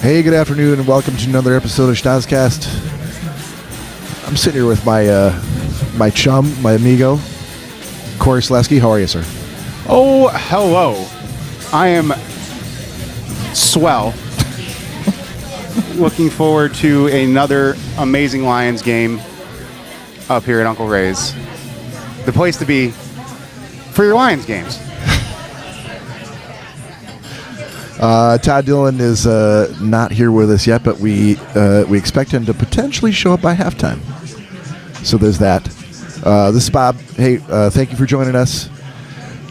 Hey, good afternoon, and welcome to another episode of Schnozcast. I'm sitting here with my chum, my amigo, Cory. How are you, sir? Oh, hello. I am swell. Looking forward to another amazing Lions game up here at Uncle Ray's. The place to be for your Lions games. Todd Dillon is not here with us yet, but we expect him to potentially show up by halftime. So there's that. This is Bob. Hey, thank you for joining us.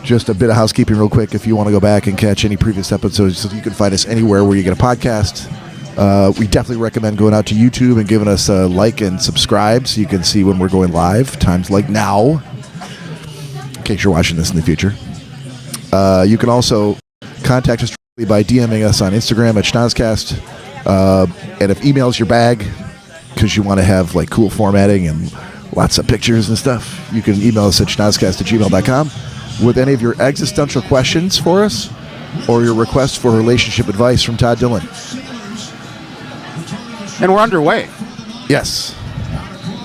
Just a bit of housekeeping real quick. If you want to go back and catch any previous episodes, so you can find us anywhere where you get a podcast. We definitely recommend going out to YouTube and giving us a like and subscribe so you can see when we're going live, times like now, in case you're watching this in the future. You can also contact us by DMing us on Instagram at Schnozcast. And if email's your bag, because you want to have like cool formatting and lots of pictures and stuff, you can email us at schnozcast@gmail.com with any of your existential questions for us or your request for relationship advice from Todd Dillon. And we're underway. Yes.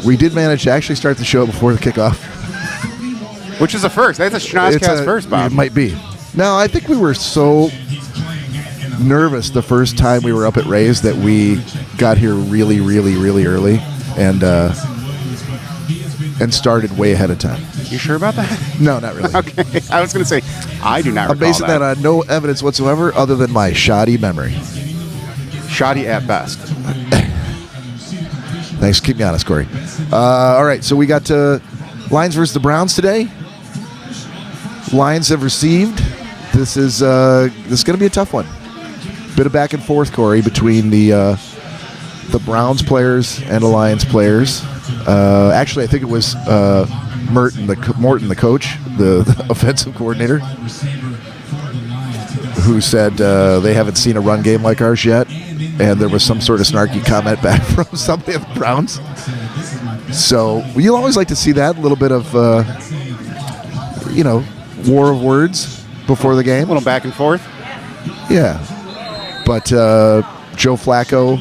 We did manage to actually start the show before the kickoff. Which is a first. That's a Schnozcast first, Bob. It might be. No, I think we were so nervous the first time we were up at Ray's that we got here really, really, really early and started way ahead of time. You sure about that? No, not really. Okay. I was going to say, I do not recall I'm basing that on no evidence whatsoever other than my shoddy memory. Shoddy at best. Thanks. Keep me honest, Cory. All right, so we got Lions versus the Browns today. Lions have received. This is going to be a tough one. Bit of back and forth, Cory, between the Browns players and the Lions players. Actually, I think it was Morton, the coach, the offensive coordinator, who said they haven't seen a run game like ours yet, and there was some sort of snarky comment back from somebody at the Browns. So you'll always like to see that, a little bit of, war of words before the game. A little back and forth. Yeah. But Joe Flacco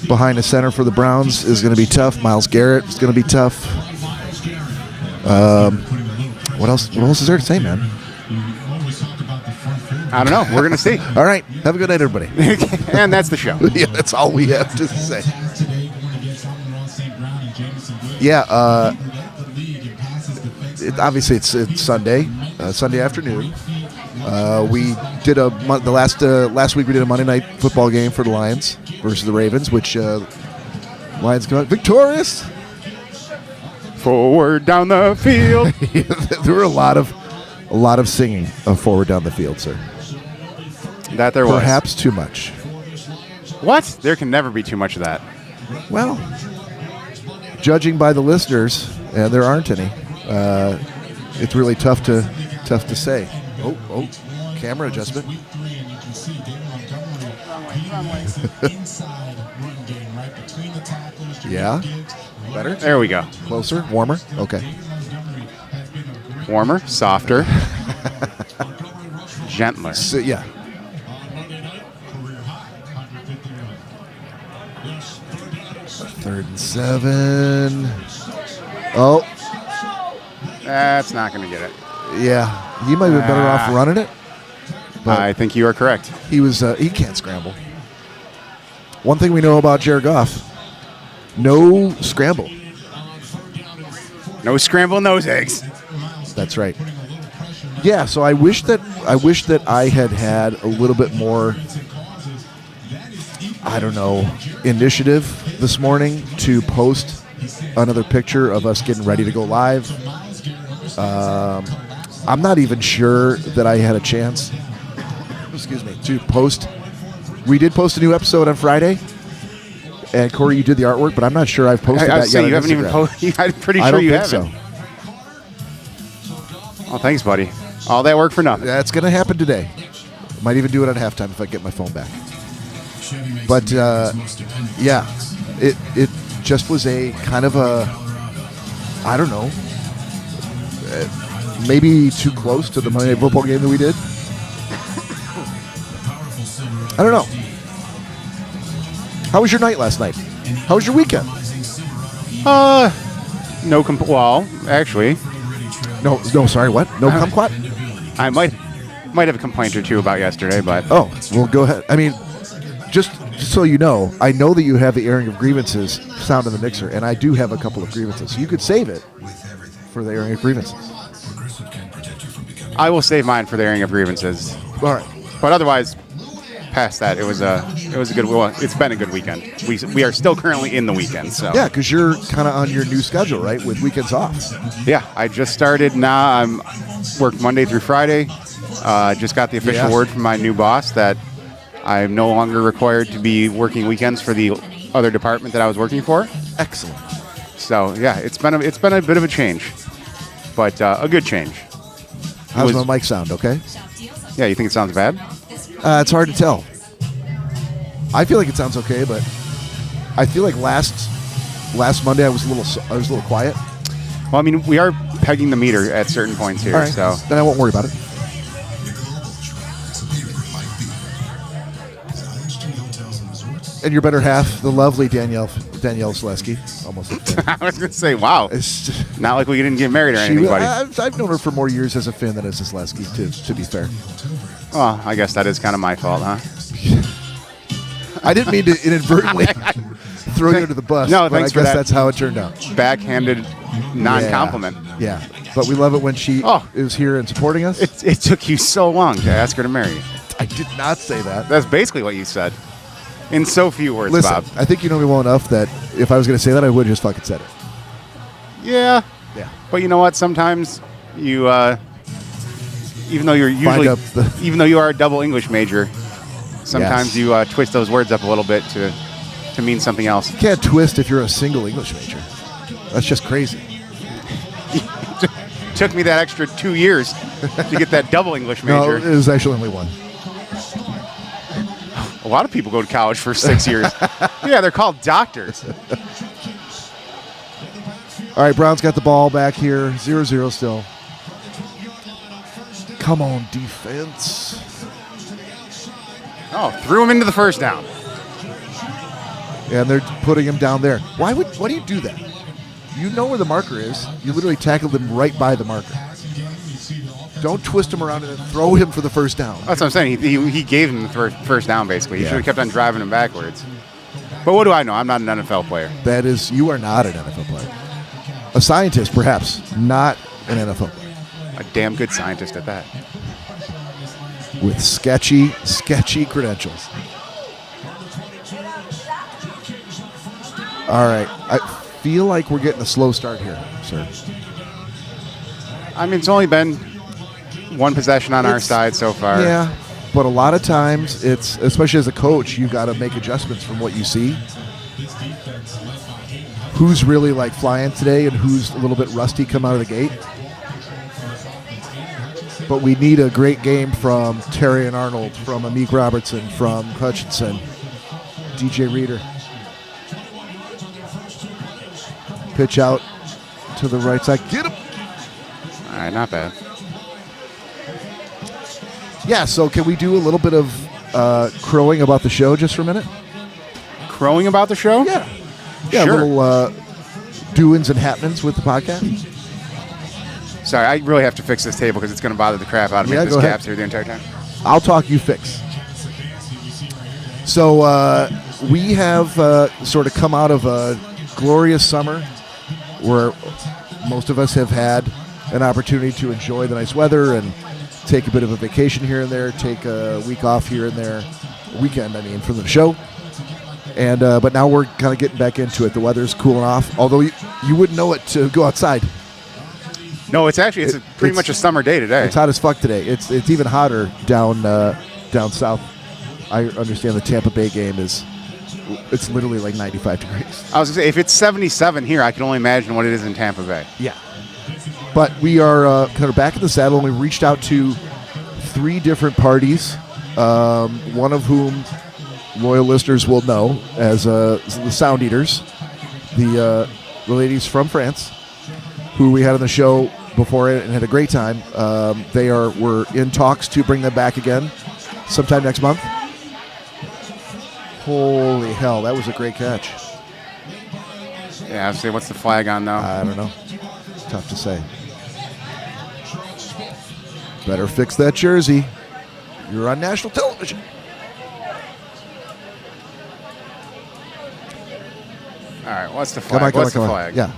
behind the center for the Browns is going to be tough. Myles Garrett is going to be tough. What else is there to say, man? I don't know. We're going to see. All right. Have a good night, everybody. And that's the show. Yeah, that's all we have to say. Yeah. Obviously, it's Sunday, Sunday afternoon. We did last week we did a Monday night football game for the Lions versus the Ravens, which Lions come out victorious. Forward down the field. There were a lot of singing of forward down the field, sir. That there was. Perhaps too much. What? There can never be too much of that. Well, judging by the listeners, and there aren't any, it's really tough to say. Oh, camera adjustment. Yeah? Better? There we go. Closer? Warmer? Okay. Warmer, softer, gentler. So, yeah. Third and 7. Oh. That's not going to get it. Yeah. He might have been better off running it. But I think you are correct. He can't scramble. One thing we know about Jared Goff, no scramble. No scramble, nose eggs. That's right. Yeah, so I wish that I had a little bit more, I don't know, initiative this morning to post another picture of us getting ready to go live. I'm not even sure that I had a chance, to post. We did post a new episode on Friday, and Cory, you did the artwork, but I'm not sure I've posted that yet. You haven't even posted. I'm pretty sure you haven't. So. Oh, thanks, buddy. All that work for nothing. That's going to happen today. Might even do it at halftime if I get my phone back. But yeah, it just was a kind of a, I don't know, maybe too close to the Monday Night Football game that we did. I don't know. How was your night last night? How was your weekend? No well, actually, No, sorry, what? No kumquat? I might have a complaint or two about yesterday, but Oh, well, go ahead. I mean, just so you know, I know that you have the airing of grievances sound in the mixer, and I do have a couple of grievances. So you could save it for the airing of grievances. I will save mine for the airing of grievances. All right. But otherwise, past that, it was a good. Well, it's been a good weekend. We are still currently in the weekend, so Yeah, because you're kind of on your new schedule, right, with weekends off. yeah. I just started now. I'm work Monday through Friday. Just got the official Yeah. word from my new boss that I'm no longer required to be working weekends for the other department that I was working for. Excellent. So yeah, it's been a bit of a change, but a good change. How's my mic sound? Okay. Yeah, you think it sounds bad? It's hard to tell. I feel like it sounds okay, but I feel like last Monday I was a little quiet. Well, I mean, we are pegging the meter at certain points here, All right. so Then I won't worry about it. And your better half, the lovely Danielle Selesky. Almost. I was going to say, wow, It's just, not like we didn't get married or anything, buddy. I've known her for more years as a Finn than as a Selesky, to be fair. Well, I guess that is kind of my fault, huh? I didn't mean to inadvertently throw you under the bus. No, but thanks I for guess that. that's how it turned out. Backhanded non-compliment. Yeah. But we love it when she is here and supporting us. It took you so long to ask her to marry you. I did not say that. That's basically what you said. In so few words, Listen, Bob. I think you know me well enough that if I was going to say that, I would have just fucking said it. Yeah. Yeah. But you know what? Sometimes you, even though you're usually, even though you are a double English major, sometimes you twist those words up a little bit to mean something else. You can't twist if you're a single English major. That's just crazy. Took me that extra 2 years to get that double English major. No, it was actually only one. A lot of people go to college for 6 years. Yeah, they're called doctors. All right, Brown's got the ball back here. 0-0 still. Come on, defense. Oh, threw him into the first down. And they're putting him down there. Why do you do that? You know where the marker is. You literally tackled him right by the marker. Don't twist him around and then throw him for the first down. That's what I'm saying. He gave him the first down, basically. He Yeah. should have kept on driving him backwards. But what do I know? I'm not an NFL player. That is, you are not an NFL player. A scientist, perhaps, not an NFL player. A damn good scientist at that. With sketchy credentials. All right. I feel like we're getting a slow start here, sir. I mean, it's only been one possession on our side so far. Yeah, but a lot of times it's, especially as a coach, you got to make adjustments from what you see. Who's really like flying today and who's a little bit rusty come out of the gate. But we need a great game from Terry and Arnold, from Amik Robertson, from Hutchinson, DJ Reader. Pitch out to the right side. Get him! All right, not bad. Yeah, so can we do a little bit of crowing about the show just for a minute? Crowing about the show? Yeah. Yeah, Sure. a little doings and happenings with the podcast. Sorry, I really have to fix this table because it's going to bother the crap out of me Yeah, if this go ahead. gaps here the entire time. I'll talk, you fix. So we have sort of come out of a glorious summer where most of us have had an opportunity to enjoy the nice weather and take a bit of a vacation here and there, take a week off here and there, weekend, I mean, from the show. And but now we're kind of getting back into it. The weather's cooling off, although you wouldn't know it to go outside. No, it's pretty much a summer day today. It's hot as fuck today. It's even hotter down south. I understand the Tampa Bay game it's literally like 95 degrees. I was going to say, if it's 77 here, I can only imagine what it is in Tampa Bay. Yeah. But we are kind of back in the saddle, and we reached out to 3 different parties, one of whom loyal listeners will know as the Sound Eaters, the ladies from France, who we had on the show before it and had a great time. We're in talks to bring them back again sometime next month. Holy hell, that was a great catch. Yeah, I was saying, what's the flag on now? I don't know. Tough to say. Better fix that jersey. You're on national television. All right, what's the flag? What's the flag? Yeah.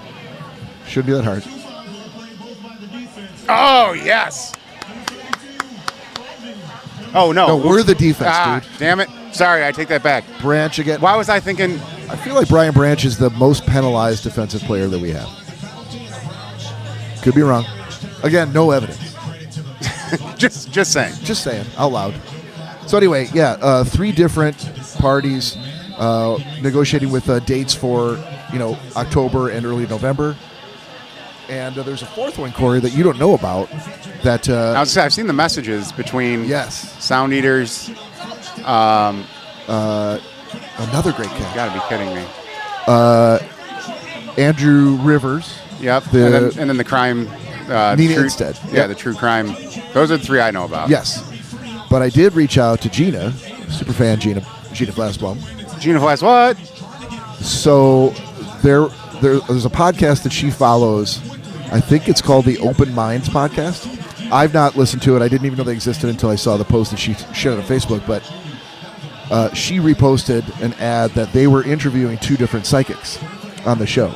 Shouldn't be that hard. Oh, yes. Oh, no. No, we're the defense, dude. Damn it. Sorry, I take that back. Branch again. Why was I thinking? I feel like Brian Branch is the most penalized defensive player that we have. Could be wrong. Again, no evidence. just saying. Just saying, out loud. So anyway, yeah, 3 different parties negotiating with dates for, October and early November. And there's a 4th one, Corey, that you don't know about. That I've seen the messages between Sound Eaters. Another great catch. You got to be kidding me. Andrew Rivers. Yep. And then the crime. Nina Instead. Yeah, the true crime. Those are the 3 I know about. Yes. But I did reach out to Gina, superfan Gina Flassbaum. Gina Flass, what? So there's a podcast that she follows. I think it's called the Open Minds Podcast. I've not listened to it. I didn't even know they existed until I saw the post that she shared on Facebook. But she reposted an ad that they were interviewing 2 different psychics on the show.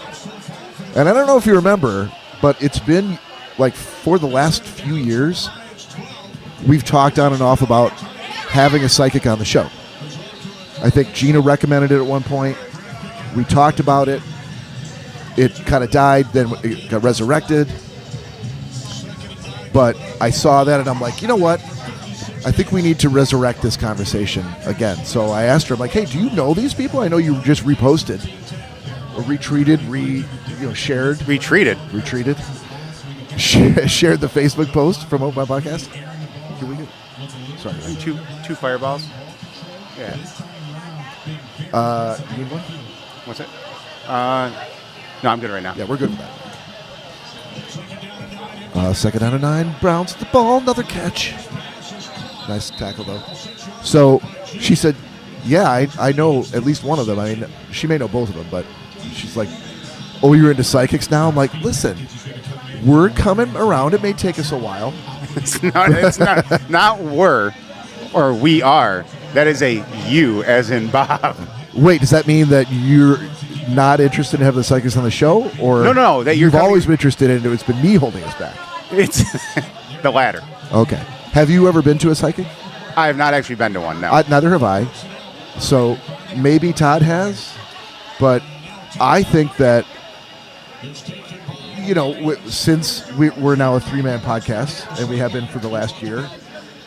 And I don't know if you remember, but it's been like for the last few years, we've talked on and off about having a psychic on the show. I think Gina recommended it at one point. We talked about it. It kind of died, then it got resurrected. But I saw that and I'm like, you know what? I think we need to resurrect this conversation again. So I asked her, I'm like, hey, do you know these people? I know you just reposted or retweeted, shared. Retreated. Shared the Facebook post from Open My Podcast. Can we do? Sorry. Right? Two fireballs. Yeah. You need one? What's it? No, I'm good right now. Yeah, we're good with that. 2nd out of 9. Browns at the ball. Another catch. Nice tackle, though. So she said, yeah, I know at least one of them. I mean, she may know both of them, but she's like, oh, you're into psychics now? I'm like, listen, we're coming around. It may take us a while. It's not we're or we are. That is a you, as in Bob. Wait, does that mean that you're not interested in having the psychics on the show? Or no, that you've always been interested in it. It's been me holding us back. It's the latter. Okay. Have you ever been to a psychic? I have not actually been to one, no. Neither have I. So maybe Todd has, but I think that, since we're now a 3-man podcast, and we have been for the last year,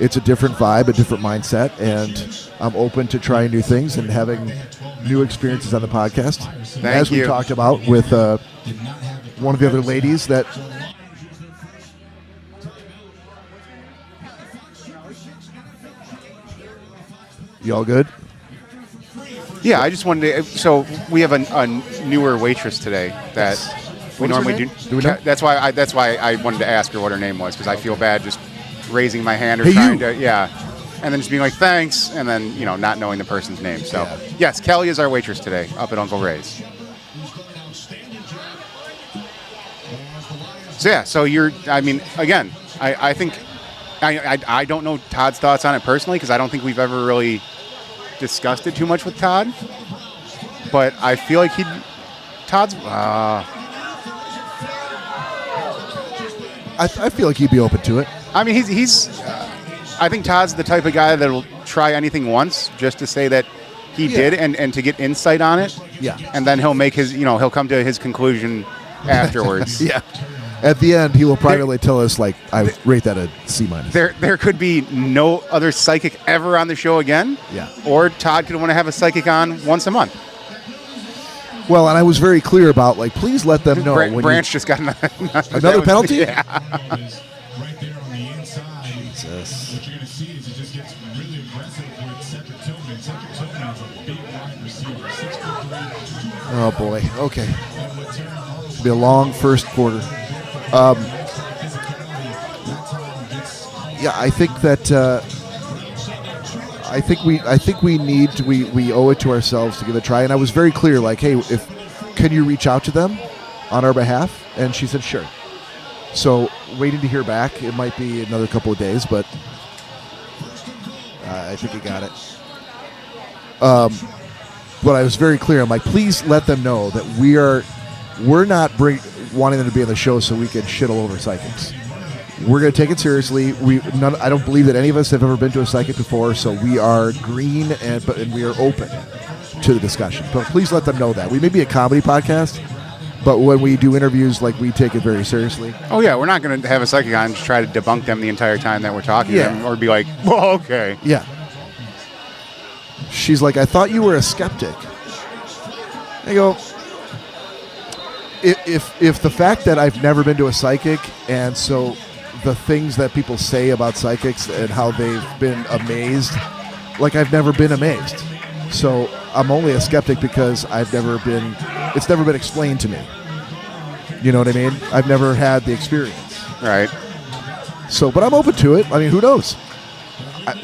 it's a different vibe, a different mindset, and I'm open to trying new things and having new experiences on the podcast. As we talked about with one of the other ladies that... You all good? Yeah, I just wanted to... So we have a newer waitress today that we normally do. Do we know? That's why I wanted to ask her what her name was, because I feel bad just raising my hand or trying to... Yeah. And then just being like, thanks, and then, not knowing the person's name. So, yes, Kelly is our waitress today up at Uncle Ray's. So, yeah, again, I think... I don't know Todd's thoughts on it personally, because I don't think we've ever really discussed it too much with Todd. But I feel like Todd's... I feel like he'd be open to it. I mean, he's I think Todd's the type of guy that'll try anything once just to say that he did and to get insight on it. Yeah. And then he'll make his, he'll come to his conclusion afterwards. Yeah. At the end, he will privately tell us, I rate that a C-. There could be no other psychic ever on the show again. Yeah. Or Todd could want to have a psychic on once a month. Well, and I was very clear about, please let them know. Branch just got another penalty? Yeah. Jesus. Oh, boy. Okay. It'll be a long first quarter. Yeah, I think that I think we need to, we owe it to ourselves to give it a try. And I was very clear, like, hey, can you reach out to them on our behalf? And she said, sure. So waiting to hear back. It might be another couple of days, but I think we got it. But I was very clear. I'm like, please let them know that we're not wanting them to be on the show so we can shit all over psychics. We're going to take it seriously. I don't believe that any of us have ever been to a psychic before, so we are green and we are open to the discussion. But please let them know that. We may be a comedy podcast, but when we do interviews, like, we take it very seriously. Oh, yeah. We're not going to have a psychic on and just try to debunk them the entire time that we're talking to them, or be like, well, okay. Yeah. She's like, I thought you were a skeptic. I go, if the fact that I've never been to a psychic, and so the things that people say about psychics and how they've been amazed, like, I've never been amazed. So I'm only a skeptic because it's never been explained to me. You know what I mean? I've never had the experience. Right. So, but I'm open to it. I mean, who knows?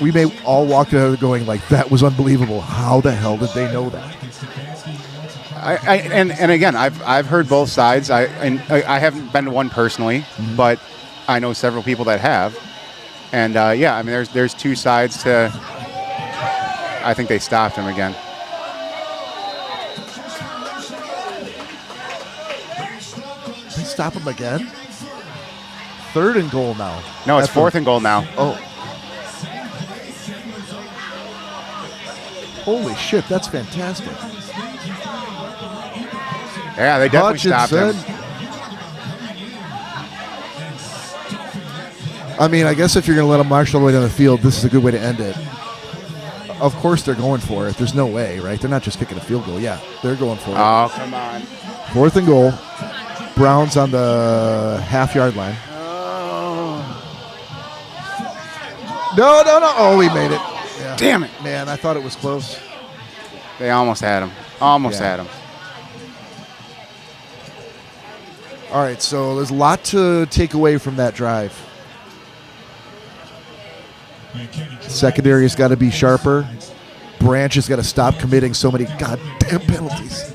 We may all walk out going like, that was unbelievable. How the hell did they know that? And again, I've heard both sides. I haven't been to one personally, but I know several people that have. And yeah, I mean, there's two sides to. I think they stopped him again. They stop him again? 3rd and goal now. No, it's 4th and goal now. Oh. Holy shit, that's fantastic. Yeah, they definitely stopped him. I mean, I guess if you're going to let them march all the way down the field, this is a good way to end it. Of course they're going for it. There's no way, right? They're not just kicking a field goal. Yeah, they're going for it. Oh, come on. 4th and goal. Browns on the half-yard line. Oh. No. Oh, we made it. Yeah. Damn it. Man, I thought it was close. They almost had him. Had him. All right, so there's a lot to take away from that drive. Secondary has got to be sharper. Branch has got to stop committing so many goddamn penalties.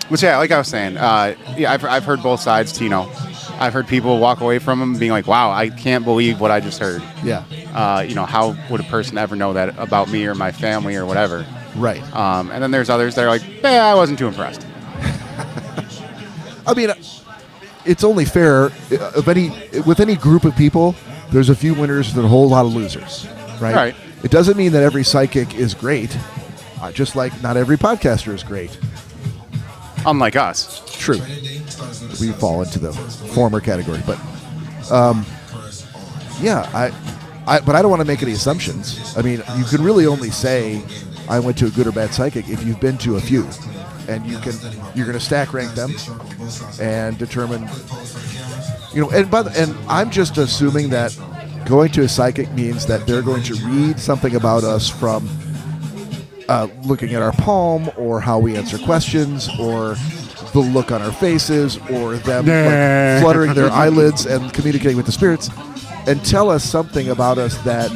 Which, yeah, like I was saying, yeah, I've heard both sides, Tino. I've heard people walk away from him being like, wow, I can't believe what I just heard. Yeah. How would a person ever know that about me or my family or whatever? Right. And then there's others that are like, I wasn't too impressed. I mean, it's only fair. With any group of people, there's a few winners and a whole lot of losers, right? Right. It doesn't mean that every psychic is great, just like not every podcaster is great. Unlike us. True. We fall into the former category. But, yeah, but I don't want to make any assumptions. I mean, you can really only say I went to a good or bad psychic if you've been to a few. And you're going to stack rank them and determine, and I'm just assuming that going to a psychic means that they're going to read something about us from looking at our palm or how we answer questions or the look on our faces or them like, fluttering their eyelids and communicating with the spirits and tell us something about us that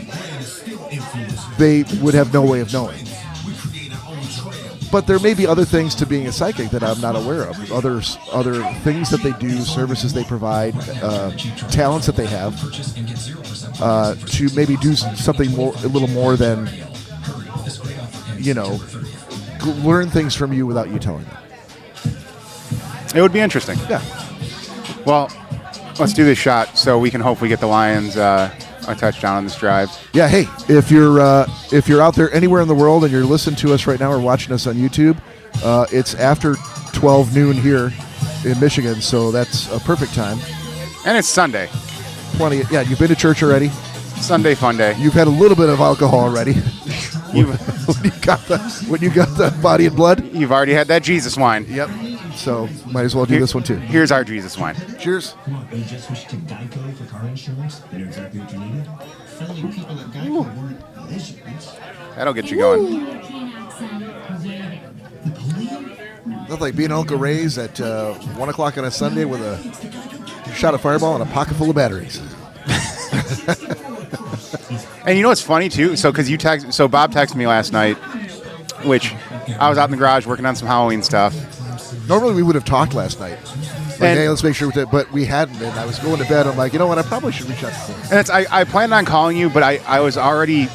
they would have no way of knowing. But there may be other things to being a psychic that I'm not aware of. Other things that they do, services they provide, talents that they have, to maybe do something a little more than, learn things from you without you telling them. It would be interesting. Yeah. Well, let's do this shot so we can hopefully get the Lions a touchdown on this drive. Yeah, hey, if you're out there anywhere in the world and you're listening to us right now or watching us on YouTube, it's after 12 noon here in Michigan, so that's a perfect time. And it's Sunday. Yeah, you've been to church already. Sunday fun day. You've had a little bit of alcohol already. when you got the body and blood. You've already had that Jesus wine. Yep. So might as well do this one too. Here's our Jesus wine. Cheers. You just switched to Geico for car insurance? They know exactly what you needed. Friendly people at Geico weren't lizards. That'll get you going. Nothing like being Uncle Ray's at 1 o'clock on a Sunday with a shot of Fireball and a pocket full of batteries. And you know what's funny too? So because Bob texted me last night, which I was out in the garage working on some Halloween stuff. Normally we would have talked last night. Like, hey, let's make sure, but we hadn't. And I was going to bed. I'm like, you know what? I probably should reach out to Cory. And I planned on calling you, but I was already.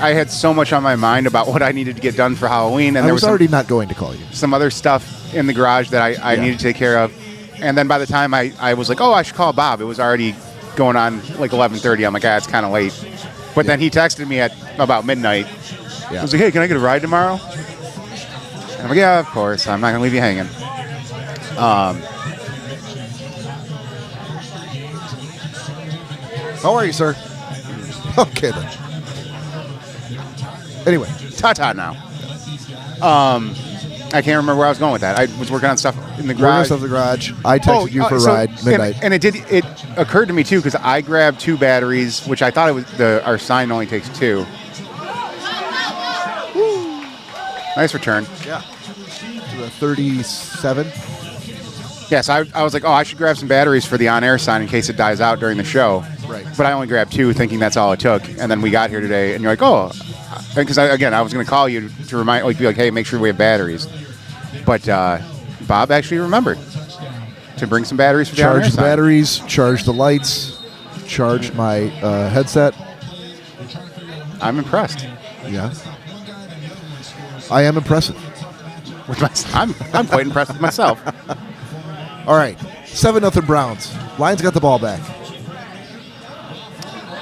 I had so much on my mind about what I needed to get done for Halloween, and I there was was already not going to call you. some other stuff in the garage that I needed to take care of. And then by the time I was like, oh, I should call Bob, it was already going on like 11:30. I'm like, it's kind of late. But then he texted me at about midnight. Yeah. I was like, hey, can I get a ride tomorrow? And I'm like, yeah, of course. I'm not going to leave you hanging. How are you, sir? Okay, then. Anyway. Ta-ta now. I can't remember where I was going with that. I was working on stuff in the garage. Working on the garage. I texted you for a ride midnight. And it occurred to me, too, because I grabbed 2 batteries, which I thought it was our sign only takes 2. Woo. Nice return. Yeah. To the 37. Yes, I was like, I should grab some batteries for the on-air sign in case it dies out during the show. Right. But I only grabbed 2, thinking that's all it took. And then we got here today, and you're like, because I was going to call you to remind, be like, hey, make sure we have batteries. But Bob actually remembered to bring some batteries for the on-air Charge the sign. batteries, charge the lights, charge my headset. I'm impressed. Yeah. I am impressive. I'm quite impressed with myself. All right. 7-0 Browns. Lions got the ball back.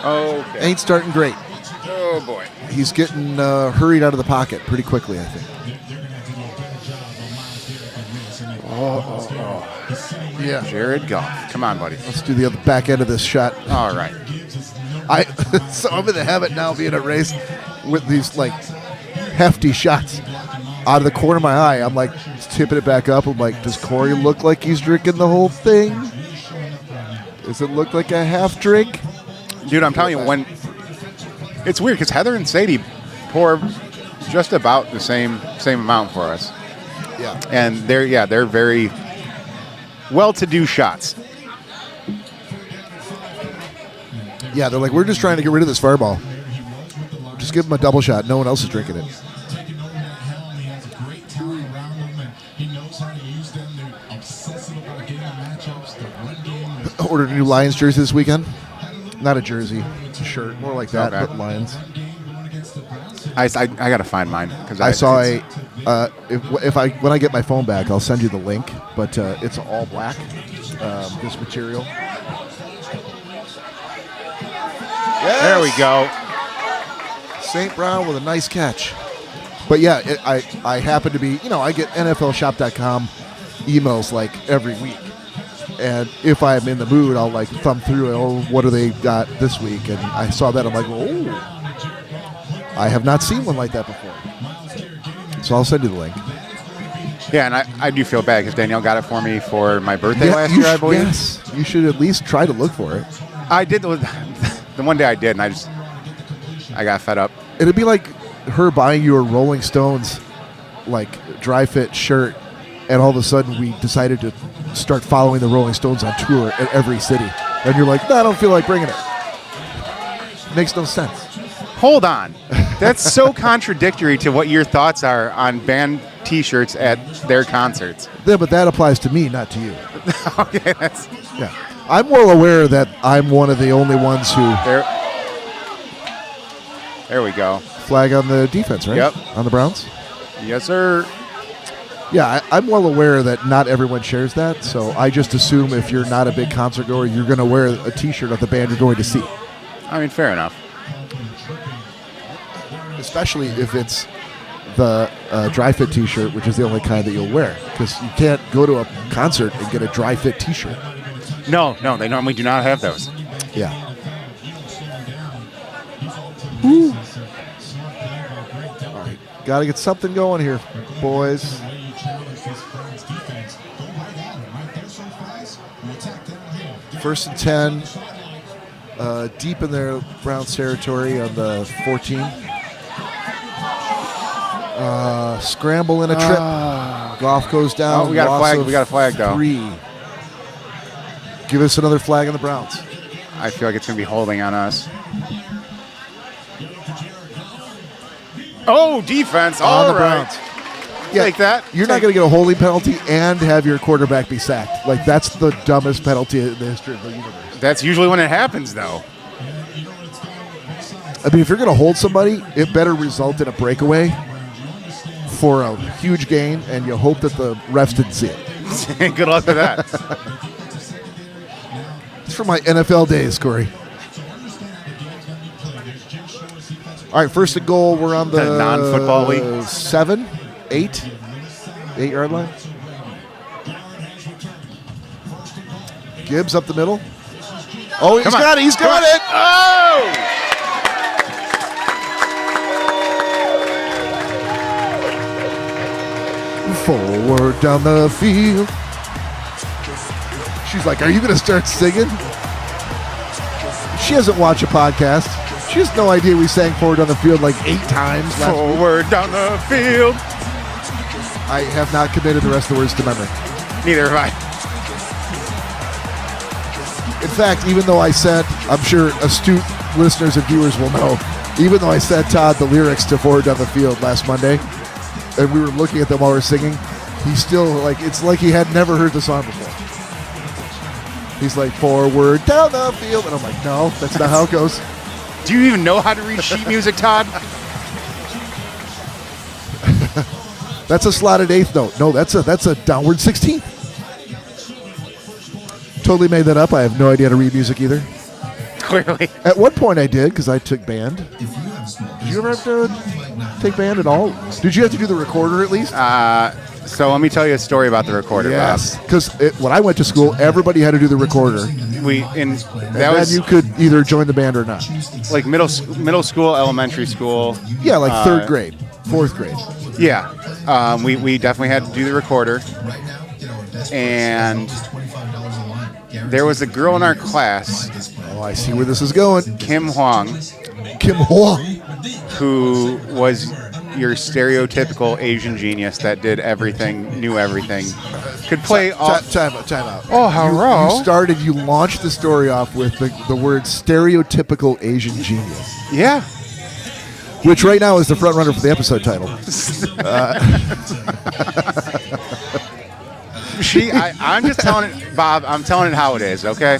Okay. Ain't starting great. Oh, boy. He's getting hurried out of the pocket pretty quickly, I think. Yeah. Jared Goff. Come on, buddy. Let's do the other back end of this shot. All right. So I'm in the habit now of being a race with these like hefty shots out of the corner of my eye. I'm like tipping it back up. I'm like, does Cory look like he's drinking the whole thing? Does it look like a half drink? Dude, I'm telling you, when it's weird because Heather and Sadie pour just about the same amount for us. Yeah. And they're very well-to-do shots. Yeah, they're like, we're just trying to get rid of this fireball. Just give him a double shot. No one else is drinking it. Ordered a new Lions jersey this weekend. Not a jersey, it's a shirt, more like that, Okay. but Lions. I got to find mine because I saw when I get my phone back, I'll send you the link. But it's all black. This material. Yes! There we go. St. Brown with a nice catch. But yeah, I happen to be, I get NFLshop.com emails like every week. And if I'm in the mood, I'll like thumb through it. What do they got this week? And I saw that. I'm like, I have not seen one like that before. So I'll send you the link. Yeah, and I do feel bad because Danielle got it for me for my birthday last year, I believe. Yes, you should at least try to look for it. I did. The one day I did, and I got fed up. It'd be like her buying you a Rolling Stones like dry fit shirt, and all of a sudden we decided to start following the Rolling Stones on tour at every city. And you're like, no, I don't feel like bringing it. Makes no sense. Hold on. That's so contradictory to what your thoughts are on band T-shirts at their concerts. Yeah, but that applies to me, not to you. Okay, yeah. I'm well aware that I'm one of the only ones who... There we go. Flag on the defense, right? Yep. On the Browns? Yes, sir. Yeah, I'm well aware that not everyone shares that, so I just assume if you're not a big concert goer, you're going to wear a T-shirt of the band you're going to see. I mean, fair enough. Especially if it's the dry fit T-shirt, which is the only kind that you'll wear, because you can't go to a concert and get a dry fit T-shirt. No, they normally do not have those. Yeah. Woo. All right, got to get something going here, boys. First and 10, deep in their Browns territory on the 14. Scramble and a trip. Goff goes down. Oh, we got a flag. We got a flag, though. 3. Give us another flag on the Browns. I feel like it's going to be holding on us. Oh, defense. On the All right. Browns. Yeah, Take that. You're not going to get a holding penalty and have your quarterback be sacked. Like, that's the dumbest penalty in the history of the universe. That's usually when it happens, though. I mean, if you're going to hold somebody, it better result in a breakaway for a huge gain, and you hope that the refs didn't see it. Good luck with that. It's from my NFL days, Corey. All right, first and goal. We're on the non-football league? 7, 8 yard line. Gibbs up the middle. Oh, he's got it. He's got it. Oh! Forward down the field. She's like, are you going to start singing? She hasn't watched a podcast. She has no idea we sang Forward Down the Field like 8 times last week. Forward down the field. I have not committed the rest of the words to memory. Neither have I. In fact, even though I said, I'm sure astute listeners and viewers will know, even though I said Todd the lyrics to Forward Down the Field last Monday, and we were looking at them while we were singing, he's still like, it's like he had never heard the song before. He's like, forward down the field. And I'm like, no, that's not how it goes. Do you even know how to read sheet music, Todd? That's a slotted 8th note. No, that's a downward 16th. Totally made that up. I have no idea how to read music either. Clearly. At one point I did, because I took band. Did you ever have to take band at all? Did you have to do the recorder at least? So let me tell you a story about the recorder. Yes, because when I went to school, everybody had to do the recorder. That was you could either join the band or not. like middle school, elementary school. Yeah, like 3rd grade, 4th grade. Yeah, we definitely had to do the recorder, and there was a girl in our class. Oh, I see where this is going. Kim Huang, who was your stereotypical Asian genius that did everything, knew everything, could play off. Time out. Oh, hello. You launched the story off with the word stereotypical Asian genius. Yeah. Which right now is the front runner for the episode title. I'm just telling it, Bob, I'm telling it how it is, okay?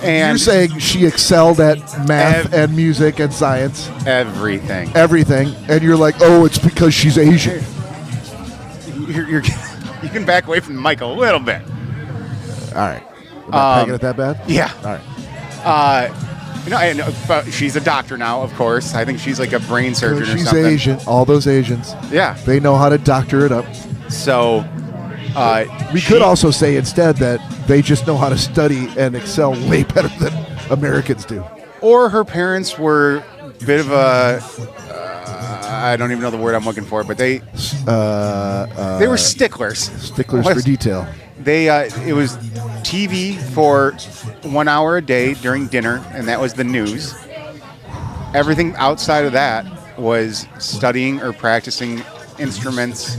And you're saying she excelled at math and music and science. Everything. And you're like, oh, it's because she's Asian. You can back away from the mic a little bit. All right. Am I pegging it that bad? Yeah. All right. But she's a doctor now, of course. I think she's like a brain surgeon or she's something. She's Asian. All those Asians. Yeah. They know how to doctor it up. So we could also say instead that they just know how to study and excel way better than Americans do. Or her parents were a bit of a I don't even know the word I'm looking for, but they were sticklers. Sticklers for detail. It was TV for 1 hour a day during dinner, and that was the news. Everything outside of that was studying or practicing instruments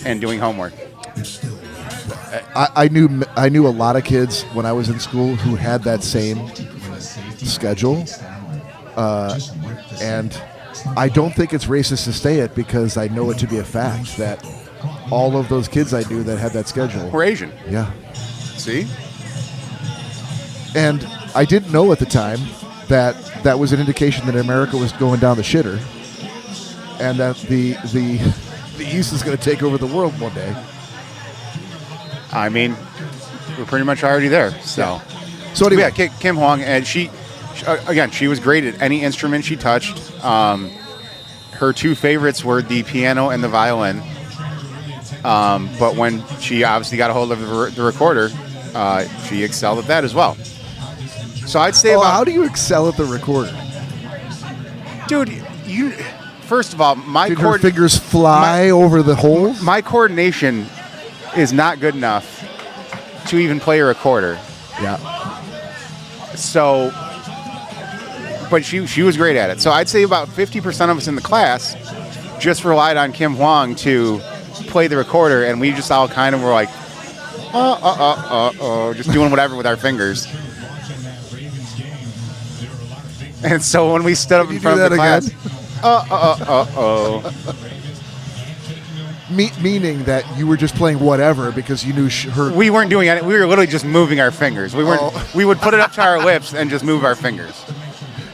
and doing homework. I knew a lot of kids when I was in school who had that same schedule, and I don't think it's racist to say it because I know it to be a fact that all of those kids I knew that had that schedule were Asian. Yeah. See? And I didn't know at the time that was an indication that America was going down the shitter, and that the East is going to take over the world one day. I mean, we're pretty much already there. So, yeah. So anyway, yeah, Kim Huang, and she was great at any instrument she touched. Her 2 favorites were the piano and the violin. But when she obviously got a hold of the recorder, she excelled at that as well. So I'd say how do you excel at the recorder? Dude, first of all, did her fingers fly over the holes? My coordination is not good enough to even play a recorder. Yeah. So, but she was great at it. So I'd say about 50% of us in the class just relied on Kim Huang to play the recorder, and we just all kind of were like, just doing whatever with our fingers. And so when we stood up Can in you front do of the that class, Meaning that you were just playing whatever because you knew her. we weren't doing anything. We were literally just moving our fingers. We weren't. Oh. We would put it up to our lips and just move our fingers.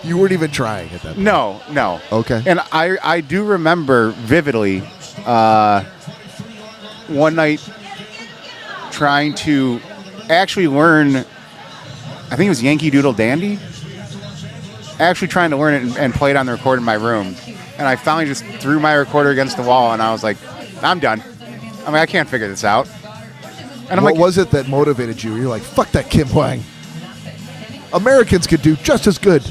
You weren't even trying at that point. No. Okay. And I do remember vividly one night trying to actually learn, I think it was Yankee Doodle Dandy. Actually trying to learn it and play it on the recorder in my room. And I finally just threw my recorder against the wall and I was like, I'm done. I mean, I can't figure this out. And I'm what like, was it that motivated you? You're like, fuck that Kim Wang. Americans could do just as good.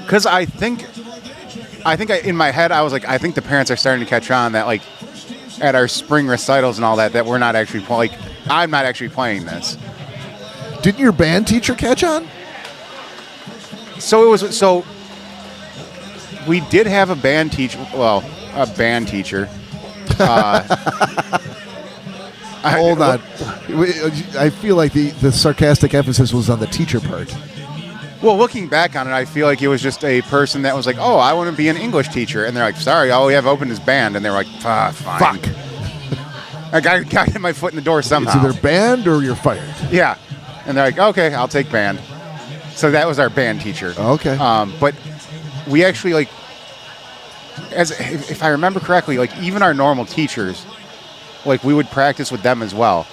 because I think in my head, I was like, I think the parents are starting to catch on that, like, at our spring recitals and all that, that we're not actually I'm not actually playing this. Didn't your band teacher catch on? So we did have a band teacher. Well, a band teacher. Hold on. I feel like the sarcastic emphasis was on the teacher part. Well, looking back on it, I feel like it was just a person that was like, "Oh, I want to be an English teacher," and they're like, "Sorry, all we have open is band," and they were like, "Fine." Fuck. I got to get my foot in the door somehow. It's either band or you're fired. Yeah, and they're like, "Okay, I'll take band." So that was our band teacher. Okay. But we actually, like, if I remember correctly, like, even our normal teachers, like, we would practice with them as well.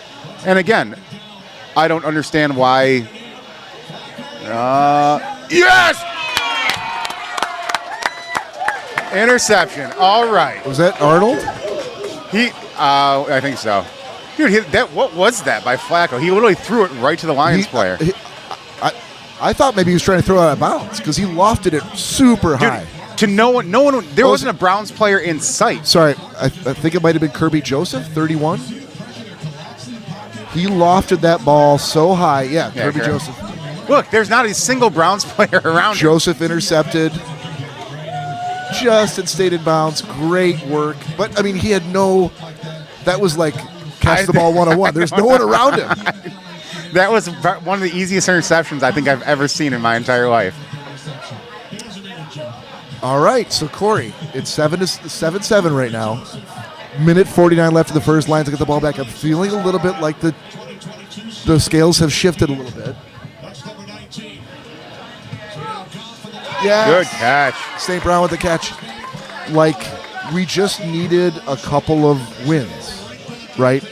And again, I don't understand why. Yes! Interception. All right. Was that Arnold? I think so. Dude, what was that by Flacco? He literally threw it right to the Lions player. I thought maybe he was trying to throw it out of bounds because he lofted it super Dude, high. to no one, there wasn't a Browns player in sight. Sorry, I think it might have been Kirby Joseph, 31. He lofted that ball so high. Yeah, Kirby Joseph. Look, there's not a single Browns player around him. Joseph intercepted. Just stayed in bounds. Great work. But, I mean, he had no... That was like catch the ball 101. There's no one around him. That was one of the easiest interceptions I think I've ever seen in my entire life. All right, so Cory, it's 7-7 right now. Minute 49 left in the first. Lions to get the ball back. I'm feeling a little bit like the scales have shifted a little bit. Yeah. Good catch. St. Brown with the catch. Like, we just needed a couple of wins, right?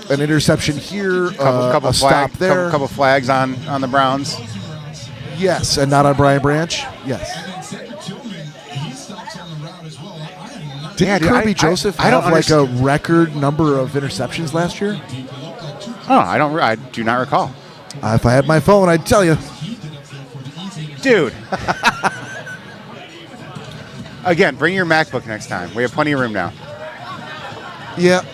An interception here, Couple a stop there. Couple flags on the Browns. Yes, and not on Brian Branch. Yes. Didn't Kirby Joseph have like a record number of interceptions last year? Oh, I do not recall. If I had my phone, I'd tell you. Dude. Again, bring your MacBook next time. We have plenty of room now. Yep.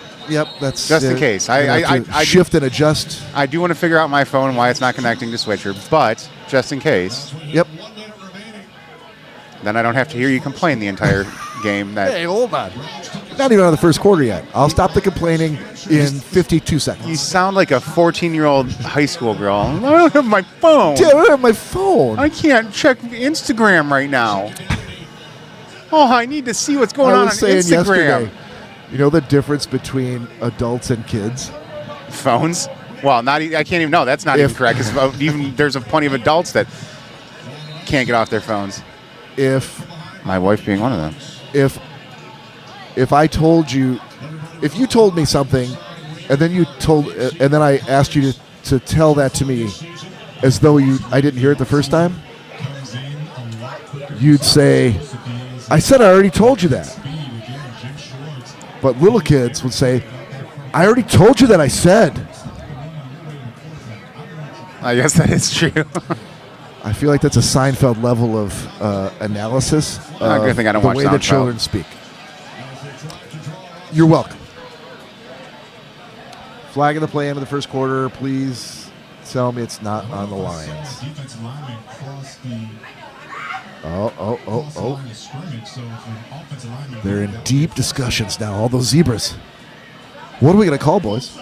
That's just in case. I shift and adjust. I do want to figure out my phone and why it's not connecting to Switcher, but just in case. Yep. Then I don't have to hear you complain the entire game. Hey, hold on. Not even on the first quarter yet. I'll stop the complaining in 52 seconds. You sound like a 14-year-old high school girl. I don't have my phone. Dude, I don't have my phone. I can't check Instagram right now. Oh, I need to see what's going on Instagram. Yesterday, you know the difference between adults and kids? Phones? Well, I can't even know. That's not even correct. Because even there's plenty of adults that can't get off their phones. My wife being one of them. If I told you, if you told me something, and then I asked you to tell that to me, as though I didn't hear it the first time, you'd say, "I said I already told you that." But little kids would say, "I already told you that I said." I guess that is true. I feel like that's a Seinfeld level of analysis of I think I don't the watch way Seinfeld. that children speak. You're welcome. Flag of the play end of the first quarter. Please tell me it's not on the Lions. Oh. They're in deep discussions now, all those zebras. What are we going to call, boys?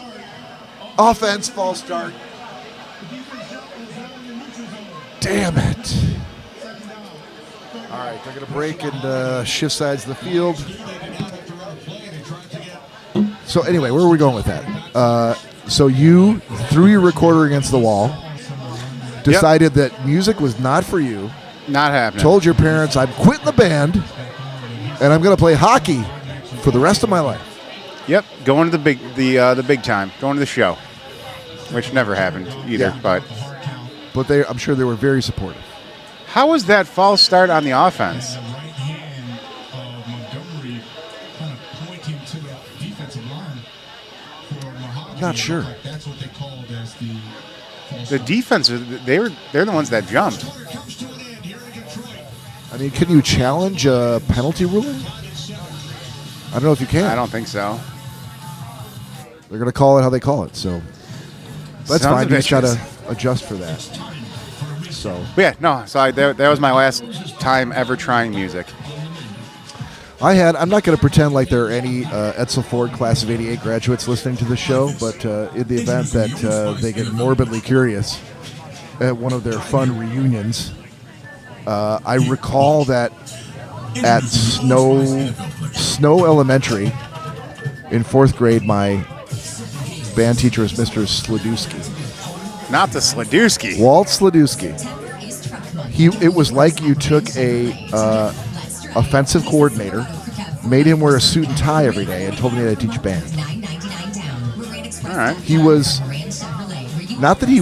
Offense, false start. Damn it. All right, they're going to break and shift sides of the field. So anyway, where are we going with that? So you threw your recorder against the wall, decided that music was not for you, Not happening. told your parents, I'm quitting the band, and I'm going to play hockey for the rest of my life. Yep, going to the big time, going to the show, which never happened either. Yeah. But But I'm sure they were very supportive. how was that false start on the offense? The right hand of Montgomery kind of pointing to the defensive line for Mahogany. Not sure. That's what they called as the false The start. defense, they're the ones that jumped. I mean, can you challenge a penalty ruling? I don't know if you can. I don't think so. They're going to call it how they call it, so that's Sons fine. of You just got to bitches. adjust for that. So But yeah, no. So that was my last time ever trying music. I'm not going to pretend like there are any Edsel Ford class of '88 graduates listening to the show, but in the event that they get morbidly curious at one of their fun reunions, I recall that at Snow Elementary in 4th grade, my band teacher was Mr. Sladewski. Not the Sladewski. Walt Sladewski. It was like you took a offensive coordinator, made him wear a suit and tie every day, and told him he had to teach band. All right. He was not that he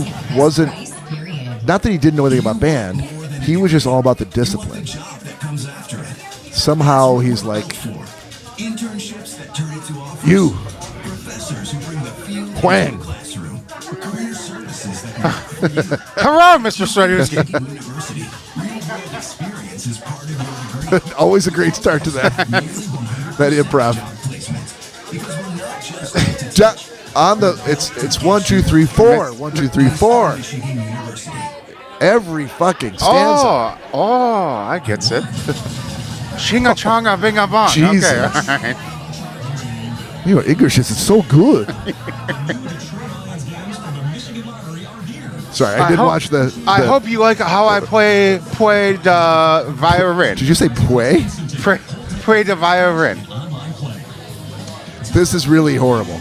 didn't know anything about band. He was just all about the discipline. Somehow he's like, you, Huang. Hello, Mr. Sladewski. Always a great start to that that improv. It's 1, 2, 3, 4. 1, 2, 3, 4. Every fucking stanza. Oh, I gets it. Chinga chonga binga bong. Jesus. Okay, all right. You know, English is so good. Sorry, I did watch the. I hope you like how I played violin. Did you say play? Play the violin. This is really horrible.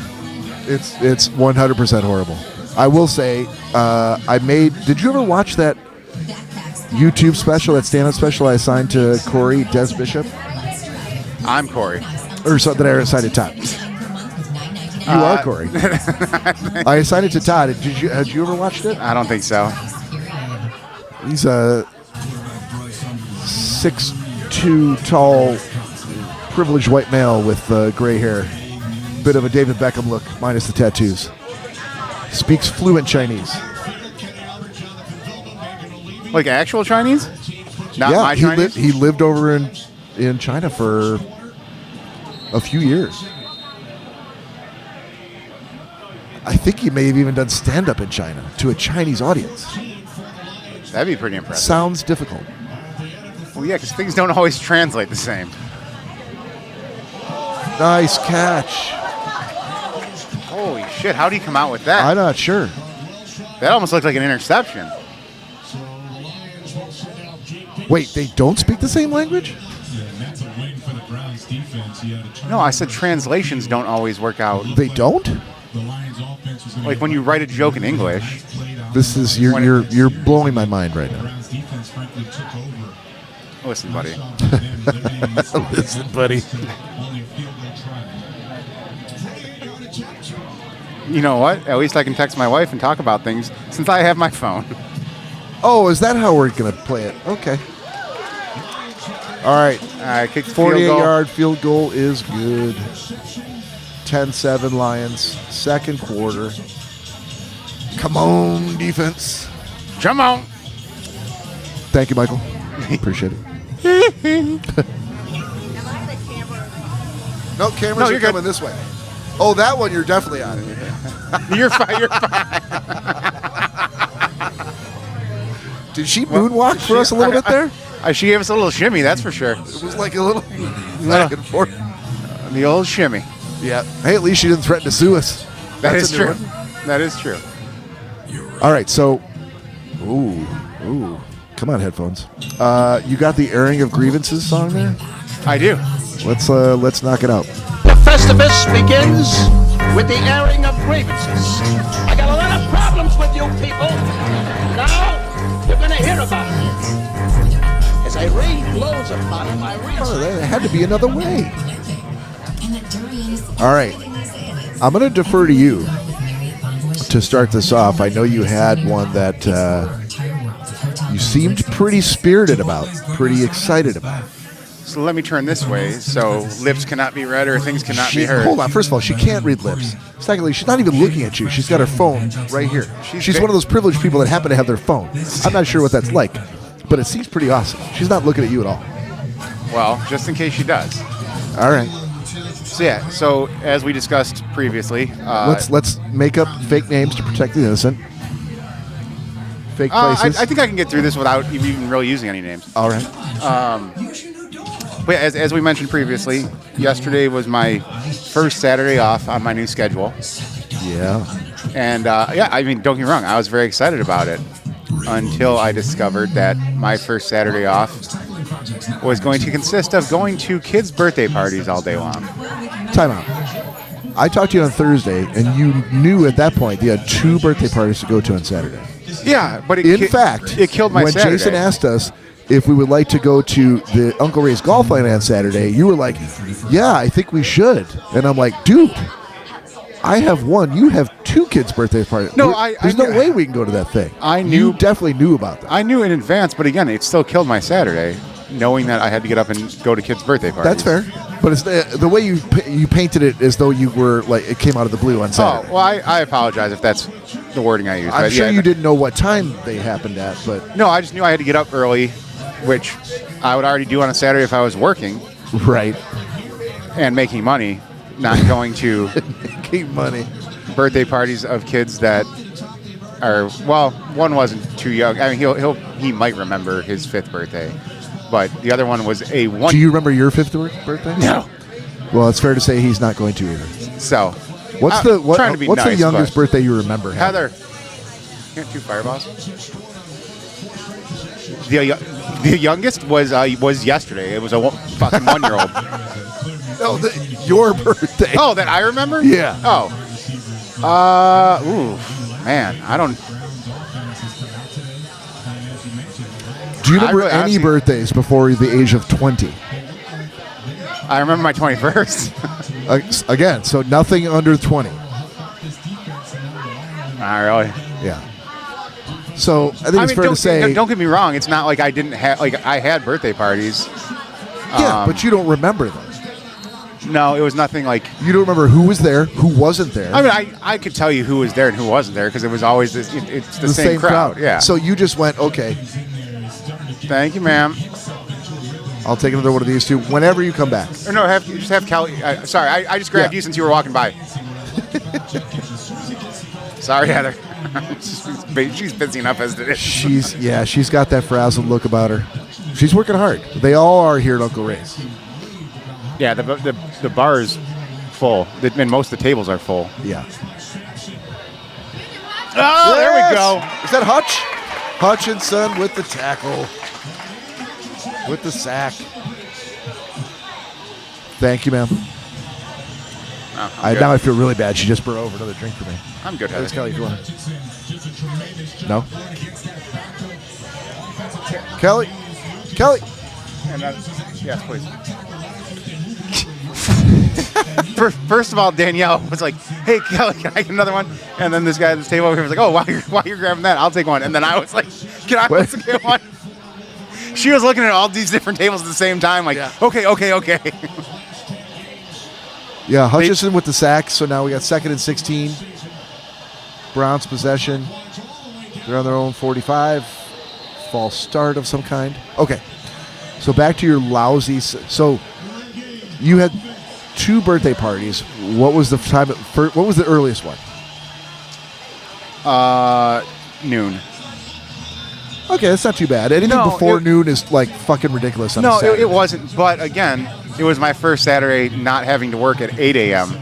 It's 100% horrible. I will say, Did you ever watch that YouTube special, that stand-up special I assigned to Cory, Des Bishop? I'm Cory. Or something I assigned to Todd. You are Cory. I assigned it to Todd. Had you ever watched it? I don't think so. He's a 6'2" tall, privileged white male with gray hair. Bit of a David Beckham look, minus the tattoos. Speaks fluent Chinese. Like actual Chinese? Not Yeah, my Chinese? he lived over in China for a few years. I think he may have even done stand-up in China to a Chinese audience. That'd be pretty impressive. Sounds difficult. Well, yeah, because things don't always translate the same. Nice catch. Holy shit, how did he come out with that? I'm not sure. That almost looked like an interception. Wait, they don't speak the same language? No, I said translations don't always work out. They don't? Like when you write a joke in English. This is you're blowing my mind right now. Listen, buddy. Listen, buddy. You know what? At least I can text my wife and talk about things since I have my phone. Oh, is that how we're going to play it? Okay. All right. I kicked the field goal. 48-yard field goal is good. 10-7 Lions. Second quarter. Come on, defense. Come on. Thank you, Michael. Appreciate it. No, cameras you're are coming good. this way. Oh, that one you're definitely on. You're fine. You're fine. Did she moonwalk for us a little bit there? She gave us a little shimmy, that's for sure. It was like a little back and forth. The old shimmy. Yeah. Hey, at least she didn't threaten to sue us. That That's is a new true. one. That is true. All right, so, ooh. Come on, headphones. You got the airing of grievances song there? I do. Let's knock it out. The Festivus begins with the airing of grievances. I got a lot of problems with you people. Now, you're gonna hear about it. As I rain blows upon him, I realize... Oh, there had to be another way. All right. I'm going to defer to you to start this off. I know you had one that you seemed pretty spirited about, pretty excited about. So let me turn this way so lips cannot be read or things cannot be heard. Hold on. First of all, she can't read lips. Secondly, she's not even looking at you. She's got her phone right here. She's one of those privileged people that happen to have their phone. I'm not sure what that's like, but it seems pretty awesome. She's not looking at you at all. Well, just in case she does. All right. So as we discussed previously, let's make up fake names to protect the innocent. Fake places. I think I can get through this without even really using any names. All right. But as we mentioned previously, yesterday was my first Saturday off on my new schedule. Yeah. And I mean, don't get me wrong, I was very excited about it until I discovered that my first Saturday off was going to consist of going to kids' birthday parties all day long. Time out. I talked to you on Thursday, and you knew at that point you had 2 birthday parties to go to on Saturday. Yeah, but in fact, it killed my when Saturday. Jason asked us if we would like to go to the Uncle Ray's golf line on Saturday, you were like, yeah, I think we should. And I'm like, dude, I have 1. You have 2 kids' birthday parties. No, There's no way we can go to that thing. I knew. You definitely knew about that. I knew in advance, but again, it still killed my Saturday, knowing that I had to get up and go to kids' birthday parties. That's fair. But it's the way you painted it as though you were like it came out of the blue on Saturday. Oh, well, I apologize if that's the wording I used. I'm but sure yeah, you didn't know what time they happened at, but No, I just knew I had to get up early, which I would already do on a Saturday if I was working right. and making money, not going to Keep money. birthday parties of kids that are, well, one wasn't too young. I mean, he might remember his 5th birthday, but the other one was a one. Do you remember your 5th birthday? No. Well, it's fair to say he's not going to either. So, What's trying to be what's the nice, youngest but- birthday you remember? Heather, you got 2 fireballs. The youngest was yesterday. It was a fucking 1-year-old. No, your birthday. Oh, that I remember? Yeah. Oh. Man, I don't. Do you remember really any honestly- birthdays before the age of 20? I remember my 21st. Again, so nothing under 20. Not really. Yeah. So I think it's fair to say. Don't get me wrong. It's not like I didn't have I had birthday parties. Yeah, but you don't remember them. No, it was nothing like. You don't remember who was there, who wasn't there. I mean, I could tell you who was there and who wasn't there because it was always it's the same crowd. Yeah. So you just went, okay, Thank you, ma'am. I'll take another one of these 2 whenever you come back. Or no, just have Kelly. Sorry, I just grabbed Yeah. you since you were walking by. Sorry, Heather. She's busy enough as it is. She's got that frazzled look about her. She's working hard. They all are here at Uncle Ray's. Yeah, the bar is full, and most of the tables are full. Yeah. Oh, there we go. Is that Hutch? Hutchinson with the tackle. With the sack. Thank you, ma'am. Oh, I'm good. Now I feel really bad. She just brought over another drink for me. I'm good, Thanks, Heather. Kelly, if you want. No? Kelly? And yes, please. First of all, Danielle was like, "Hey, Kelly, can I get another one?" And then this guy at this table over here was like, "Oh, while you're grabbing that, I'll take one." And then I was like, "Can I also get one?" She was looking at all these different tables at the same time, like, Yeah. okay. Yeah, Hutchinson with the sack. So now we got 2nd and 16. Browns possession. They're on their own 45. False start of some kind. Okay. So back to your lousy. So you had 2 birthday parties. What was the time? What was the earliest one? Noon. Okay, that's not too bad. Anything No, before noon is like fucking ridiculous. On No, a Saturday. it wasn't. But again, it was my first Saturday not having to work at 8 a.m.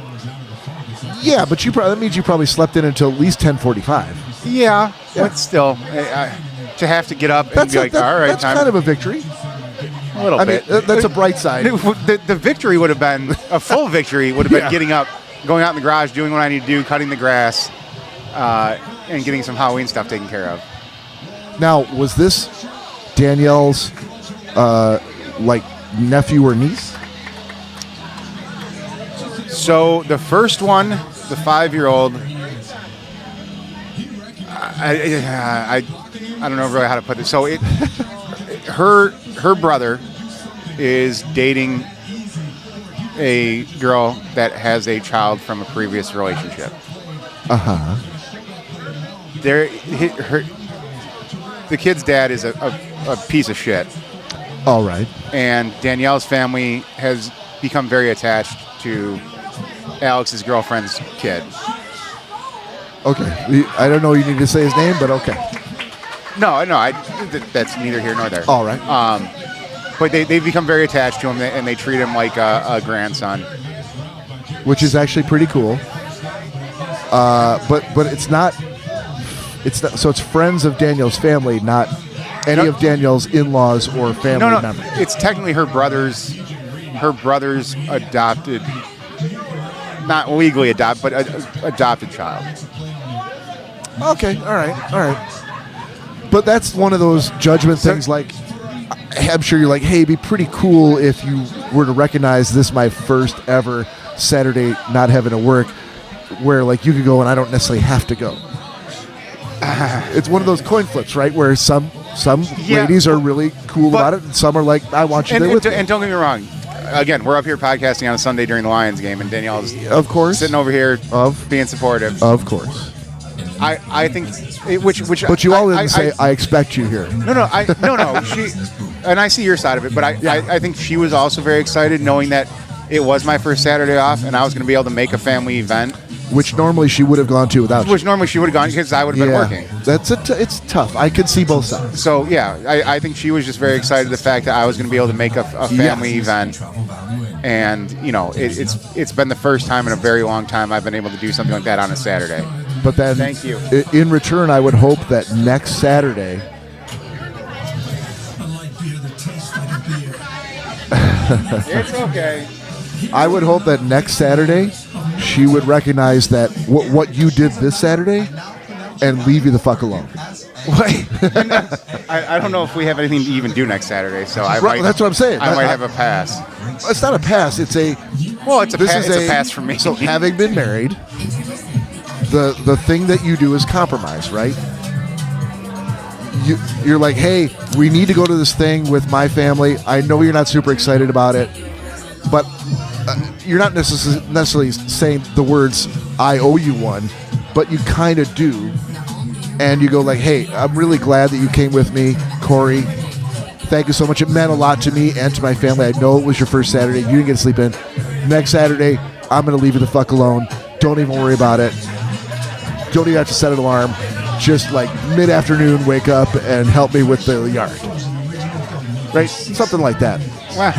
Yeah, but that means you probably slept in until at least 10:45. Yeah, Yeah. but still, to have to get up and That's be like, all right, that's time. kind of a victory. A little I mean, bit. that's a bright side. The victory would have been a full victory. Would have been getting up, going out in the garage, doing what I need to do, cutting the grass, and getting some Halloween stuff taken care of. Now, was this Danielle's like nephew or niece? So the first one, the 5-year-old, I don't know really how to put this. So her brother is dating a girl that has a child from a previous relationship. The kid's dad is a piece of shit. All right. And Danielle's family has become very attached to Alex's girlfriend's kid. Okay. I don't know you need to say his name, but okay. No, that's neither here nor there. All right. But they've become very attached to him, and they treat him like a grandson. Which is actually pretty cool. But it's not. So it's friends of Danielle's family, not any of Danielle's in-laws or family members. It's technically her brother's adopted, not legally adopted, but adopted child. Okay, all right. But that's one of those judgment things. Like, I'm sure you're like, hey, it'd be pretty cool if you were to recognize this my first ever Saturday not having to work, where like you could go and I don't necessarily have to go. It's one of those coin flips, right? Where some ladies are really cool about it, and some are like, I want you there with me. And don't get me wrong. Again, we're up here podcasting on a Sunday during the Lions game, and Danielle's of course sitting over here being supportive. Of course. I think But you all didn't say I expect you here. No. She, and I see your side of it, but I think she was also very excited knowing that it was my first Saturday off, and I was going to be able to make a family event. Which normally she would have gone to without you. Which normally she would have gone because I would have been working. It's tough. I could see both sides. So, yeah, I think she was just very excited the fact that I was going to be able to make a family event. And, you know, it's been the first time in a very long time I've been able to do something like that on a Saturday. But then, thank you. In return, I would hope that next Saturday... It's okay. I would hope that next Saturday she would recognize that what you did this Saturday and leave you the fuck alone. Wait. I don't know if we have anything to even do next Saturday, so that's what I'm saying. I might have a pass. It's not a pass. It's a pass for me. So having been married, the thing that you do is compromise, right? You're like, hey, we need to go to this thing with my family. I know you're not super excited about it, but you're not necessarily saying the words, I owe you one, but you kind of do. And you go like, hey, I'm really glad that you came with me, Cory. Thank you so much. It meant a lot to me and to my family. I know it was your first Saturday. You didn't get to sleep in. Next Saturday, I'm going to leave you the fuck alone. Don't even worry about it. Don't even have to set an alarm. Just like mid-afternoon, wake up and help me with the yard. Right? Something like that. Well,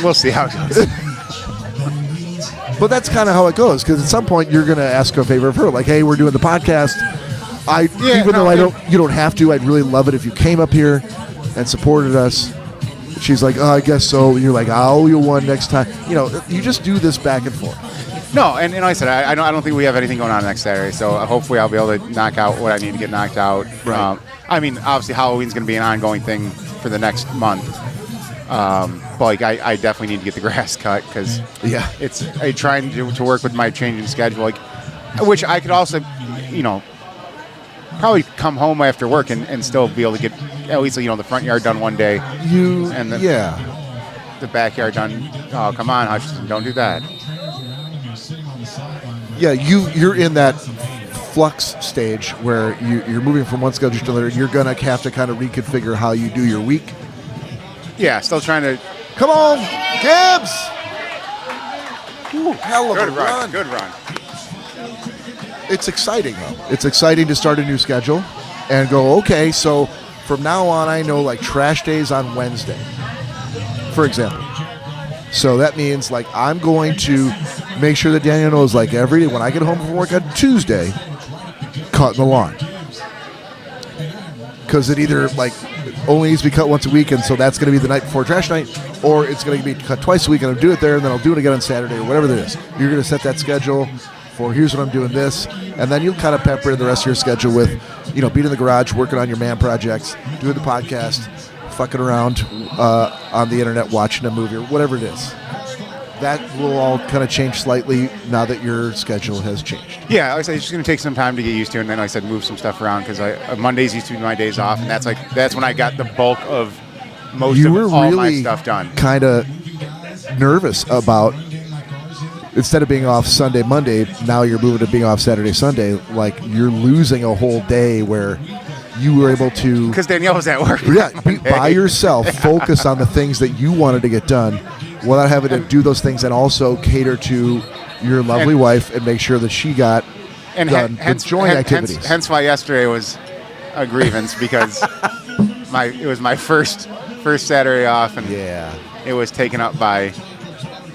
we'll see how it goes. But that's kind of how it goes, because at some point you're going to ask a favor of her. Like, hey, we're doing the podcast. You don't have to. I'd really love it if you came up here and supported us. She's like, oh, I guess so. And you're like, I'll owe you one next time. You know, you just do this back and forth. No, and like I said, I don't think we have anything going on next Saturday, so hopefully I'll be able to knock out what I need to get knocked out. Right. I mean, obviously Halloween's going to be an ongoing thing for the next month. But like I definitely need to get the grass cut because it's trying to work with my changing schedule, like, which I could also, you know, probably come home after work and still be able to get at least, you know, the front yard done one day. The backyard done. Oh, come on, Hutchinson, don't do that. Yeah, you're in that flux stage where you're moving from one schedule to another. You're gonna have to kind of reconfigure how you do your week. Yeah, still trying to. Come on, Gibbs! Ooh, hell of a run. Good run. It's exciting though. It's exciting to start a new schedule and go, okay, so from now on I know like trash days on Wednesday, for example. So that means like I'm going to make sure that Daniel knows like every day when I get home from work on Tuesday, cutting the lawn. because it either like only needs to be cut once a week, and so that's going to be the night before trash night, or it's going to be cut twice a week, and I'll do it there, and then I'll do it again on Saturday or whatever that is. You're going to set that schedule for here's what I'm doing this, and then you'll kind of pepper the rest of your schedule with, being in the garage, working on your man projects, doing the podcast, fucking around on the internet, watching a movie or whatever it is. That will all kind of change slightly now that your schedule has changed. Yeah, like I said, it's just going to take some time to get used to, and then like I said, move some stuff around because Mondays used to be my days off, and that's when I got the bulk of most of all my stuff done. Kind of nervous about, instead of being off Sunday, Monday, now you're moving to being off Saturday, Sunday. Like you're losing a whole day where you were able to, because Danielle was at work. Yeah, be by yourself, focus on the things that you wanted to get done, without having to do those things, and also cater to your lovely wife and make sure that she got done the joint activities. Hence why yesterday was a grievance because it was my first Saturday off, and it was taken up by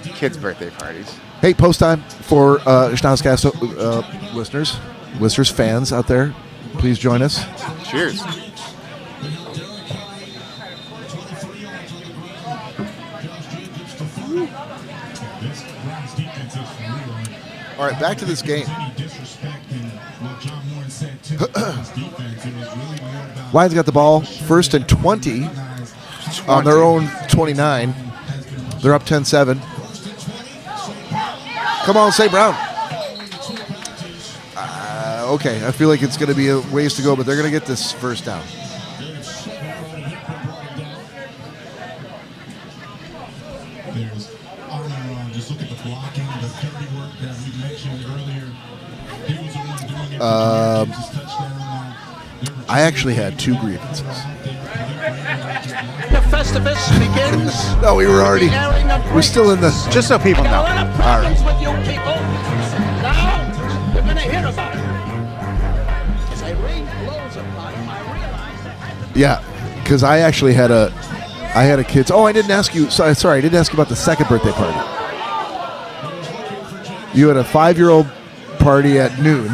kids' birthday parties. Hey, post time for Schnauzcast listeners, fans out there. Please join us. Cheers. All right, back to this game. Lions got the ball, 1st and 20 on their own 29. They're up 10-7. Come on, St. Brown. Okay, I feel like it's going to be a ways to go, but they're going to get this first down. Just look at the blocking, the dirty work that we mentioned earlier. He was the one doing it. I actually had 2 grievances. The Festivus begins. No, we're still in the. Just so people know. A lot of problems with you people. Now you're going to hear about it. As I rain blows upon him, I realize that. Yeah, because I actually had a kid's. Oh, I didn't ask you. Sorry, I didn't ask you about the second birthday party. You had a 5-year-old party at noon.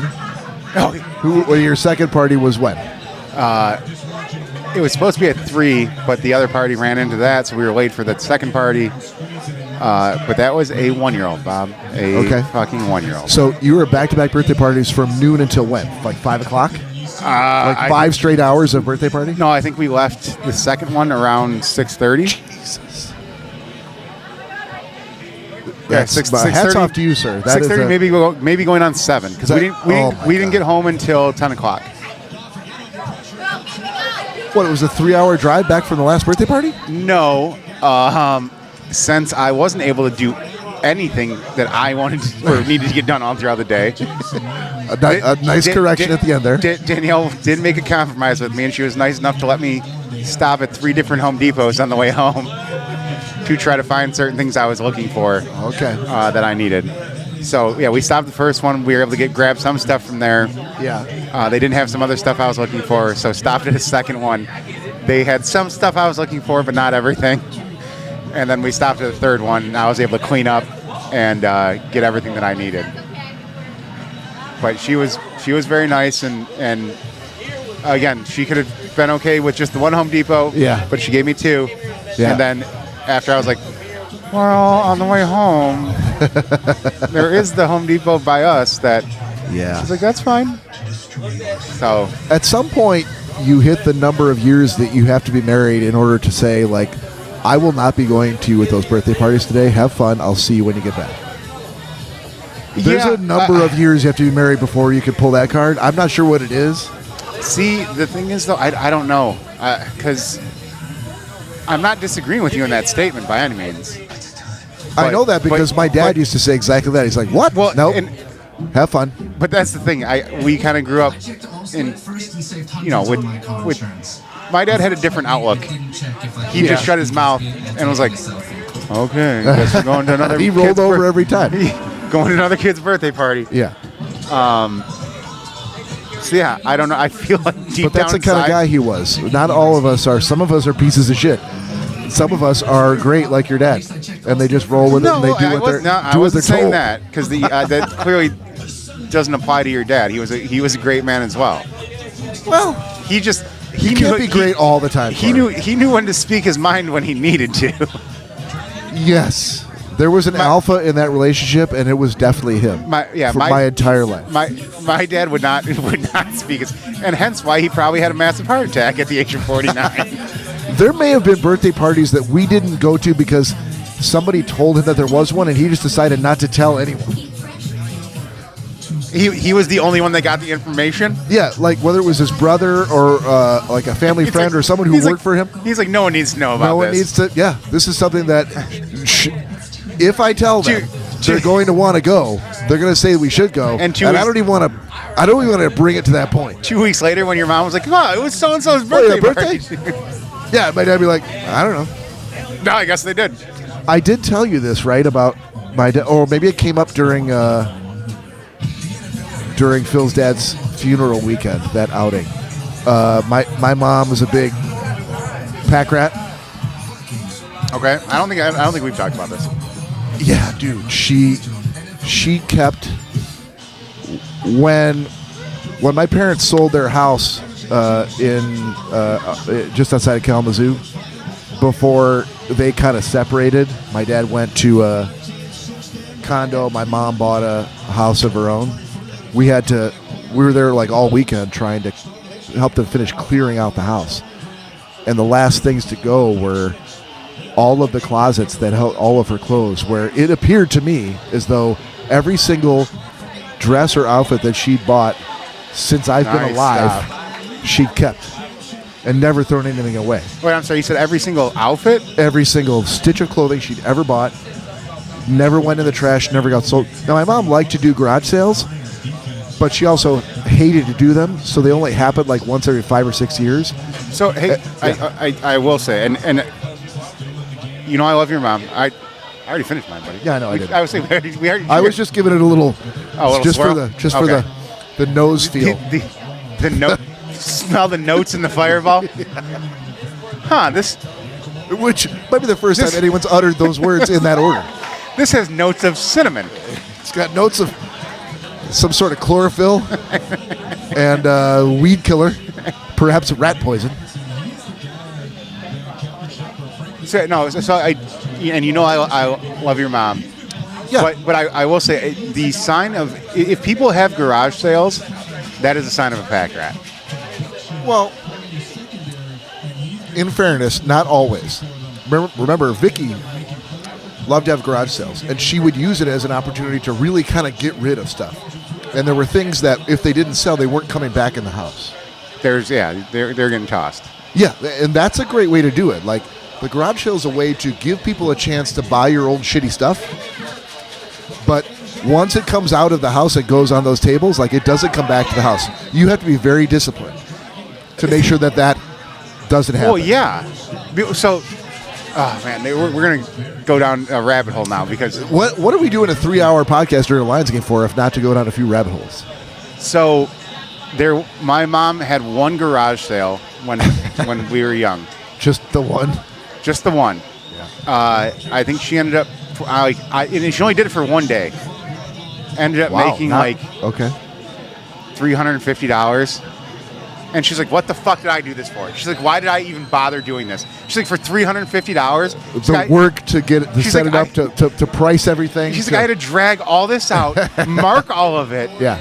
Oh, Your second party was when? it was supposed to be at 3, but the other party ran into that, so we were late for the second party. But that was a 1-year-old, Bob. Fucking 1-year-old. So you were back-to-back birthday parties from noon until when? Like 5 o'clock? Like 5 straight hours of birthday party? No, I think we left the second one around 6:30. Jesus. Yeah, hats off to you, sir. That 6:30, maybe going on 7, because we didn't get home until 10 o'clock. What, it was a 3-hour drive back from the last birthday party? No, since I wasn't able to do anything that I wanted to, or needed to get done all throughout the day. A nice correction at the end there. Danielle did make a compromise with me, and she was nice enough to let me stop at 3 different Home Depots on the way home to try to find certain things I was looking for. Okay. That I needed. So yeah, we stopped the first one. We were able to grab some stuff from there. Yeah. They didn't have some other stuff I was looking for, so stopped at the second one. They had some stuff I was looking for, but not everything. And then we stopped at the third one, and I was able to clean up and get everything that I needed. But she was very nice, and again, she could have been okay with just the one Home Depot. Yeah. But she gave me 2. Yeah. And then after I was like, well, on the way home, there is the Home Depot by us that. Yeah. I was like, that's fine. So at some point, you hit the number of years that you have to be married in order to say, like, I will not be going to you with those birthday parties today. Have fun. I'll see you when you get back. There's a number of years you have to be married before you can pull that card. I'm not sure what it is. See, the thing is, though, I don't know. Because I'm not disagreeing with you in that statement by any means. I know that because my dad used to say exactly that. He's like, what? Well, nope. Have fun. But that's the thing. We kind of grew up in, with my dad had a different outlook. He just shut his mouth and was like, okay, guess we're going to another He rolled over every time. Going to another kid's birthday party. Yeah. So, yeah, I don't know. I feel like deep But that's the kind of guy he was. Not all of us are. Some of us are pieces of shit. Some of us are great like your dad. And they just roll with it and they do what they're told. I wasn't saying that because that clearly doesn't apply to your dad. He was a great man as well. Well, he He can't be great all the time. He knew when to speak his mind when he needed to. Yes. There was an alpha in that relationship, and it was definitely him. My entire life. My dad would not speak, and hence why he probably had a massive heart attack at the age of 49. There may have been birthday parties that we didn't go to because somebody told him that there was one, and he just decided not to tell anyone. He was the only one that got the information? Yeah, like whether it was his brother or like a family friend or someone who worked for him. He's like, no one needs to know about this. No one needs to. Yeah, this is something that if I tell them they're going to want to go, they're going to say we should go, and I don't even want to bring it to that point. 2 weeks later, when your mom was like, "Come on, it was so and so's birthday party." Yeah, my dad be like, I don't know. No, I guess they did. I did tell you this, right, about my dad, or maybe it came up during Phil's dad's funeral weekend, that outing. My mom was a big pack rat. Okay, I don't think we've talked about this. Yeah, dude, she kept when my parents sold their house in just outside of Kalamazoo. Before they kind of separated, my dad went to a condo. My mom bought a house of her own. We were there like all weekend trying to help them finish clearing out the house. And the last things to go were all of the closets that held all of her clothes, where it appeared to me as though every single dress or outfit that she'd bought since I've been alive, she'd kept and never thrown anything away. Wait, I'm sorry, you said every single outfit? Every single stitch of clothing she'd ever bought, never went in the trash, never got sold. Now, my mom liked to do garage sales, but she also hated to do them, so they only happened like once every 5 or 6 years. So, hey, I will say, and you know I love your mom. I already finished mine, buddy. Yeah, I know I did. I was saying we already. I was just giving it a little, just swirl? for the nose feel. The note. Smell the notes in the fireball. Huh? Which might be the first time anyone's uttered those words in that order. This has notes of cinnamon. It's got notes of some sort of chlorophyll and weed killer, perhaps rat poison. So and you know I love your mom. Yeah. But I will say the sign of if people have garage sales, that is a sign of a pack rat. Well, in fairness, not always. Remember, Vicky loved to have garage sales, and she would use it as an opportunity to really kind of get rid of stuff. And there were things that if they didn't sell, they weren't coming back in the house. They're getting tossed. Yeah, and that's a great way to do it. Like, the garage sale is a way to give people a chance to buy your old shitty stuff. But once it comes out of the house, it goes on those tables. Like, it doesn't come back to the house. You have to be very disciplined to make sure that doesn't happen. Well, yeah. So, oh man, we're going to go down a rabbit hole now because what are we doing a 3-hour podcast during a Lions game for if not to go down a few rabbit holes? So, my mom had one garage sale when we were young. Just the one. Just the one. Yeah. I think she ended up. And she only did it for one day. Ended up making $350. And she's like, "What the fuck did I do this for?" She's like, "Why did I even bother doing this?" She's like, "For $350." The work to get it, to set it up, to price everything. She's like, "I had to drag all this out, mark all of it, yeah,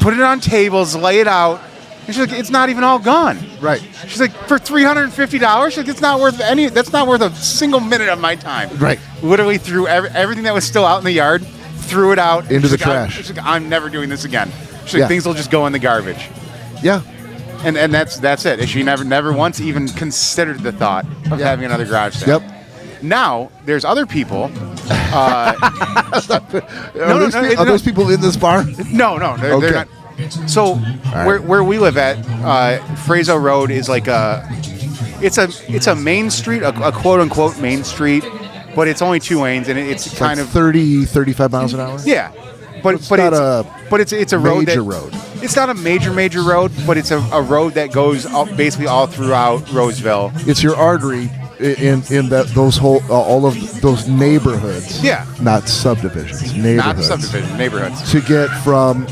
put it on tables, lay it out." And she's like, "It's not even all gone." Right. She's like, "For $350?" She's like, "It's not worth any. That's not worth a single minute of my time." Right. Literally threw everything that was still out in the yard, threw it out into the trash. She's like, "I'm never doing this again." She's like, "Things will just go in the garbage." Yeah. And that's it. She never once even considered the thought of having another garage sale. Yep. Now there's other people. Are those people in this bar? No, they're not. So where we live at, Fraser Road is like it's a main street, a quote unquote main street, but it's only 2 lanes and it's kind of 30-35 miles an hour. Yeah. But it's a road major road. It's not a major road, but it's a road that goes basically all throughout Roseville. It's your artery in that all of those neighborhoods. Yeah. Not subdivisions. Neighborhoods. Not subdivision neighborhoods. To get from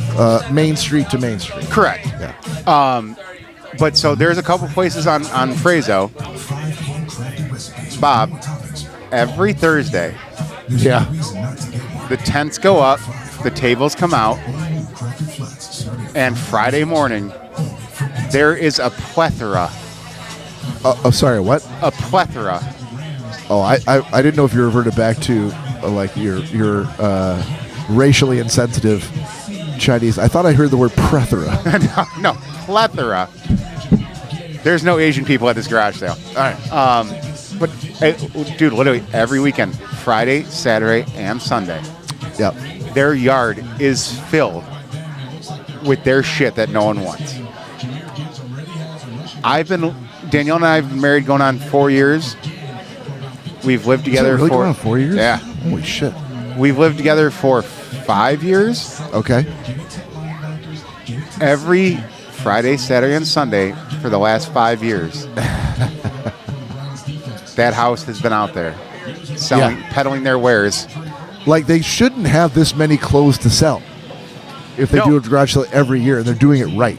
Main Street to Main Street. Correct. Yeah. But so there's a couple places on Frazo. Bob, every Thursday, Yeah. the tents go up, the tables come out, and Friday morning, there is a plethora. Oh, sorry. What? A plethora. Oh, I didn't know if you reverted back to like your racially insensitive Chinese. I thought I heard the word plethora. No, plethora. There's no Asian people at this garage sale. All right. But, hey, dude, literally every weekend, Friday, Saturday, and Sunday, Yep. their yard is filled with their shit that no one wants. Danielle and I have been married going on 4 years. We've lived together Is it really for going on 4 years? Yeah. Holy shit. We've lived together for 5 years. Okay. Every Friday, Saturday, and Sunday for the last 5 years. That house has been out there selling, peddling their wares. Like they shouldn't have this many clothes to sell if they No. do a garage sale every year and they're doing it right.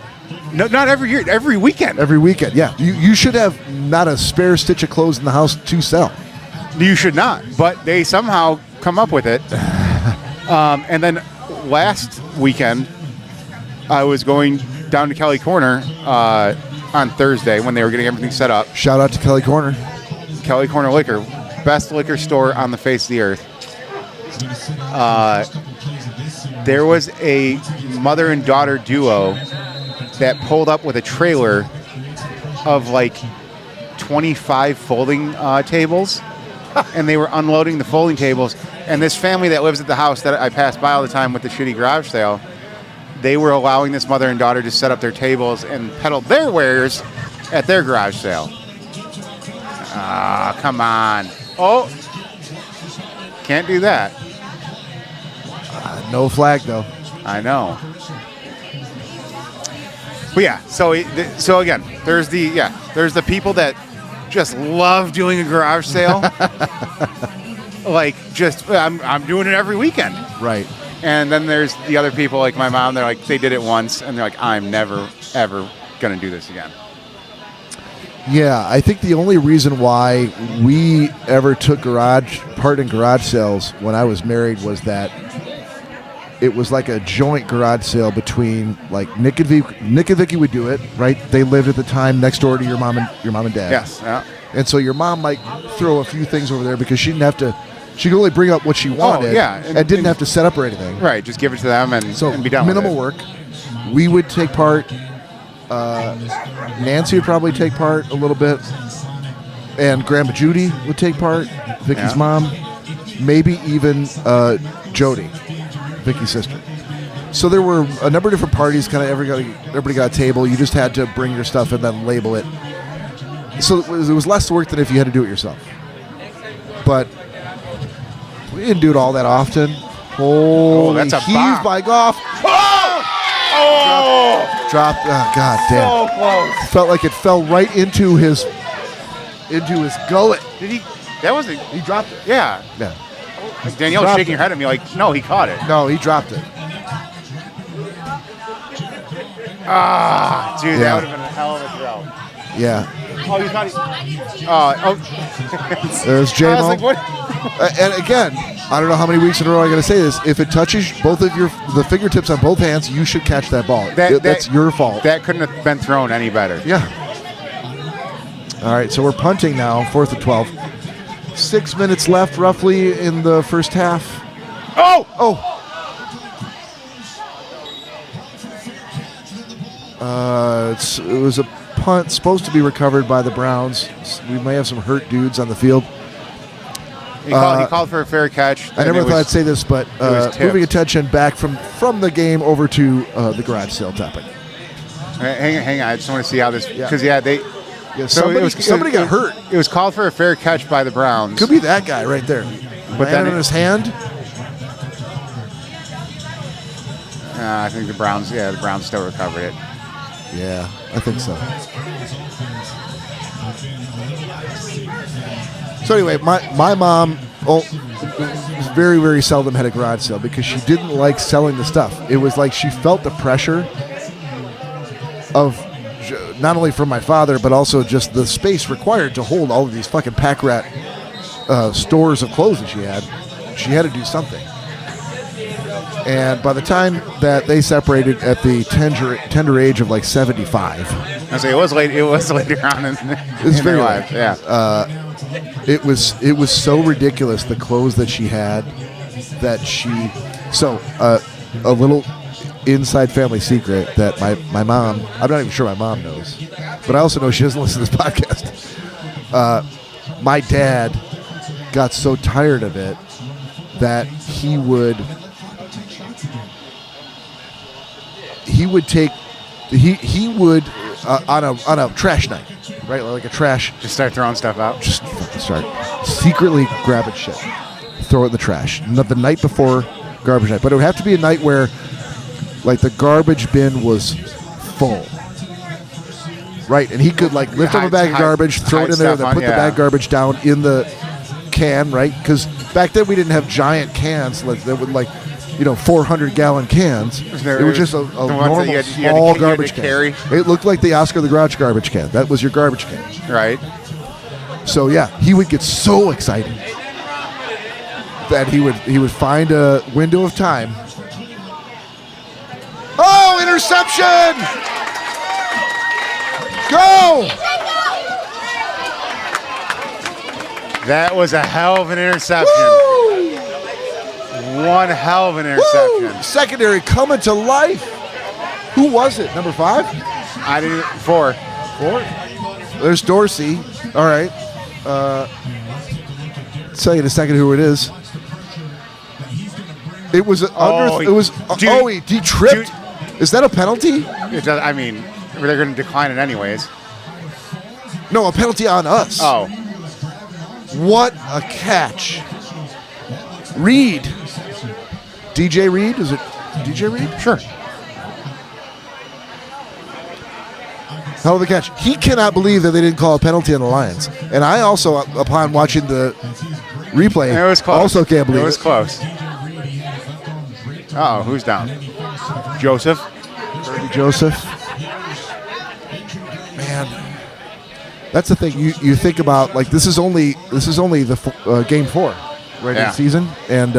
No, not every year, every weekend. Every weekend, yeah. You should have not a spare stitch of clothes in the house to sell. You should not, but they somehow come up with it. And then last weekend, I was going down to Kelly Corner on Thursday when they were getting everything set up. Shout out to Kelly Corner. Kelly Corner Liquor, best liquor store on the face of the earth. There was a mother and daughter duo that pulled up with a trailer of like 25 folding tables, and they were unloading the folding tables. And this family that lives at the house that I pass by all the time with the shitty garage sale, they were allowing this mother and daughter to set up their tables and peddle their wares at their garage sale. Ah, come on. Oh, can't do that. No flag, though. I know. But yeah, so again, there's the people that just love doing a garage sale. Like, just I'm doing it every weekend. Right. And then there's the other people like my mom. They're like, they did it once, and they're like, I'm never ever gonna do this again. Yeah, I think the only reason why we ever took part in garage sales when I was married was that it was like a joint garage sale between like Nick and Vicky would do it, right? They lived at the time next door to your mom and dad. Yes. Yeah. And so your mom might throw a few things over there because she didn't have to. She could only bring up what she wanted. yeah, and didn't have to set up or anything. Right. Just give it to them and be done. Minimal with it. work. We would take part. Nancy would probably take part a little bit, and Grandma Judy would take part. Vicky's mom, maybe even Jody, Vicky's sister. So there were a number of different parties. Kind of everybody got a table. You just had to bring your stuff and then label it. So it was less work than if you had to do it yourself. But we didn't do it all that often. Holy, that's a heave bomb. by golf. Dropped. Oh, God damn. So close. Felt like it fell right into his gullet. Did he? That wasn't. He dropped it. Yeah. Yeah. Danielle's Dropped shaking her head at me like, no, he caught it. No, he dropped it. Ah, dude, Yeah. that would have been a hell of a throw. Yeah. Oh, you thought he... There's I was J-Mo. like, what? And again, I don't know how many weeks in a row I'm going to say this. If it touches both of the fingertips on both hands, you should catch that ball. That's your fault. That couldn't have been thrown any better. Yeah. All right, so we're punting now, 4th and 12. 6 minutes left, roughly, in the first half. Oh! It was a punt supposed to be recovered by the Browns. We may have some hurt dudes on the field. He called for a fair catch. I never thought I'd say this, but tipped. moving attention back from the game over to the garage sale topic. Hang on. I just want to see how this... Because, Somebody got hurt. It was called for a fair catch by the Browns. Could be that guy right there. But then in his hand. I think the Browns still recovered it. Yeah, I think so. So anyway, my mom very, very seldom had a garage sale because she didn't like selling the stuff. It was like she felt the pressure of not only from my father, but also just the space required to hold all of these fucking pack rat stores of clothes that she had to do something. And by the time that they separated at the tender age of like 75, I say it was later on in very their life. late. Yeah. it was so ridiculous, the clothes that she had, that she. So a little inside family secret that my mom, I'm not even sure my mom knows, but I also know she doesn't listen to this podcast. My dad got so tired of it that he would on a trash night, right? Like a trash. Just start throwing stuff out. Just fucking start secretly grabbing shit, throw it in the trash. Not the night before garbage night, but it would have to be a night where, like, the garbage bin was full, right? And he could like lift up a bag of garbage, throw it in there, then put the bag of garbage down in the can, right? Because back then we didn't have giant cans that would 400-gallon cans. It was just a normal small garbage can. It looked like the Oscar the Grouch garbage can. That was your garbage can. Right. So yeah, he would get so excited that he would find a window of time. Oh, interception! Go! That was a hell of an interception. Woo! One hell of an interception. Woo! Secondary coming to life. Who was it? Number 5? I didn't. 4. 4? There's Dorsey. All right. Tell you in a second who it is. It was he tripped. Is that a penalty? It does, I mean, they're going to decline it anyways. No, a penalty on us. Oh. What a catch. Reed. DJ Reed? Is it DJ Reed? Sure. Hell of a catch. He cannot believe that they didn't call a penalty on the Lions. And I also, upon watching the replay, it was close. Also can't believe it. It was close. Uh-oh, who's down? Joseph. Joseph. Man, that's the thing. You think about, like, this is only the game 4, right, in the season, and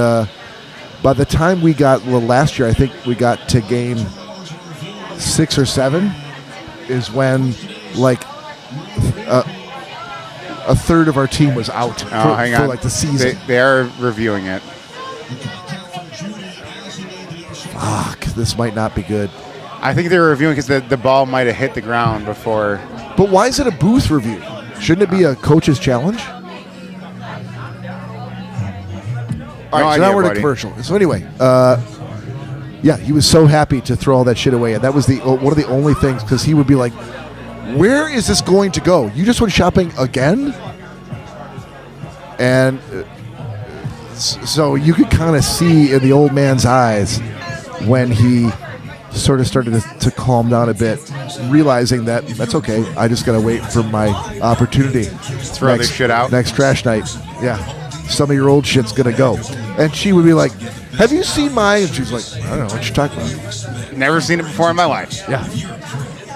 by the time we got last year, I think we got to game 6 or 7, is when like a third of our team was out for like the season. They are reviewing it. Fuck, this might not be good. I think they're reviewing because the ball might have hit the ground before. But why is it a booth review? Shouldn't it be a coach's challenge? All right, so now we're in a commercial. So anyway, yeah, he was so happy to throw all that shit away, and that was one of the only things, because he would be like, "Where is this going to go? You just went shopping again?" And so you could kind of see in the old man's eyes when he sort of started to calm down a bit, realizing that that's okay. I just got to wait for my opportunity. Throw this shit out. Next trash night. Yeah. Some of your old shit's going to go. And she would be like, "Have you seen my?" And she's like, "I don't know what you're talking about." Never seen it before in my life. Yeah.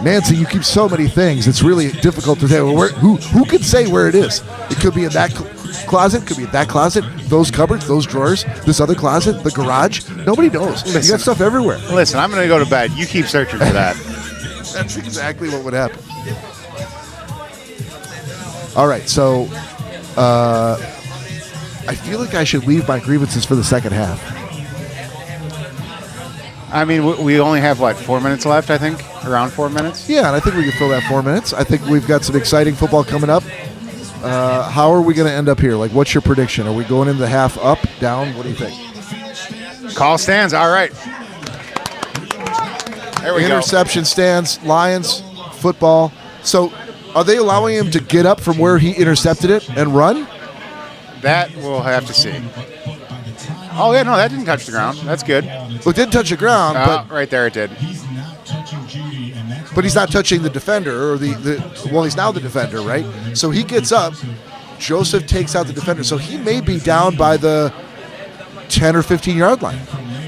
Nancy, you keep so many things. It's really difficult to tell. Who could say where it is? It could be in that closet. Could be in that closet. Those cupboards. Those drawers. This other closet. The garage. Nobody knows. Listen, you got stuff everywhere. Listen, I'm going to go to bed. You keep searching for that. That's exactly what would happen. All right, so I feel like I should leave my grievances for the second half. I mean, we only have, 4 minutes left, I think? Around 4 minutes? Yeah, and I think we can fill that 4 minutes. I think we've got some exciting football coming up. How are we going to end up here? Like, what's your prediction? Are we going into the half up, down? What do you think? Call stands. All right. There we go. Interception stands, Lions, football. So are they allowing him to get up from where he intercepted it and run? That we'll have to see. Oh, yeah, no, that didn't touch the ground. That's good. Well, it didn't touch the ground, but right there it did. But he's not touching the defender, or well, he's now the defender, right? So he gets up. Joseph takes out the defender. So he may be down by the 10 or 15 yard line.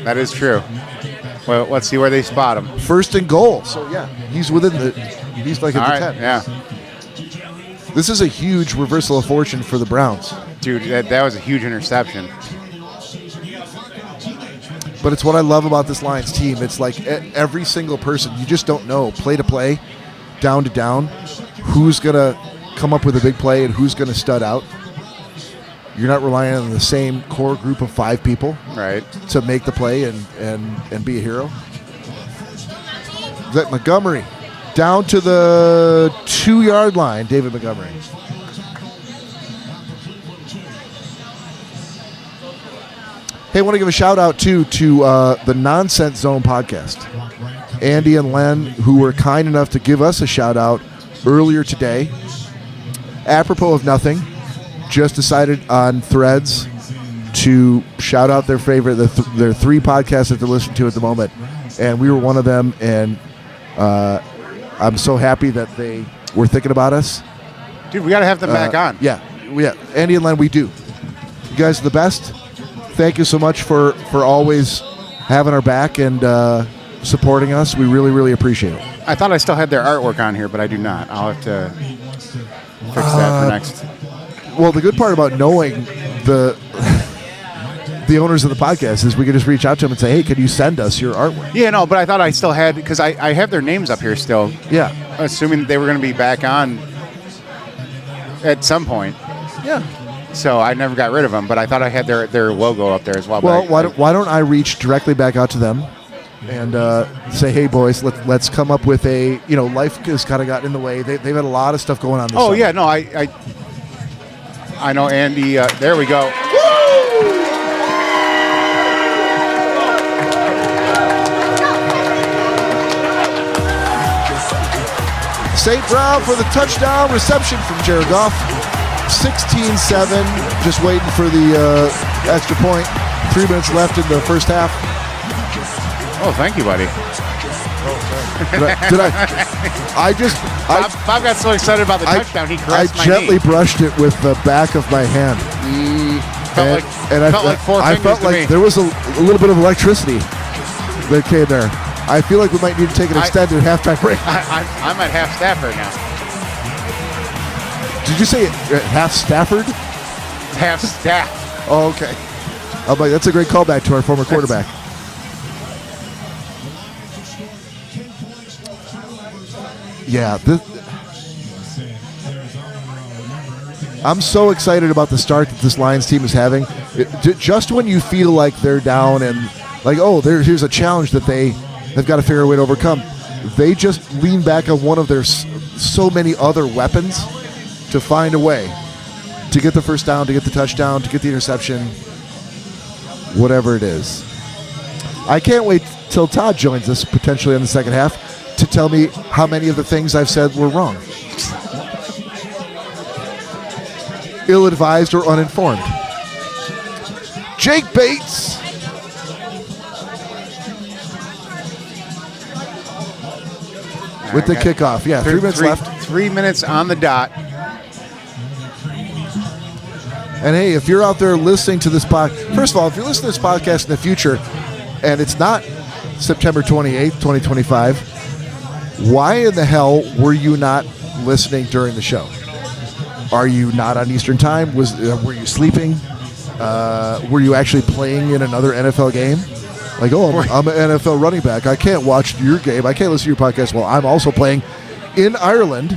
That is true. Well, let's see where they spot him. First and goal. So, yeah, he's within the – he's like at All the right, 10. yeah. This is a huge reversal of fortune for the Browns. Dude, that was a huge interception. But it's what I love about this Lions team. It's like every single person, you just don't know, play to play, down to down, who's going to come up with a big play and who's going to stud out. You're not relying on the same core group of 5 people Right. to make the play and be a hero. Is that Montgomery? Down to the 2-yard line, David Montgomery. Hey, I want to give a shout out too to the Nonsense Zone podcast. Andy and Len, who were kind enough to give us a shout out earlier today. Apropos of nothing, just decided on Threads to shout out their favorite, their 3 podcasts that they're listening to at the moment. And we were one of them, and I'm so happy that they were thinking about us. Dude, we got to have them back on. Yeah. Andy and Len, we do. You guys are the best. Thank you so much for always having our back and supporting us. We really, really appreciate it. I thought I still had their artwork on here, but I do not. I'll have to fix that for next. Well, the good part about knowing the owners of the podcast is we can just reach out to them and say, hey, can you send us your artwork? Yeah, no, but I thought I still had, because I have their names up here still. Yeah. Assuming they were going to be back on at some point. Yeah. So I never got rid of them, but I thought I had their logo up there as well. Well, why don't I reach directly back out to them and say, hey, boys, let's come up with a, life has kind of gotten in the way. They've had a lot of stuff going on this summer. yeah, no, I know Andy. There we go. St. Brown for the touchdown reception from Jared Goff. 16-7, just waiting for the extra point. 3 minutes left in the first half. Oh, thank you, buddy. Bob got so excited about the touchdown, he caressed my knee. I gently brushed it with the back of my hand. Felt like 4 fingers I felt to like me. there was a little bit of electricity that came there. I feel like we might need to take an extended halftime break. I'm at half staff right now. Did you say half Stafford? Half staff. Oh, okay. I'm like, that's a great callback to our former quarterback. Yeah. I'm so excited about the start that this Lions team is having. Just when you feel like they're down and like, here's a challenge that they've got to figure a way to overcome, they just lean back on one of their so many other weapons to find a way to get the first down, to get the touchdown, to get the interception, whatever it is. I can't wait till Todd joins us potentially in the second half to tell me how many of the things I've said were wrong. Ill-advised or uninformed. Jake Bates. With the kickoff. Yeah, 3 minutes left. 3 minutes on the dot. And hey, if you're out there listening to this podcast, first of all, if you're listening to this podcast in the future and it's not September 28th, 2025, why in the hell were you not listening during the show? Are you not on Eastern Time? Were you sleeping? Were you actually playing in another NFL game? Like, I'm an NFL running back. I can't watch your game. I can't listen to your podcast. Well, I'm also playing in Ireland,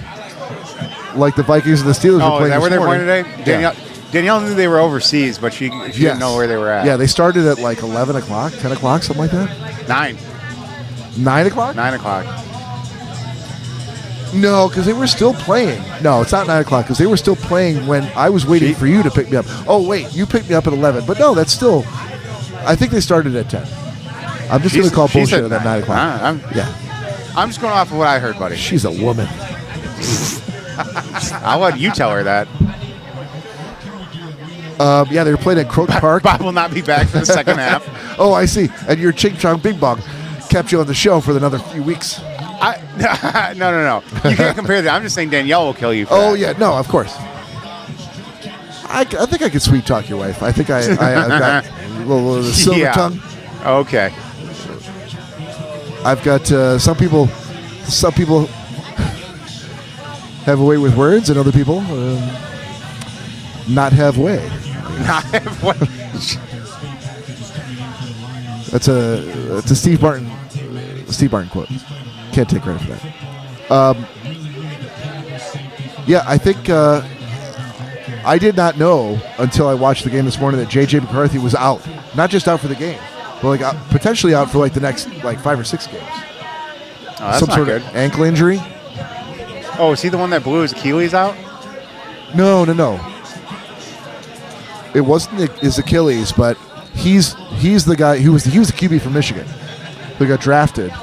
like the Vikings and the Steelers were playing is that where this they're morning. playing today? Danielle knew they were overseas, but she didn't know where they were at. Yeah, they started at like 11 o'clock, 10 o'clock, something like that. 9 o'clock? 9 o'clock. No, because they were still playing. No, it's not 9 o'clock because they were still playing when I was waiting for you to pick me up. Oh, wait, you picked me up at 11. But no, that's still, I think they started at 10. I'm just going to call bullshit at that 9 o'clock. I'm just going off of what I heard, buddy. She's a woman. I'll let you tell her that. Yeah, they were playing at Croton Park. Bob will not be back for the second half. Oh, I see. And your Ching Chong Bing Bong kept you on the show for another few weeks. No. You can't compare that. I'm just saying Danielle will kill you for that. Yeah. No, of course. I think I could sweet talk your wife. I think I've got a little silver tongue. Okay. I've got some people have a way with words, and other people not have way. That's a Steve Martin quote. Can't take credit for that. Yeah, I think I did not know until I watched the game this morning that J.J. McCarthy was out. Not just out for the game, but potentially out for the next 5 or 6 games. Oh, that's Some not sort good. of ankle injury. Oh, is he the one that blew his Achilles out? No. It wasn't his Achilles, but he's the guy who was the QB from Michigan who got drafted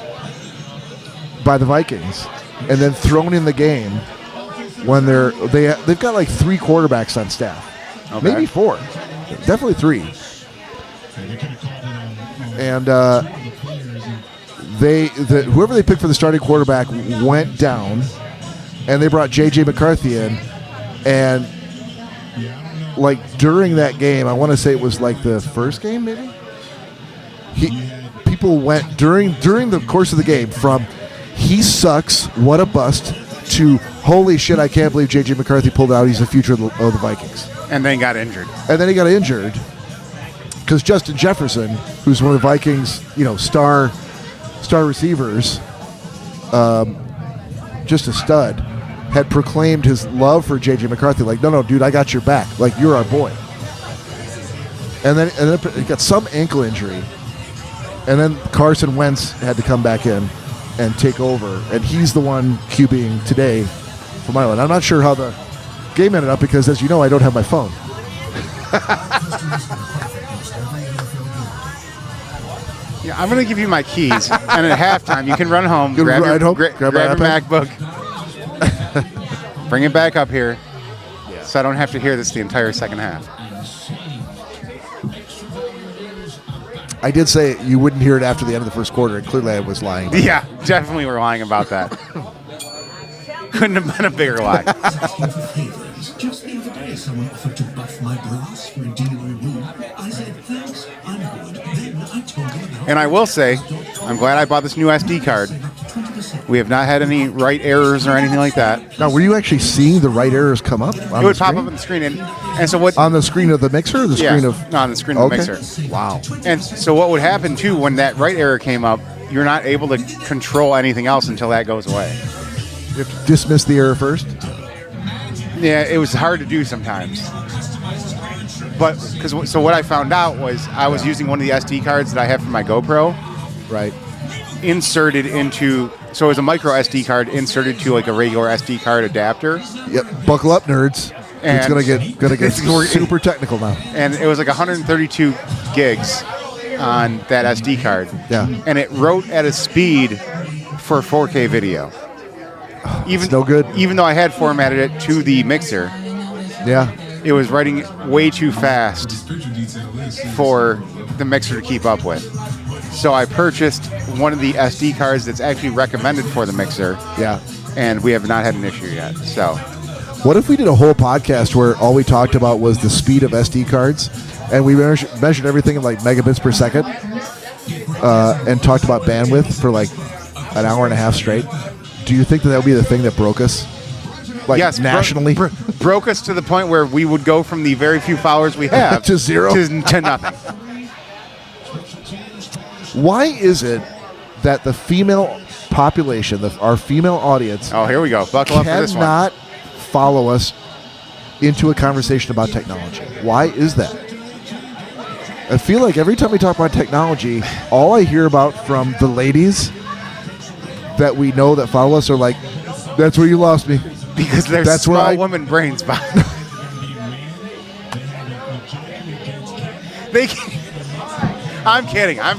by the Vikings and then thrown in the game when they've got 3 quarterbacks on staff, maybe 4, definitely 3, and whoever they picked for the starting quarterback went down, and they brought J.J. McCarthy in, and during that game, I want to say it was the first game, maybe. People went during the course of the game from "he sucks, what a bust" to "holy shit, I can't believe J.J. McCarthy pulled out. He's the future of the Vikings." And then got injured. And then he got injured because Justin Jefferson, who's one of the Vikings, star receivers, just a stud, had proclaimed his love for J.J. McCarthy. No, dude, I got your back. You're our boy. And then he got some ankle injury. And then Carson Wentz had to come back in and take over. And he's the one QBing today for Maryland. I'm not sure how the game ended up because, as you know, I don't have my phone. Yeah, I'm going to give you my keys. And at halftime, you can run home, grab your MacBook, bring it back up here so I don't have to hear this the entire second half. I did say you wouldn't hear it after the end of the first quarter, and clearly I was lying. Yeah, definitely we're lying about that. Couldn't have been a bigger lie. Just the other day, someone offered to buff my grass for a deal on wood. I said, thanks, I'm good. Then I told them about And I will say, I'm glad I bought this new SD card. We have not had any write errors or anything like that. Now, were you actually seeing the right errors come up? It would pop up on the screen, and so what? On the screen of the mixer, or the screen of? No, on the screen of the mixer. Wow. And so what would happen too when that write error came up? You're not able to control anything else until that goes away. You have to dismiss the error first. Yeah, it was hard to do sometimes. But so what I found out was I was using one of the SD cards that I have for my GoPro. Right. Inserted into, so it was a micro SD card inserted to a regular SD card adapter. Yep. Buckle up, nerds. It's gonna get super technical now. And it was 132 gigs on that SD card. Yeah. And it wrote at a speed for 4K video. It's no good. Even though I had formatted it to the mixer. Yeah. It was writing way too fast for the mixer to keep up with. So I purchased one of the SD cards that's actually recommended for the mixer. Yeah. And we have not had an issue yet. So what if we did a whole podcast where all we talked about was the speed of SD cards, and we measured everything in megabits per second, and talked about bandwidth for an hour and a half straight? Do you think that would be the thing that broke us? Yes, nationally? Broke us to the point where we would go from the very few followers we have to zero? To nothing. Why is it that the female population, our female audience, oh, here we go. Buckle up for this one. Cannot follow us into a conversation about technology? Why is that? I feel like every time we talk about technology, all I hear about from the ladies that we know that follow us are "That's where you lost me." Because there's small women brains behind. I'm kidding. I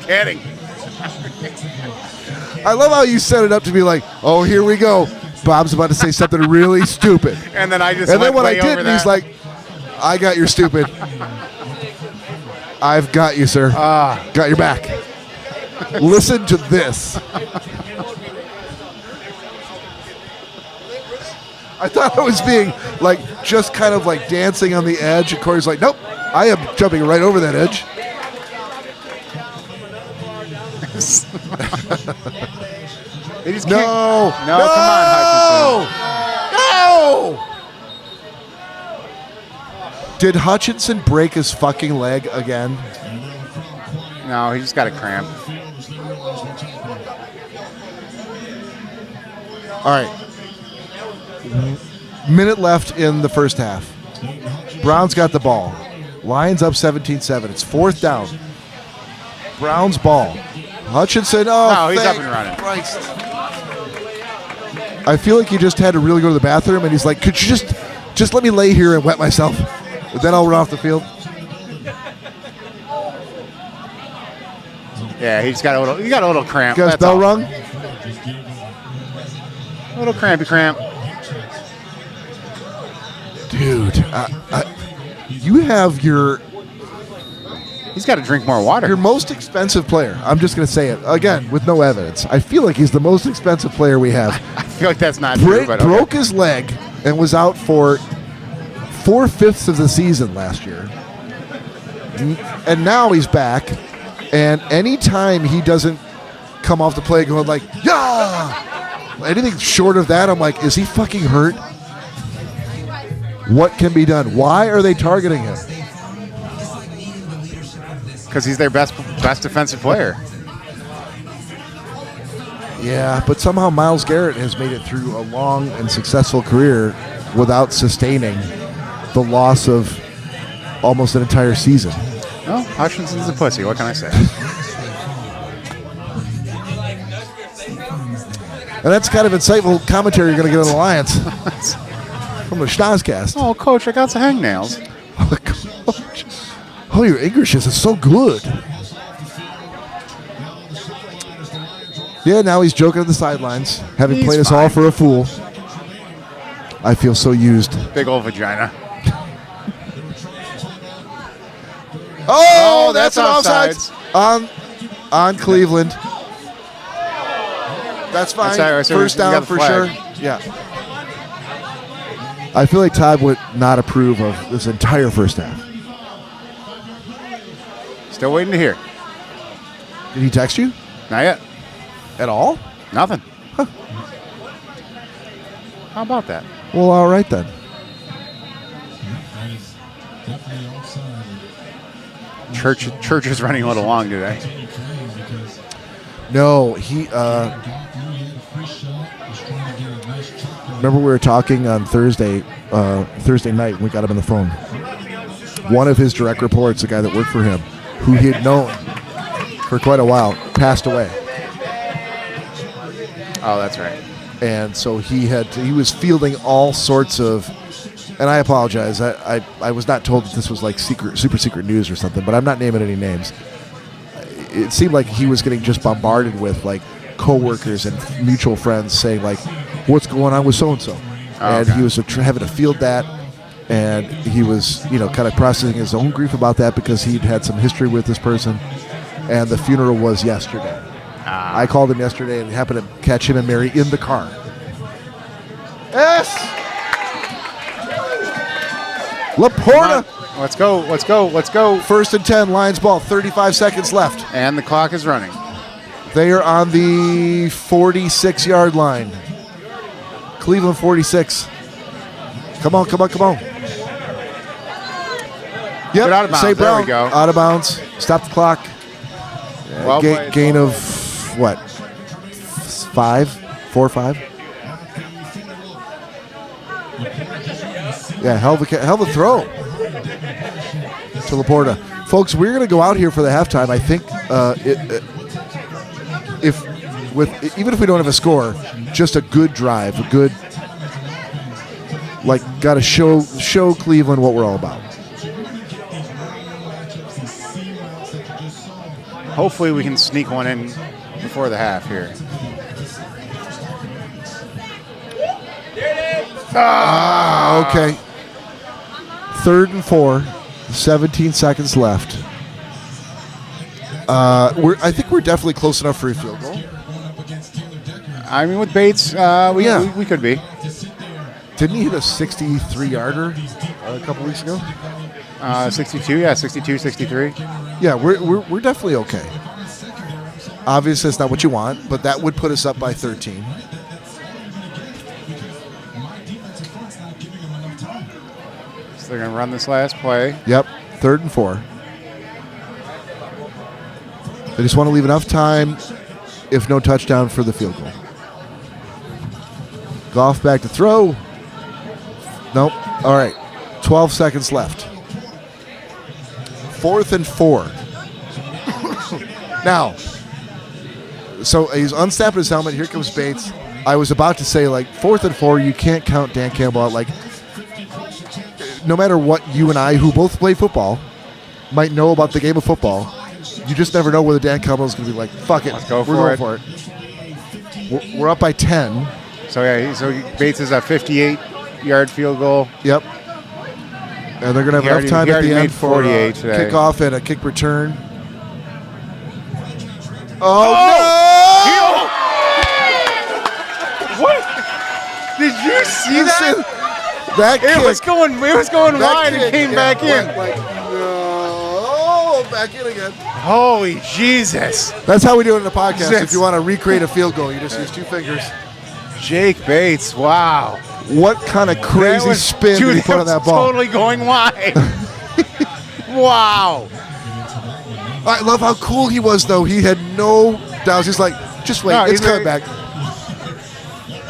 love how you set it up to be "Oh, here we go. Bob's about to say something really stupid." And then I just and then when I did, he's like, "I got your stupid. I've got you, sir. Got your back. Listen to this." I thought I was being just kind of dancing on the edge, and Cory's like, "Nope, I am jumping right over that edge." just No. can't. No, come on, Hutchinson. No. Did Hutchinson break his fucking leg again? No, he just got a cramp. All right. Minute left in the first half. Browns got the ball. Lions up 17-7. It's 4th down. Browns ball. Hutchinson. Oh, he's thank up and running. Christ. I feel like he just had to really go to the bathroom, and he's like, "Could you just let me lay here and wet myself, and then I'll run off the field." Yeah, he got a little cramp. You guys That's bell all. rung? A little crampy cramp. Dude, you have your He's got to drink more water. your most expensive player. I'm just going to say it again with no evidence. I feel like he's the most expensive player we have. I feel like that's not true, but okay. Broke his leg and was out for 4/5 of the season last year. And now he's back. And anytime he doesn't come off the play going like, yeah, anything short of that, I'm like, is he fucking hurt? What can be done? Why are they targeting him? Because he's their best defensive player. Yeah, but somehow Myles Garrett has made it through a long and successful career without sustaining the loss of almost an entire season. Well, Hutchinson's a pussy. What can I say? And that's kind of insightful commentary you're going to get on the Lions from the Schnozcast. Oh, Coach, I got some hangnails. Coach. Oh, your English is so good. Yeah, now he's joking at the sidelines, having He's played us all for a fool. I feel so used. Big old vagina. Oh, that's an offsides. offsides on Cleveland. That's fine. That's all right, so First we got down the for flag. sure. Yeah. I feel like Todd would not approve of this entire first half. Still waiting to hear. Did he text you Not yet. at all? Nothing. Huh. How about that? Well, all right then. Church is running a little long today. No, he. Remember we were talking on Thursday night when we got him on the phone. One of his direct reports, the guy that worked for him, who he had known for quite a while, passed away. Oh, that's right. And so he was fielding all sorts of, and I apologize, I was not told that this was like super secret news or something, but I'm not naming any names. It seemed like he was getting just bombarded with like coworkers and mutual friends saying like, what's going on with so-and-so? And okay. he was having to field that, and he was, kind of processing his own grief about that because he'd had some history with this person, and the funeral was yesterday. I called him yesterday and happened to catch him and Mary in the car. Yes! Laporta! Let's go. First and 10, Lions ball, 35 seconds left. And the clock is running. They are on the 46-yard line. Cleveland 46. Come on. Yep, Get out of bounds. St. Brown, There we go. out of bounds. Stop the clock. Well played. Gain of what? 4 or 5? Yeah, hell of a throw to Laporta. Folks, we're going to go out here for the halftime. I think even if we don't have a score, just a good drive, got to show Cleveland what we're all about. Hopefully we can sneak one in before the half here. Okay. 3rd and 4, 17 seconds left. I think we're definitely close enough for a field goal. I mean, with Bates, we could be. Didn't he hit a 63-yarder a couple weeks ago? 62, 63. Yeah, we're definitely okay. Obviously, that's not what you want, but that would put us up by 13. So they're going to run this last play. Yep, 3rd and 4. They just want to leave enough time, if no touchdown, for the field goal. Goff back to throw. Nope. All right. 12 seconds left. 4th and 4. Now, so he's unstrapping his helmet. Here comes Bates. I was about to say, like, 4th and 4, you can't count Dan Campbell out. Like, no matter what you and I, who both play football, might know about the game of football, you just never know whether Dan Campbell is going to be like, fuck it, Let's go we're for going for it. We're up by 10. So, yeah, so Bates is a 58-yard field goal. Yep. And they're going to have enough time at the end for 48 today. kickoff and a kick return. Oh, no! What? Did you see that? That kick. It was going wide and came back in. Back in again. Holy Jesus. That's how we do it in the podcast. Yes. If you want to recreate a field goal, you just use 2 fingers. Jake Bates, wow. What kind of crazy spin did he put on that ball? Totally going wide. Wow. I love how cool he was, though. He had no doubts. He's like, just wait, it's coming back.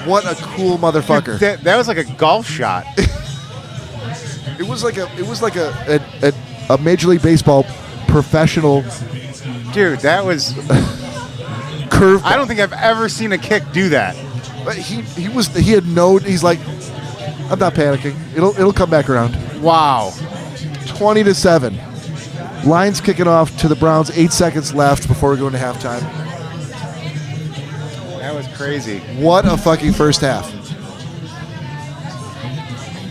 What a cool motherfucker. Dude, that was like a golf shot. It was like a Major League Baseball professional. Dude, that was curve. I don't think I've ever seen a kick do that. But he had no. He's like, I'm not panicking. It'll come back around. Wow. 20-7. Lions kicking off to the Browns. 8 seconds left before we go into halftime. That was crazy. What a fucking first half.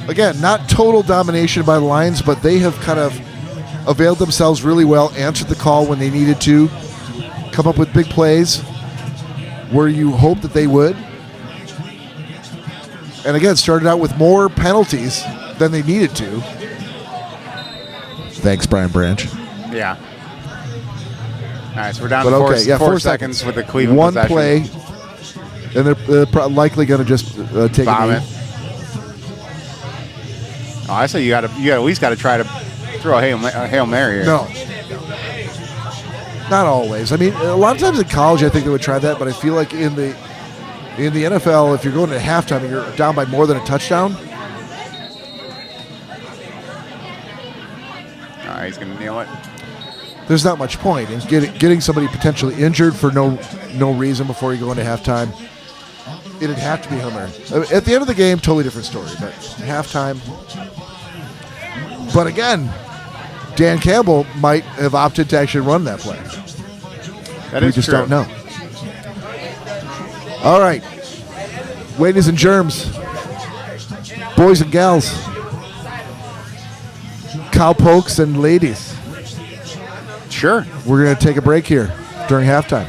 Again, not total domination by the Lions, but they have kind of availed themselves really well, answered the call when they needed to, come up with big plays where you hope that they would. And again, started out with more penalties than they needed to. Thanks, Brian Branch. Yeah. All right, so we're down to 4 seconds with the Cleveland one possession. Play, and they're likely going to just take Bomb a knee. it. Oh, I say you at least got to try to throw a Hail Mary here. No. Not always. I mean, a lot of times in college I think they would try that, but I feel like in the NFL, if you're going to halftime and you're down by more than a touchdown. All right, he's going to nail it. There's not much point in getting somebody potentially injured for no reason before you go into halftime. It'd have to be Hail Mary. At the end of the game, totally different story, but halftime. But again, Dan Campbell might have opted to actually run that play. That is we just true. don't know. All right. Ladies and germs, boys and gals, cowpokes and ladies. Sure. We're going to take a break here during halftime.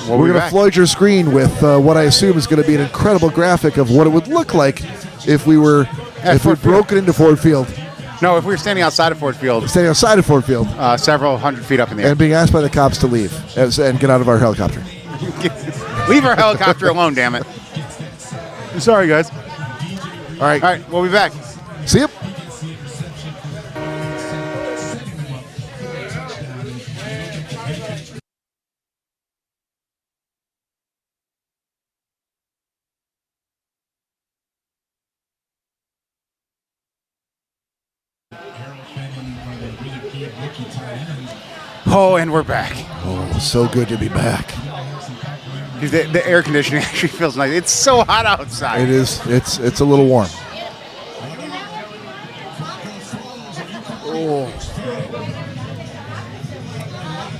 We're going to flood your screen with what I assume is going to be an incredible graphic of what it would look like if we broke it into Ford Field. No, if we were standing outside of Ford Field. Standing outside of Ford Field. Several hundred feet up in the air. And being asked by the cops to leave and get out of our helicopter. Leave our helicopter alone, damn it. Sorry, guys. All right, we'll be back. See you. Oh, and we're back. Oh, so good to be back. The air conditioning actually feels nice. It's so hot outside. It is. It's a little warm. Oh.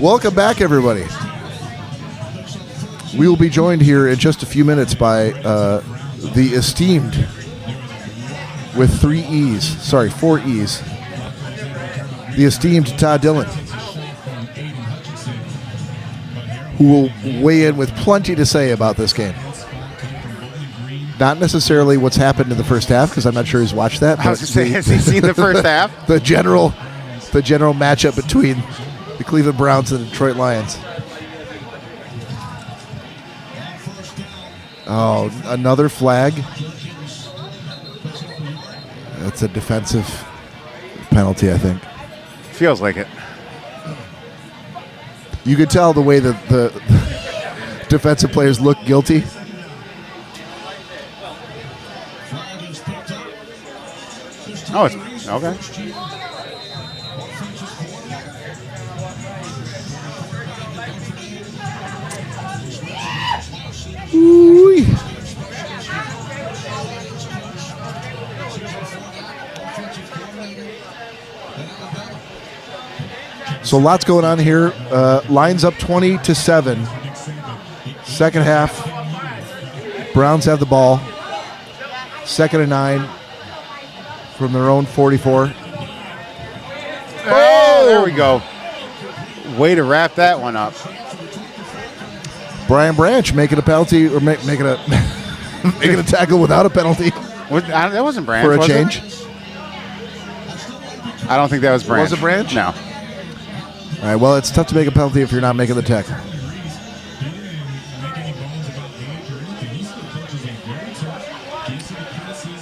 Welcome back, everybody. We will be joined here in just a few minutes by the esteemed, with 4 E's, the esteemed Todd Dillon, who will weigh in with plenty to say about this game. Not necessarily what's happened in the first half, because I'm not sure he's watched that. I was going to say, has he seen the first half? The general matchup between the Cleveland Browns and the Detroit Lions. Oh, another flag. That's a defensive penalty, I think. Feels like it. You could tell the way that the defensive players look guilty. Oh, it's okay. Ooh-wee. So lots going on here. Lines up 20-7. Second half. Browns have the ball. 2nd and 9 from their own 44. Oh, there we go. Way to wrap that one up. Brian Branch making a penalty or making a making a tackle without a penalty That wasn't Branch. for a was change. It? I don't think that was Branch. Was it Branch? No. All right. Well, it's tough to make a penalty if you're not making the tackle.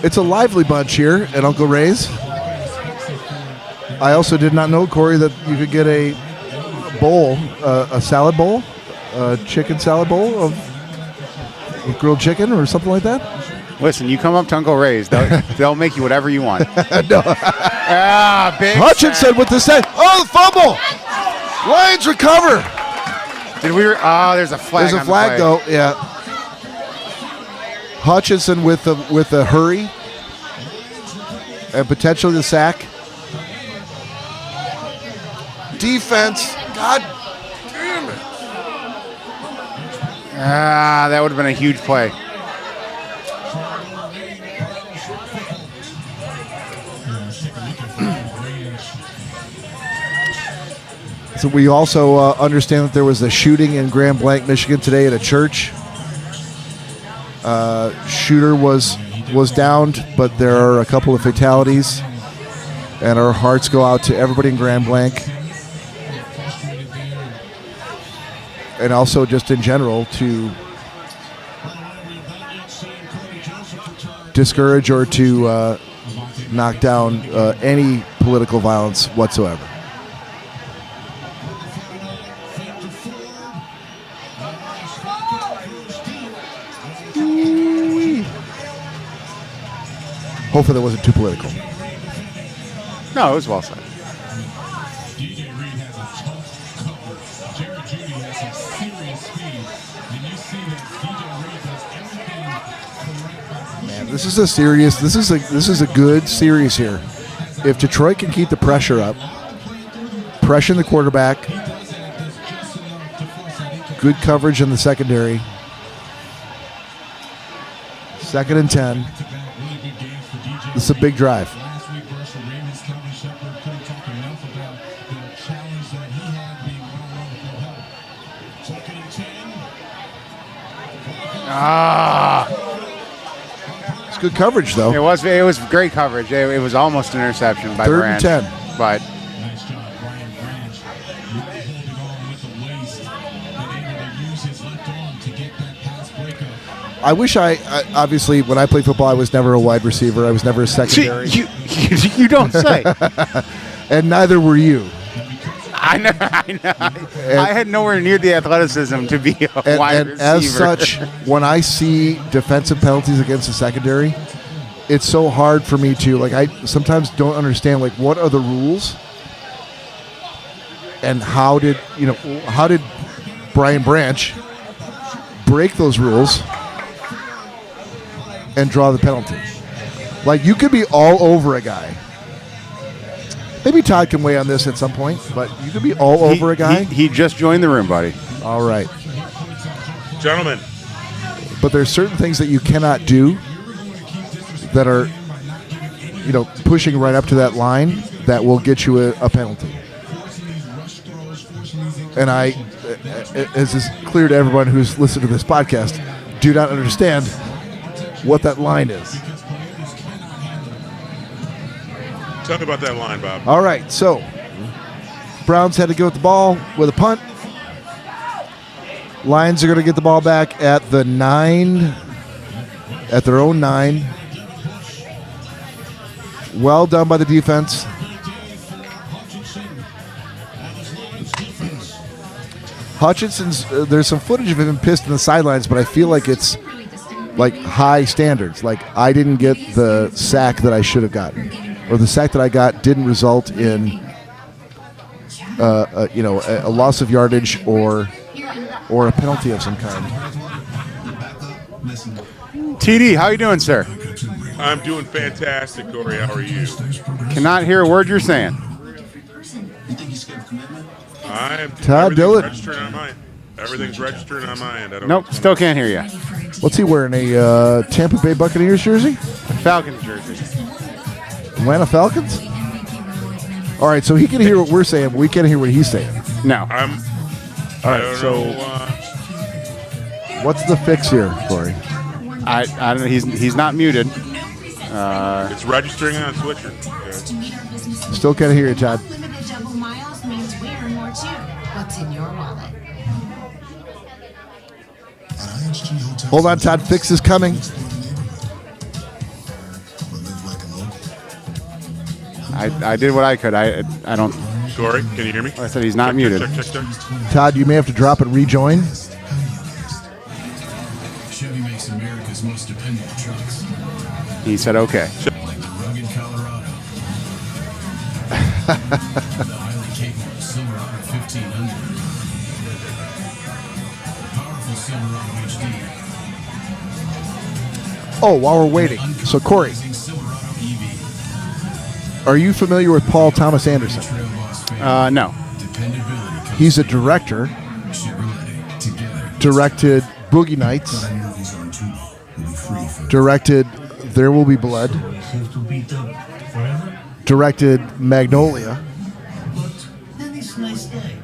It's a lively bunch here at Uncle Ray's. I also did not know, Corey, that you could get a bowl, a salad bowl, a chicken salad bowl of grilled chicken or something like that. Listen, you come up to Uncle Ray's, they'll make you whatever you want. No. Big Hutchinson sack. with the set. Oh, the fumble! Lions recover. There's a flag. There's a on flag the play. though. Yeah. Hutchinson with the hurry and potentially the sack. Defense. God damn it. That would have been a huge play. So we also understand that there was a shooting in Grand Blanc, Michigan today at a church. Shooter was downed, but there are a couple of fatalities, and our hearts go out to everybody in Grand Blanc, and also just in general to discourage or to knock down any political violence whatsoever. Hopefully that wasn't too political. No, it was well said. Man, this is a good series here. If Detroit can keep the pressure up, pressure the quarterback, good coverage in the secondary, 2nd and 10. This is a big drive. It's good coverage, though. It was great coverage. It was almost an interception by 3rd and Branch. 10. But I wish I obviously, when I played football, I was never a wide receiver. I was never a secondary. you don't say. And neither were you. I know. I had nowhere near the athleticism to be a wide receiver. As such, when I see defensive penalties against the secondary, it's so hard for me to, I sometimes don't understand, what are the rules? And how did Brian Branch break those rules and draw the penalty? You could be all over a guy. Maybe Todd can weigh on this at some point, but you could be all over a guy. He just joined the room, buddy. All right. Gentlemen. But there's certain things that you cannot do that are, pushing right up to that line that will get you a penalty. And as is clear to everyone who's listened to this podcast, do not understand what that line is. Tell me about that line, Bob. All right, so Browns had to go with the ball with a punt. Lions are going to get the ball back at the 9. at their own 9. Well done by the defense. Hutchinson's, there's some footage of him pissed in the sidelines, but I feel like it's like high standards. Like I didn't get the sack that I should have gotten, or the sack that I got didn't result in a loss of yardage or a penalty of some kind. TD, how you doing, sir? I'm doing fantastic, Cory. How are you? Cannot hear a word you're saying. I'm Todd everything's Dillon. registering on my end. Everything's registering on my end. I don't Nope, still can't hear you. What's he wearing? A Tampa Bay Buccaneers jersey? Falcons jersey. Atlanta Falcons? All right, so he can hear what we're saying, but we can't hear what he's saying. No. I right, don't so- know. What's the fix here, Cory? I don't know. He's not muted. It's registering on Switcher. Okay. Still can't hear you, Todd. Unlimited double miles means we earn more too. What's in your wallet? Hold on, Todd. Fix is coming. I did what I could. I don't. Cory, can you hear me? I said he's not Check, muted. check, check, check, check. Todd, you may have to drop and rejoin. Chevy makes America's most dependable trucks, He said okay. like the rugged Colorado, the highly capable Silverado 1500, the powerful Silverado HD, Oh, while we're waiting. So, Cory, Silverado EV, are you familiar with Paul Thomas Anderson? Trail Boss family, No. dependability comes He's a director, Chevrolet together. directed Boogie Nights, Movies on Tubi will be free for directed There Will Be Blood, have to be done forever. directed Magnolia, Then this nice day.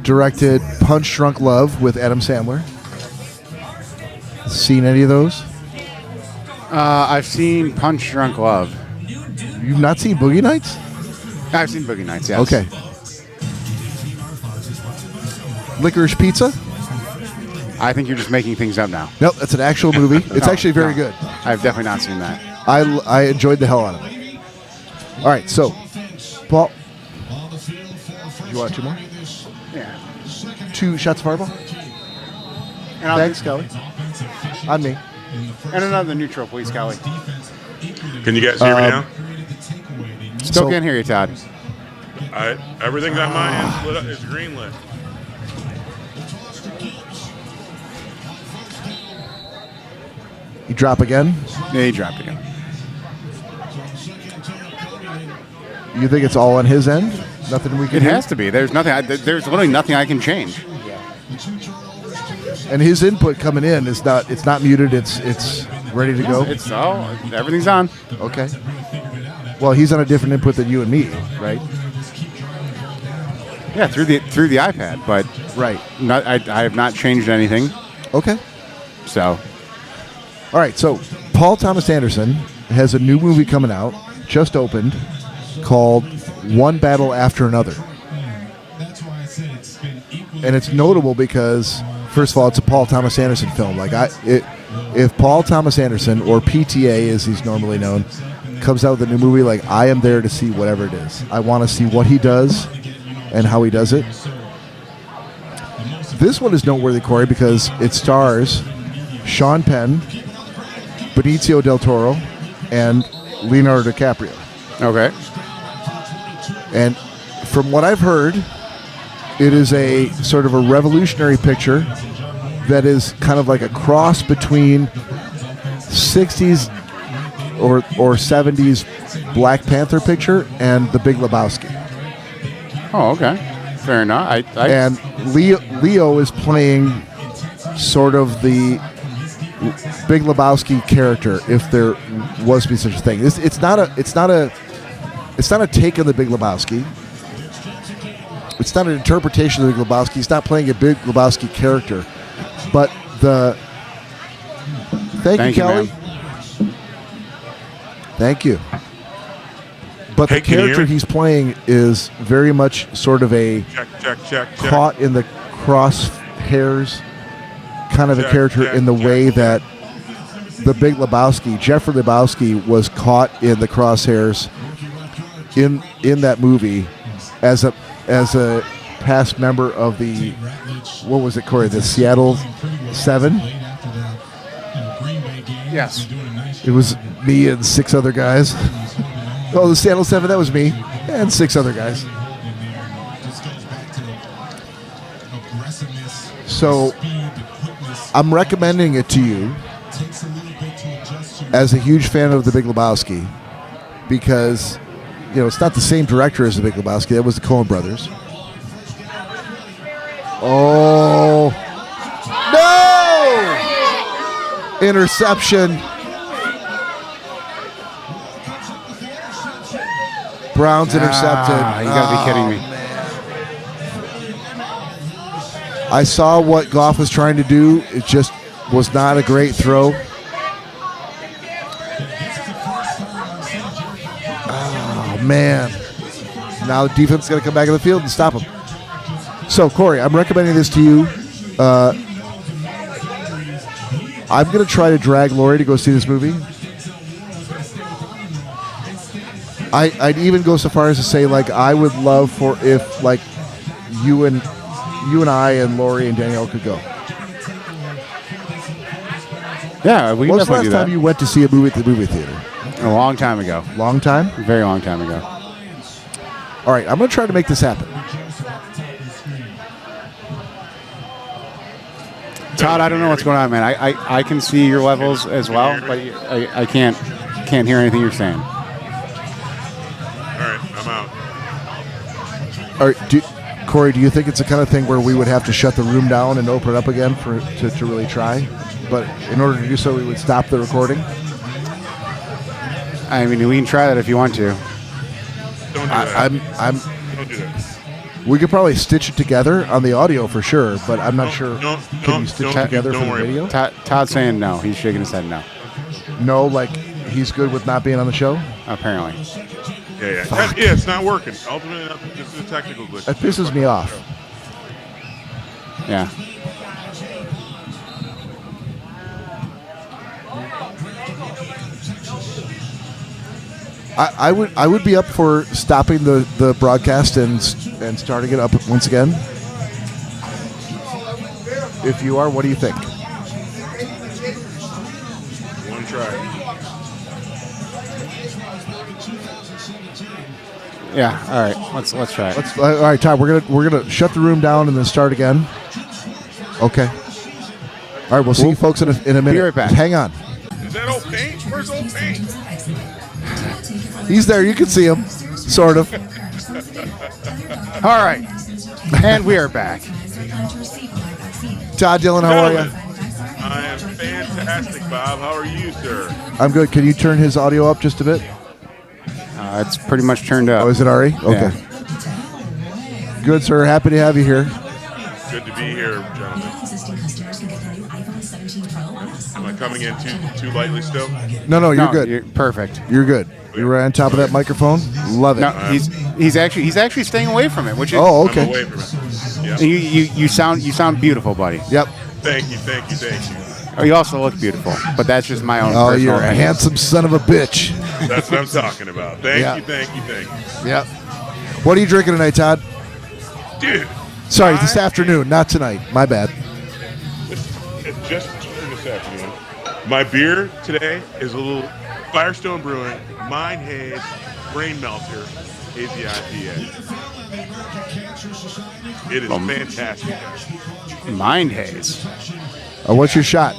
directed Punch Drunk Love with Adam Sandler. Seen any of those? I've seen Punch Drunk Love. You've not seen Boogie Nights? I've seen Boogie Nights. Yes. Okay. Licorice Pizza? I think you're just making things up now. Nope, that's an actual movie. It's No, actually very no. good. I've definitely not seen that. I enjoyed the hell out of it. All right, so, Paul, you want 2 more? Yeah. 2 shots of Fireball? And, Thanks, Kelly. On me. and another neutral, please, Kelly. Can you guys hear me now? Still So- can't hear you, Todd. Everything's on my end. Lit up. It's green lit. You drop again? Yeah, he dropped again. You think it's all on his end? Nothing we can It do? has to be. There's nothing. There's literally nothing I can change. And his input coming in is not. It's not muted. It's ready to go. It's everything's on. Okay. Well, he's on a different input than you and me, right? Yeah, through the iPad, but Right. I have not changed anything. Okay. So All right. So Paul Thomas Anderson has a new movie coming out, just opened, called One Battle After Another. And it's notable because, first of all, it's a Paul Thomas Anderson film. Like if Paul Thomas Anderson, or PTA as he's normally known, comes out with a new movie, like I am there to see whatever it is. I want to see what he does and how he does it. This one is noteworthy, Cory, because it stars Sean Penn, Benicio del Toro, and Leonardo DiCaprio. okay. And from what I've heard, it is a sort of a revolutionary picture that is kind of like a cross between 60s or 70s Black Panther picture and The Big Lebowski. Oh, okay. Fair enough. And Leo is playing sort of the Big Lebowski character, if there was to be such a thing. It's not a take on the Big Lebowski. It's not an interpretation of the Big Lebowski. He's not playing a Big Lebowski character, but Thank you, Kelly. ma'am. Thank you. But Hey, the can you hear character me? he's playing is very much sort of a Check. caught in the crosshairs kind of a Check, character check, in the check, way check. that The Big Lebowski, Jeffrey Lebowski was caught in the crosshairs in that movie as a past member of the, what was it, Cory? The Seattle 7? Yes. It was me and 6 other guys. Oh, the Seattle 7, that was me and 6 other guys. So I'm recommending it to you as a huge fan of The Big Lebowski because, it's not the same director as The Big Lebowski. That was the Coen brothers. Oh, no! Interception. Browns intercepted. You got to be kidding me. I saw what Goff was trying to do. It just was not a great throw. Oh, man. Now the defense is going to come back in the field and stop him. So, Cory, I'm recommending this to you. I'm going to try to drag Lori to go see this movie. I'd even go so far as to say, I would love for if, you and I and Lori and Danielle could go. Yeah, we can When was the definitely last do time that. you went to see a movie at the movie theater? A long time ago. Long time? A very long time ago. All right, I'm going to try to make this happen. Todd, I don't know what's going on, man. I can see your levels as well, but I can't hear anything you're saying. All right, I'm out. All right, Cory, do you think it's the kind of thing where we would have to shut the room down and open it up again to really try? But in order to do so, we would stop the recording? I mean, we can try that if you want to. Don't do that. Don't do that. We could probably stitch it together on the audio for sure, but I'm not sure. Can you stitch it together for the video? Todd's saying no. He's shaking his head no. No, he's good with not being on the show? Apparently. Yeah. Yeah, it's not working. Ultimately, this is a technical glitch. That pisses me off. Yeah. I would be up for stopping the broadcast and starting it up once again. If you are, what do you think? One try. Yeah. All right. Let's try it. All right, Todd. We're gonna shut the room down and then start again. Okay. All right. We'll see you folks in a minute. Be right back. Just hang on. Is that old paint? Where's old paint? He's there. You can see him, sort of. All right. And we are back. Todd Dillon, how are you? I am fantastic, Bob. How are you, sir? I'm good. Can you turn his audio up just a bit? It's pretty much turned up. Oh, is it already? Okay. Good, sir. Happy to have you here. Good to be here, gentlemen. Am I coming in too lightly still? No, you're good. You're perfect. You're good. You're right on top of that microphone. Love it. No, he's actually staying away from it, which is Oh, I'm okay. away from it. Yeah. you sound beautiful, buddy. Yep. Thank you. Oh, you also look beautiful, but that's just my own. Oh, personal you're a opinion. handsome son of a bitch. That's what I'm talking about. Thank Yeah. you. Yep. What are you drinking tonight, Todd? Dude. Sorry, this afternoon, not tonight. My bad. It's just this afternoon. My beer today is a little Firestone Brewing, Mind Haze, Brain Melter, Hazy IPA. It is fantastic. Mind haze. What's your shot?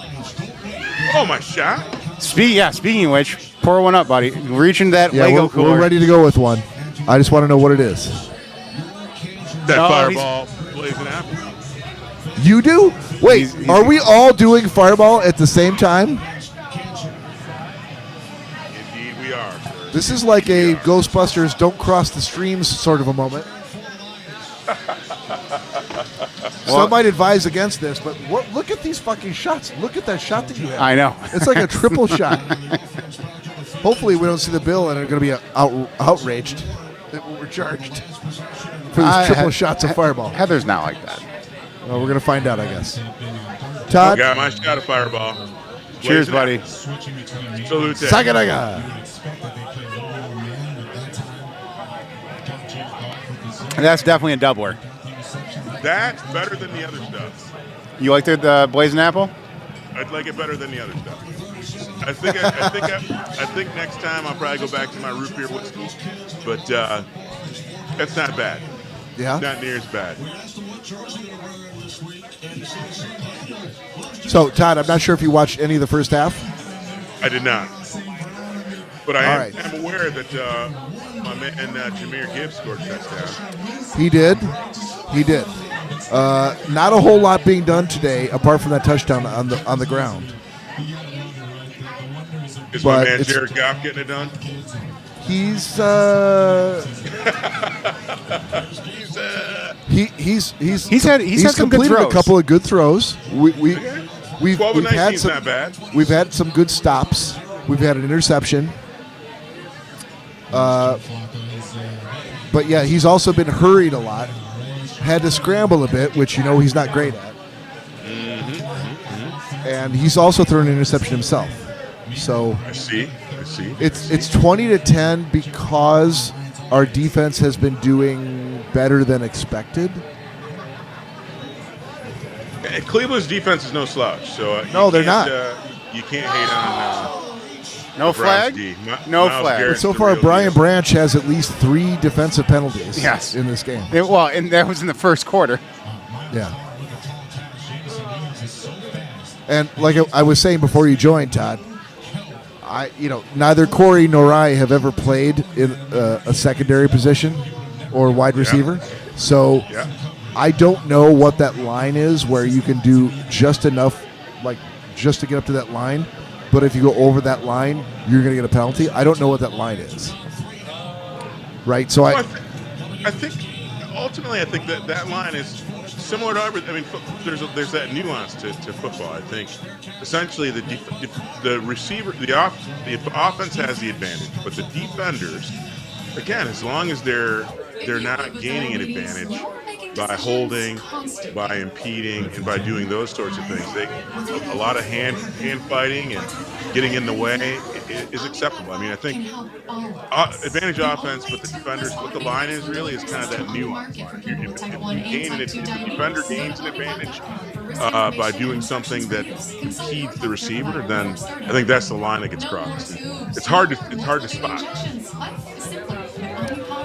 Oh, my shot? Speaking of which, pour one up, buddy. Reach into that Yeah, Lego we're cooler. ready to go with one. I just want to know what it is. That No, Fireball Blazing Apple. You do? Wait, He's- are we all doing Fireball at the same time? Indeed, we are, sir. This is like a Ghostbusters Don't Cross the Streams sort of a moment. Some might advise against this, but look at these fucking shots. Look at that shot that you have. I know. It's like a triple shot. Hopefully we don't see the bill and are going to be outraged that we're charged for these triple shots of Fireball. Heather's not like that. Well, we're going to find out, I guess. I Todd, got my shot of Fireball. Cheers, buddy. Salute. Sakadaga. That's definitely a doubler. That's better than the other stuff. You like the blazing apple? I'd like it better than the other stuff. I think next time I'll probably go back to my root beer whiskey, but that's not bad. Yeah. Not near as bad. So, Todd, I'm not sure if you watched any of the first half. I did not. But I All right. am aware that my man Jameer Gibbs scored a touchdown. He did. Not a whole lot being done today, apart from that touchdown on the ground. Is But my man it's- Jared Goff getting it done? He's He's had some good completed throws. a couple of good throws. We've 12 and 19 had is some. not bad. We've had some good stops. We've had an interception. But yeah, he's also been hurried a lot. Had to scramble a bit, which he's not great at. And he's also thrown an interception himself. So I see. it's 20-10 because our defense has been doing better than expected. And Cleveland's defense is no slouch, so No, they're not. You can't hate on No Browns flag? D. No Miles flag. Garrett's So the far, real Brian deal. Branch has at least 3 defensive penalties Yes. in this game. And that was in the first quarter. Yeah. And like I was saying before you joined, Todd, neither Cory nor I have ever played in a secondary position or wide receiver. So Yeah. I don't know what that line is where you can do just enough, just to get up to that line. But if you go over that line, you're going to get a penalty. I don't know what that line is. Right? So Well, I think ultimately, I think that line is similar to everything. I mean, there's that nuance to football. I think essentially the receiver, the offense has the advantage, but the defenders, again, as long as they're not gaining an advantage by holding, by impeding, and by doing those sorts of things, a lot of hand fighting and getting in the way is acceptable. I mean, I think advantage offense, but the defenders, what the line is really is kind of that nuance line. If the defender gains an advantage by doing something that impedes the receiver, then I think that's the line that gets crossed. It's hard to spot.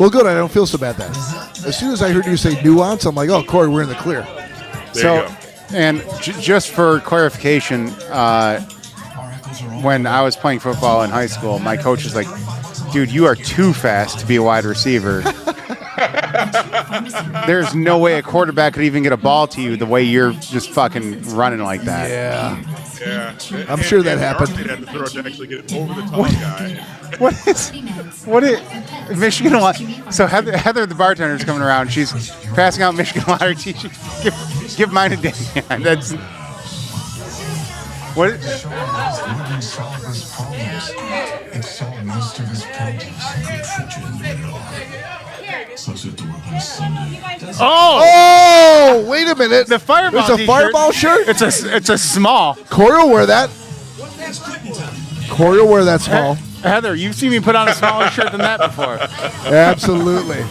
well, good. I don't feel so bad then. As soon as I heard you say nuance, I'm like, oh, Cory, we're in the clear. There you go. And just for clarification, when I was playing football in high school, my coach was like, dude, you are too fast to be a wide receiver. There's no way a quarterback could even get a ball to you the way you're just fucking running like that. Yeah. Yeah, I'm sure that happened. Armstead had to throw to actually get it over the tall guy. What is Michigan lottery? So Heather, the bartender, is coming around. She's passing out Michigan lottery t-shirts. Give mine a day. That's what. Solving his problems and solve most of his produce. Sucks at to work on a Sunday. Oh, wait a minute. The Fireball There's a Fireball shirt? It's a small. Cory will wear that. Cory will wear that small. Heather, you've seen me put on a smaller shirt than that before. Absolutely.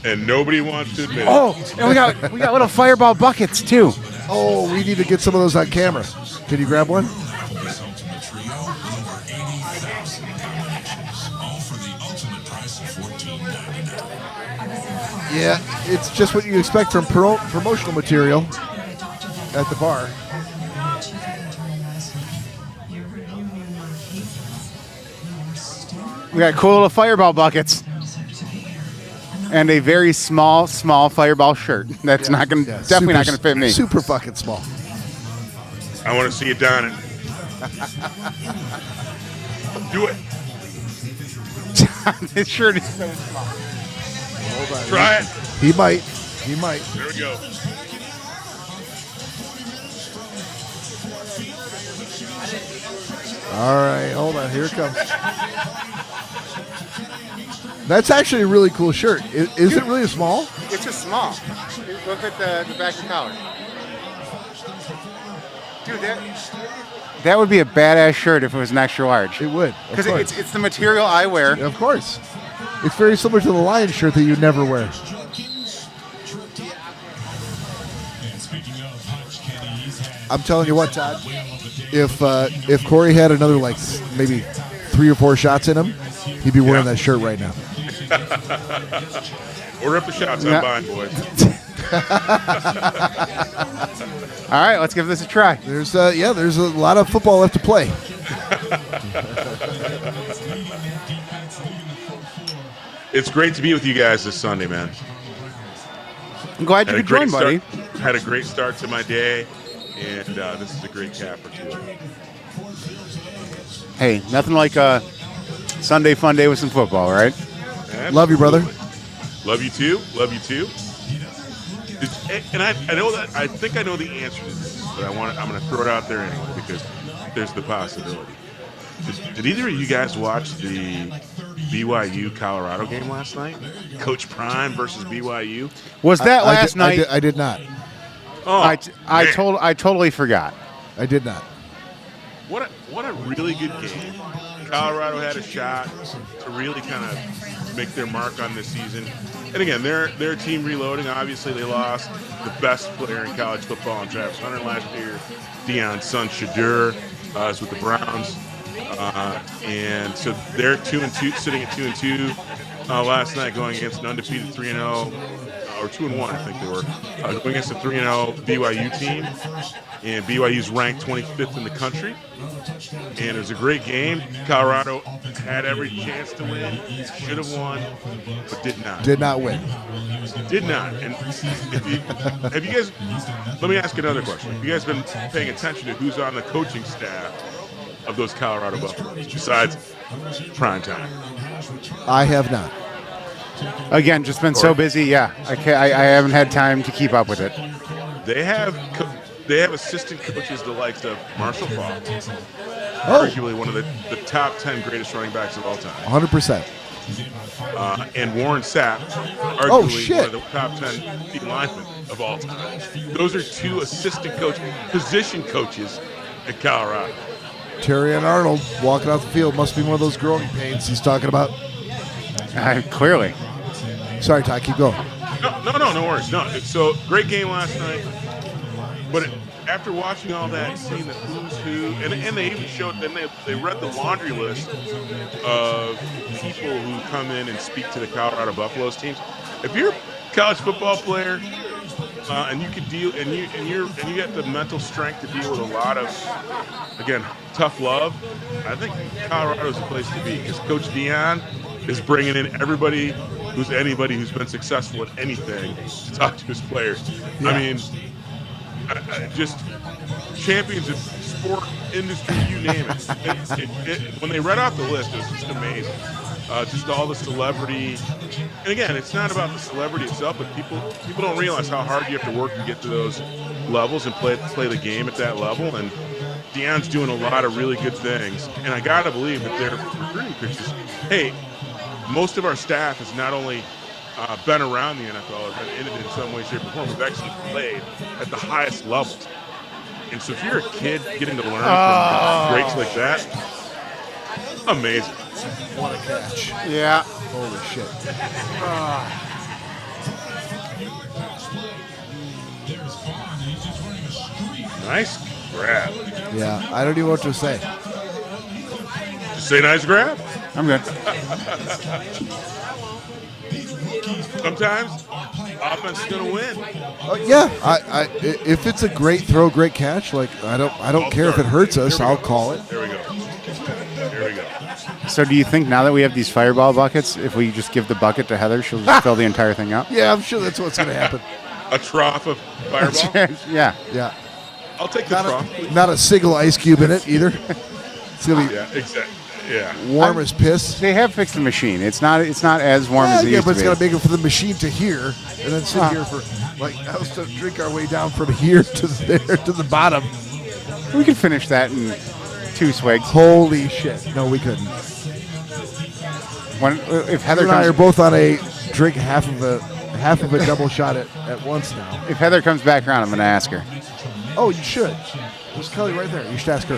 And nobody wants to admit it. Oh, and we got little Fireball buckets too. Oh, we need to get some of those on camera. Can you grab one? This ultimate trio, one of our 80,000 packages, all for the ultimate price of $14.99. Yeah, it's just what you expect from promotional material at the bar. We got cool little Fireball buckets. And a very small Fireball shirt. That's not gonna definitely not gonna fit me. Super fucking small. I want to see you don it. Do it. This shirt is so small. Try it. He might. There we go. All right, hold on. Here it comes. That's actually a really cool shirt. Is it really small? It's just small. Look at the back of the collar. Dude, That would be a badass shirt if it was an extra large. It would. Because it's the material I wear. Of course. It's very similar to the Lions shirt that you never wear. I'm telling you what, Todd. If Cory had another maybe 3 or 4 shots in him, he'd be wearing that shirt right now. Order up the shots. I'm buying, boys. All right, let's give this a try. There's a lot of football left to play. It's great to be with you guys this Sunday, man. I'm glad you could join, buddy. Had a great start to my day, and this is a great cap for two. Hey, nothing like a Sunday fun day with some football, right? Absolutely. Love you, brother. Love you too. Love you too. And I know that I think I know the answer to this, but I'm going to throw it out there anyway because there's the possibility. Did either of you guys watch the BYU Colorado game last night? Coach Prime versus BYU. Was that last night? I did not. Oh, I totally forgot. I did not. What a really good game. Colorado had a shot to really kind of make their mark on this season. And again, their team reloading. Obviously, they lost the best player in college football in Travis Hunter last year. Deion's son Shadur is with the Browns, and so they're 2-2, sitting at 2-2 last night, going against an undefeated 3-0 or 2-1, I think they were, going against a 3-0 BYU team. And BYU's ranked 25th in the country. And it was a great game. Colorado had every chance to win, should have won, but did not. Did not win. Did not. And have you guys, let me ask another question. Have you guys been paying attention to who's on the coaching staff of those Colorado Buffaloes besides Primetime? I have not. Again, just been so busy. Yeah, I haven't had time to keep up with it. They have assistant coaches the likes of Marshall Faulk, arguably one of the top 10 greatest running backs of all time. 100%. And Warren Sapp, arguably one of the top 10 D linemen of all time. Those are 2 assistant position coaches at Colorado. Terry and Arnold walking off the field must be one of those growing pains he's talking about. Clearly. Sorry, Todd, keep going. No worries. No, so great game last night. But after watching all that, seeing the who's who, and they even showed, then they read the laundry list of people who come in and speak to the Colorado Buffaloes teams. If you're a college football player and you can deal, and you get the mental strength to deal with a lot of, again, tough love, I think Colorado's the place to be because Coach Deion is bringing in anybody who's been successful at anything to talk to his players. Yeah. I mean. Just champions of sport, industry, you name it. When they read off the list, it was just amazing. Just all the celebrity. And again, it's not about the celebrity itself, but people don't realize how hard you have to work to get to those levels and play the game at that level. And Deion's doing a lot of really good things. And I got to believe that their recruiting pitches, hey, most of our staff is not only been around the NFL or been in it in some way, shape, or form. We've actually played at the highest levels. And so if you're a kid getting to learn from greats like that, amazing. What a catch. Yeah. Holy shit. Nice grab. Yeah, I don't even know what to say. Just say nice grab. I'm good. Sometimes offense is going to win. Yeah, if it's a great throw, great catch, like I don't care if it hurts us, I'll call it. There we go. So do you think now that we have these fireball buckets, if we just give the bucket to Heather, she'll just fill the entire thing up? Yeah, I'm sure that's what's going to happen. A trough of fireball? Yeah. I'll take the trough. Not a single ice cube in it either. It's going to be exactly. Yeah. Warm as piss. They have fixed the machine. It's not as warm as it used to be. But it's got to make it for the machine to here, and then sit here for I was to drink our way down from here to there to the bottom. We could finish that in 2 swigs. Holy shit! No, we couldn't. If Heather and I are both on a drink half of a double shot at once now. If Heather comes back around, I'm going to ask her. Oh, you should. There's Kelly right there. You should ask her.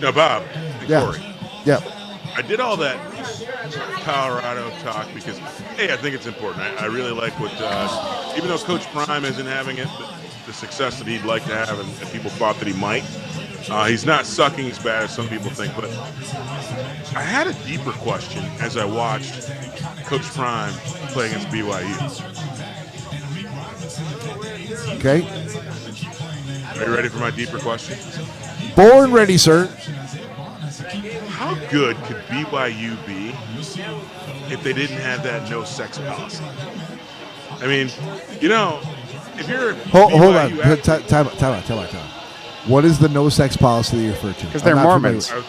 No, Bob and Yeah. Cory. Yep. I did all that Colorado talk because, hey, I think it's important. I really like what, even though Coach Prime isn't having it, the success that he'd like to have, and people thought that he might. He's not sucking as bad as some people think. But I had a deeper question as I watched Coach Prime play against BYU. Okay. Are you ready for my deeper question? Born ready, sir. How good could BYU be if they didn't have that no sex policy? I mean, you know, if you're a Hold on. BYU athlete- Time out. What is the no sex policy that you refer to? Because they're I'm not Mormons. familiar.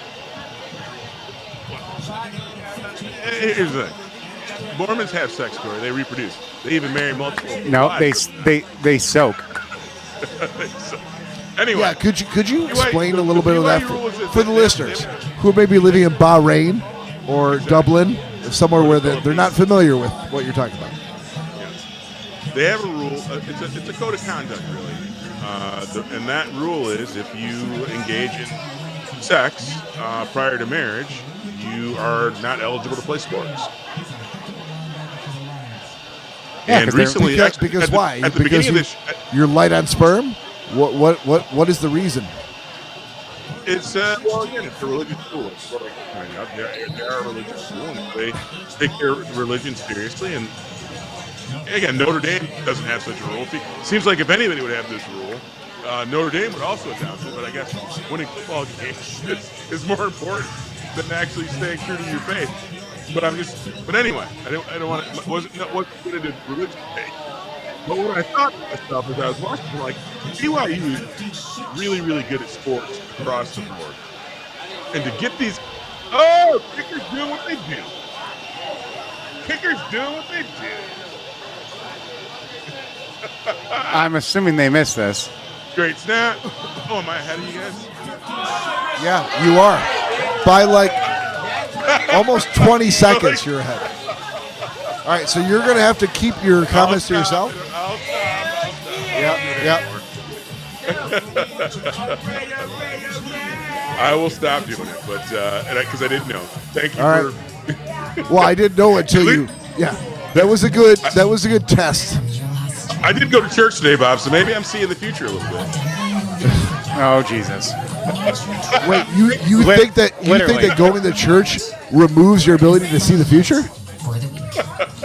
Here's the thing. Mormons have sex, Cory. They reproduce. They even marry multiple. No, wives. they soak. So, anyway. Yeah, could you BYU explain a the little bit of that BYU rules is for the that listeners they- who may be living in Bahrain or Dublin, somewhere where they're not familiar with what you're talking about? They have a rule. It's a code of conduct, really. And that rule is if you engage in sex prior to marriage, you are not eligible to play sports. Yeah, and 'cause they're- recently, Because why? At the Because beginning of this, you're light on sperm? What is the reason? it's well, again, it's a religious rule. It's what I pointed out. They are a religious school, and they take their religion seriously. And again, Notre Dame doesn't have such a rule. Seems like if anybody would have this rule, Notre Dame would also adopt it. But I guess winning football games is more important than actually staying true to your faith. But anyway, I don't want to. Wasn't good at religion faith. But what I thought to myself as I was watching, I'm like, BYU is really, really good at sports across the board. And to get these, kickers doing what they do. Kickers doing what they do. I'm assuming they missed this. Great snap. Oh, am I ahead of you guys? Yeah, you are. By like almost 20 seconds, you're ahead. All right, so you're going to have to keep your comments to yourself. I'll stop. Yep. I will stop doing it, but because I didn't know. Thank you All right. Well, I didn't know until you. Yeah, that was a good test. I did go to church today, Bob, so maybe I'm seeing the future a little bit. Oh Jesus! Wait, you think that going to church removes your ability to see the future?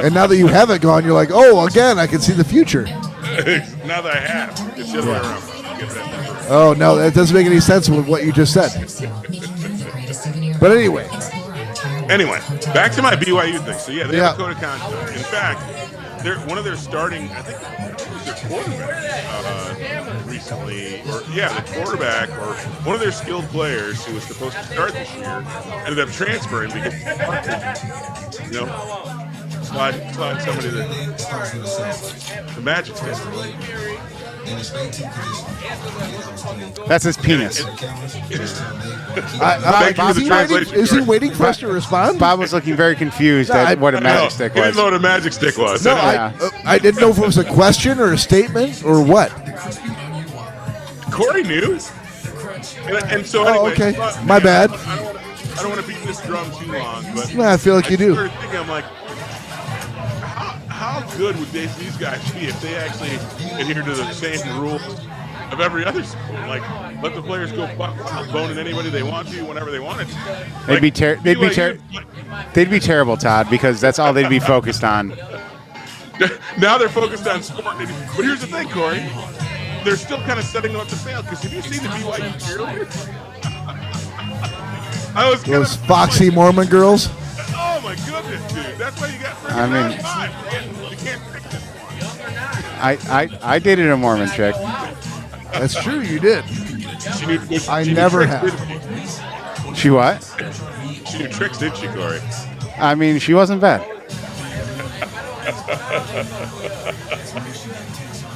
And now that you haven't gone, you're like, oh, again, I can see the future. Now that I have, it's the other way around. Get that. Oh no, that doesn't make any sense with what you just said. But anyway, back to my BYU thing. So yeah, they have a Yeah. code of conduct. In fact, one of their starting, I think it was their quarterback recently, the quarterback or one of their skilled players who was supposed to start this year ended up transferring because slide somebody the Magic stick. That's his penis. Thank you for the translation. is he Cory. waiting for us to respond? Bob was looking very confused at what a magic stick He didn't was. know what a magic stick was. No, Yeah. I didn't know if it was a question or a statement or what. Cory knew. And so anyway, okay. My bad. I don't want to beat this drum too long, but Nah, I feel like you do. started thinking, I'm like, how good would these guys be if they actually adhere to the same rules of every other school? Like, let the players go buck wild, boning anybody they want to, whenever they wanted to. They'd be they'd be terrible, Todd, because that's all they'd be focused on. Now they're focused on sport. But here's the thing, Cory. They're still kind of setting them up to fail, because have you seen the BYU cheerleaders? I was kind Those of foxy like, Mormon girls. oh my goodness, dude! That's why you got. I mean- you can't pick this one. I dated a Mormon chick. That's true, you did. She knew I she knew never tricks, have. didn't She what? She knew tricks, didn't she, Cory? I mean, she wasn't bad.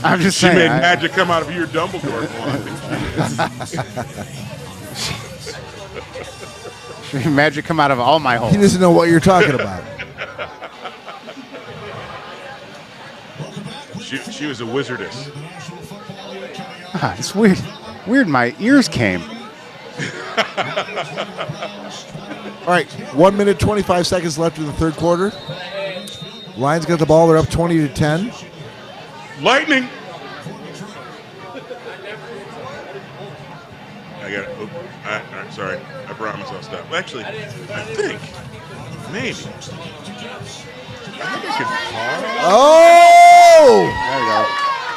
I'm just She saying. made magic come out of your Dumbledore. Magic come out of all my holes. He doesn't know what you're talking about. She was a wizardess. It's weird. Weird, my ears came. All right, 1 minute, 25 seconds left in the third quarter. Lions got the ball. They're up 20-10. Lightning. I got it. All right, sorry. I promise I'll stop. Actually, I think maybe. I think I can pause. Oh! There we go.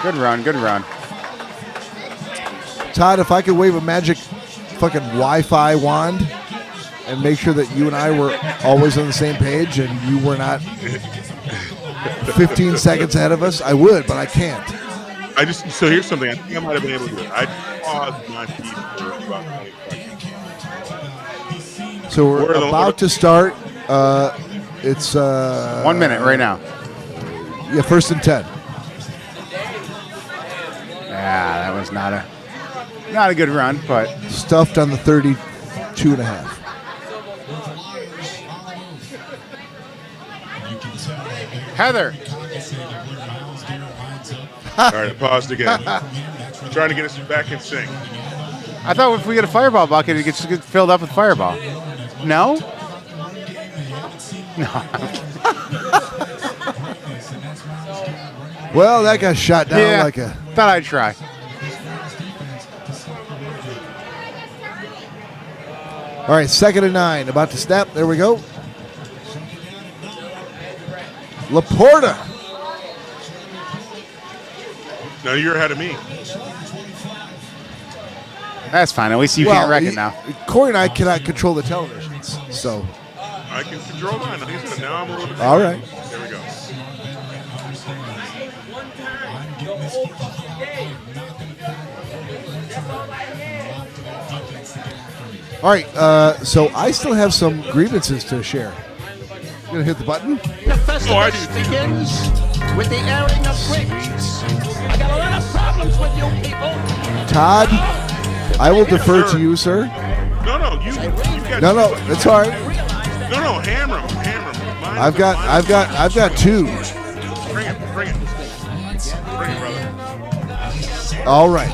Good run, good run. Todd, if I could wave a magic fucking Wi-Fi wand and make sure that you and I were always on the same page and you were not 15 seconds ahead of us, I would, but I can't. So here's something. I think I might have been able to do it. I paused my feed for about 20 seconds. So we're about to start. It's 1 minute right now. Yeah, 1st and 10. Yeah, that was not a good run, but Stuffed on the 32 and a half. Heather. All right, I paused again. Trying to get us back in sync. I thought if we get a fireball bucket, it gets filled up with fireball. No? No. Well, that got shot down Yeah, like a... thought I'd try. All right, 2nd and 9. About to snap. There we go. Laporta. No, you're ahead of me. That's fine. At least you can't wreck it now. Cory and I cannot control the televisions, so... I can control mine. Now I'm a little bit. All right. There we go. All right, so I still have some grievances to share. You gonna hit the button? The Festivus begins with the airing of grievances. I got a lot of problems with you people. Todd, I will defer to you, sir. No, you got. No, it's all right. No, hammer him. Mine I've got two. Bring it, brother. All right.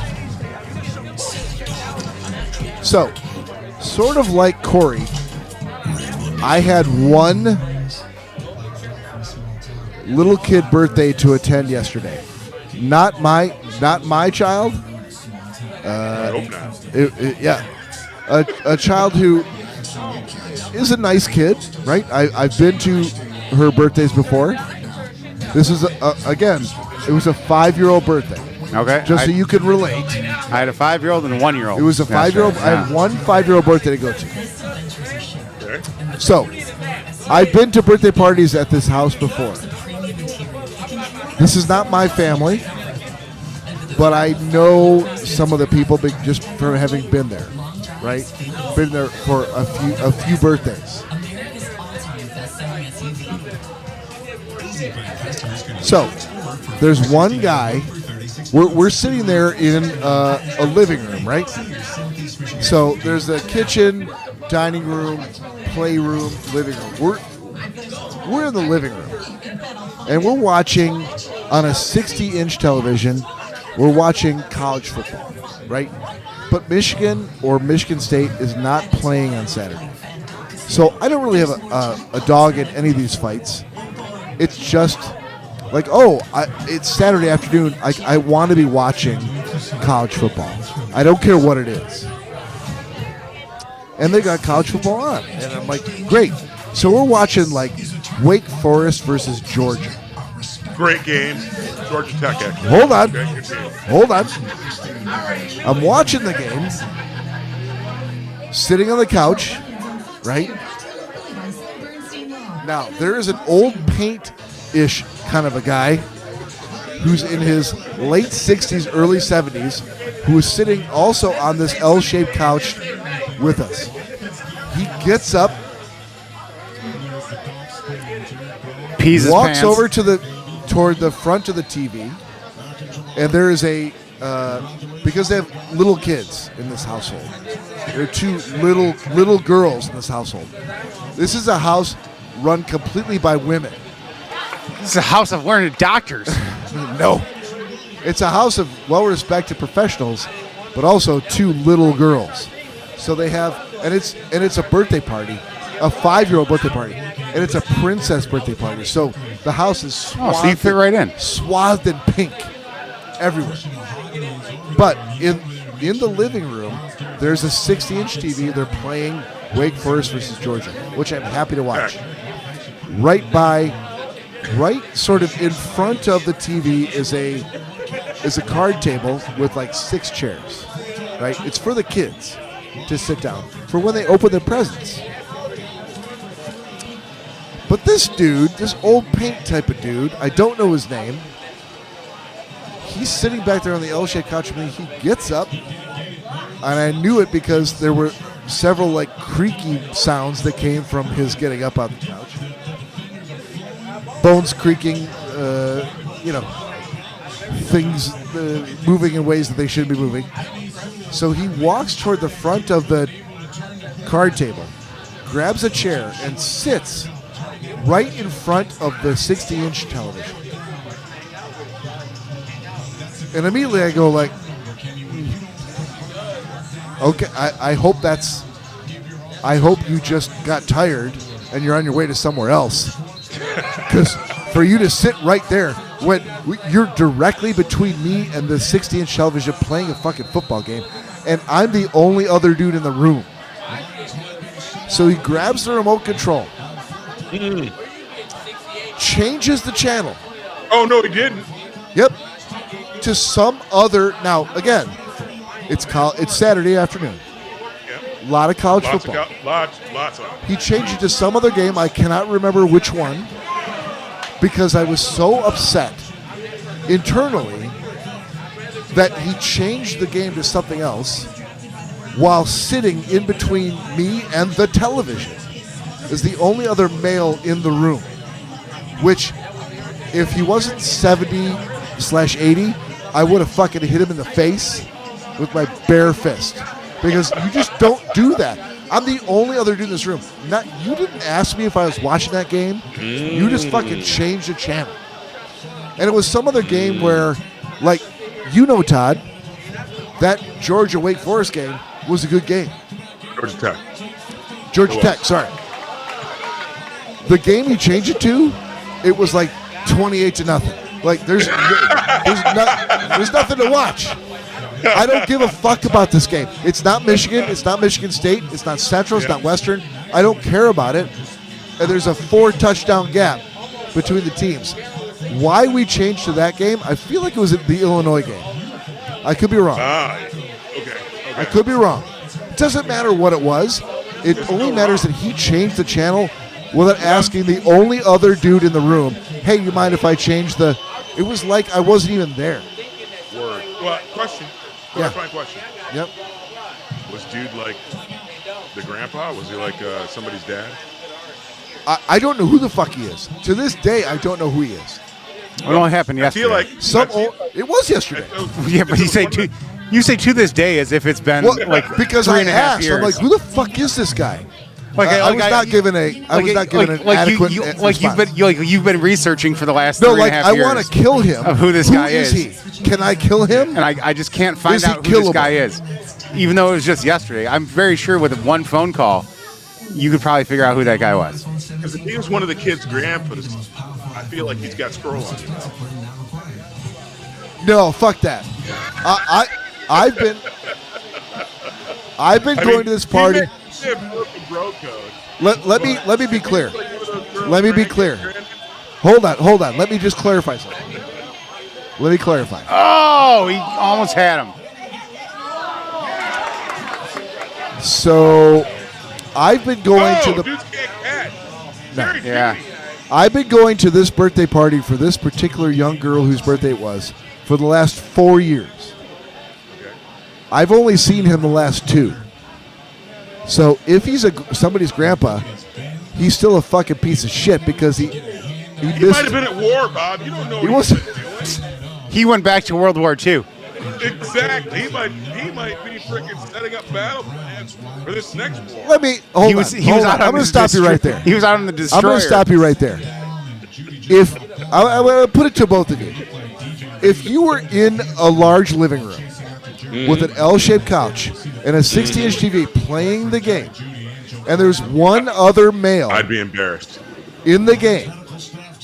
So, sort of like Cory, I had one little kid birthday to attend yesterday. Not my child. I hope not. Yeah, a child who is a nice kid, right? I've been to her birthdays before. This is again, it was a 5-year-old birthday. Okay. Just so you could relate. I had a 5-year-old and a 1-year-old. It was a 5-year-old. Yesterday. I had one 5-year-old birthday to go to. Okay. So, I've been to birthday parties at this house before. This is not my family, but I know some of the people just from having been there, right? Been there for a few birthdays. So, there's one guy. We're sitting there in a living room, right? So there's a kitchen, dining room, playroom, living room. We're in the living room, and we're watching on a 60-inch television. We're watching college football, right? But Michigan or Michigan State is not playing on Saturday, so I don't really have a dog in any of these fights. It's just like, it's Saturday afternoon. I want to be watching college football. I don't care what it is. And they got college football on. And I'm like, great. So we're watching, like, Wake Forest versus Georgia. Great game. Georgia Tech, actually. Hold on. Okay, good game. Hold on. I'm watching the game. Sitting on the couch, right? Now, there is an old paint-ish kind of a guy who's in his late 60s, early 70s, who is sitting also on this L-shaped couch with us. He gets up, Pees his walks pants. over toward the front of the TV, and there is because they have little kids in this household. There are two little girls in this household. This is a house run completely by women. This is a house of learned doctors. No. It's a house of well-respected professionals, but also 2 little girls. So they have, and it's a birthday party, a 5-year-old birthday party, and it's a princess birthday party. So the house is swathed, so you fit right in. swathed in pink everywhere. But in the living room, there's a 60-inch TV. They're playing Wake Forest versus Georgia, which I'm happy to watch. Right sort of in front of the TV is a card table with like 6 chairs. Right, it's for the kids to sit down for when they open their presents. But this dude, this old paint type of dude, I don't know his name. He's sitting back there on the L-shaped couch with me. He gets up, and I knew it because there were several like creaky sounds that came from his getting up on the couch. Bones creaking, things moving in ways that they shouldn't be moving. So he walks toward the front of the card table, grabs a chair, and sits right in front of the 60-inch television. And immediately I go like, okay, I hope you just got tired and you're on your way to somewhere else. Because for you to sit right there when you're directly between me and the 60-inch television playing a fucking football game, and I'm the only other dude in the room. So he grabs the remote control, changes the channel. Oh, no, he didn't. Yep. To some other. Now, again, it's Saturday afternoon. Yep. A lot of college football. Lots of it. He changed it to some other game. I cannot remember which one because I was so upset internally that he changed the game to something else while sitting in between me and the television as the only other male in the room. Which, if he wasn't 70/80, I would have fucking hit him in the face with my bare fist. Because you just don't do that. I'm the only other dude in this room. You didn't ask me if I was watching that game. You just fucking changed the channel. And it was some other game where, like, Todd, that Georgia Wake Forest game was a good game. Georgia Tech, sorry. The game he changed it to, it was like 28-0. Like, there's nothing to watch. I don't give a fuck about this game. It's not Michigan. It's not Michigan State. It's not Central. It's not Western. I don't care about it. And there's a 4-touchdown gap between the teams. Why we changed to that game, I feel like it was the Illinois game. I could be wrong. Okay. I could be wrong. It doesn't matter what it was. It only matters that he changed the channel without asking the only other dude in the room, hey, you mind if I change the... It was like I wasn't even there. Word. Well, clarifying question. Yep. Was dude like the grandpa? Was he like somebody's dad? I don't know who the fuck he is. To this day, I don't know who he is. What only happened yesterday? I feel like it was yesterday. Yeah, but you say to this day as if it's been because 3.5 asked, years. I'm like, who the fuck is this guy? I was not given an adequate response. You've been researching for the last 3.5 years. I want to kill him. Of who this guy is. He? Can I kill him? And I just can't find out who this guy is. Even though it was just yesterday. I'm very sure with one phone call, you could probably figure out who that guy was. Because if he was one of the kids' grandpas, I feel like he's got scroll on him. No, fuck that. I've been going to this party. Let me be clear. Let me be clear. Hold on. Let me just clarify something. Let me clarify. Oh, he almost had him. So, I've been going to the. Dudes can't catch. Yeah. I've been going to this birthday party for this particular young girl whose birthday it was for the last 4 years. Okay. I've only seen him the last 2. So if he's somebody's grandpa, he's still a fucking piece of shit because he might have been at war, Bob. You don't know. He was. He went back to World War II. Exactly. He might be freaking setting up battle plans for this next war. Let me hold on. I'm going to stop you right there. He was out on the destroyer. I'm going to stop you right there. If I'm going to put it to both of you, if you were in a large living room with an L-shaped couch and a 60-inch TV playing the game, and there's one other male I'd be embarrassed. in the game,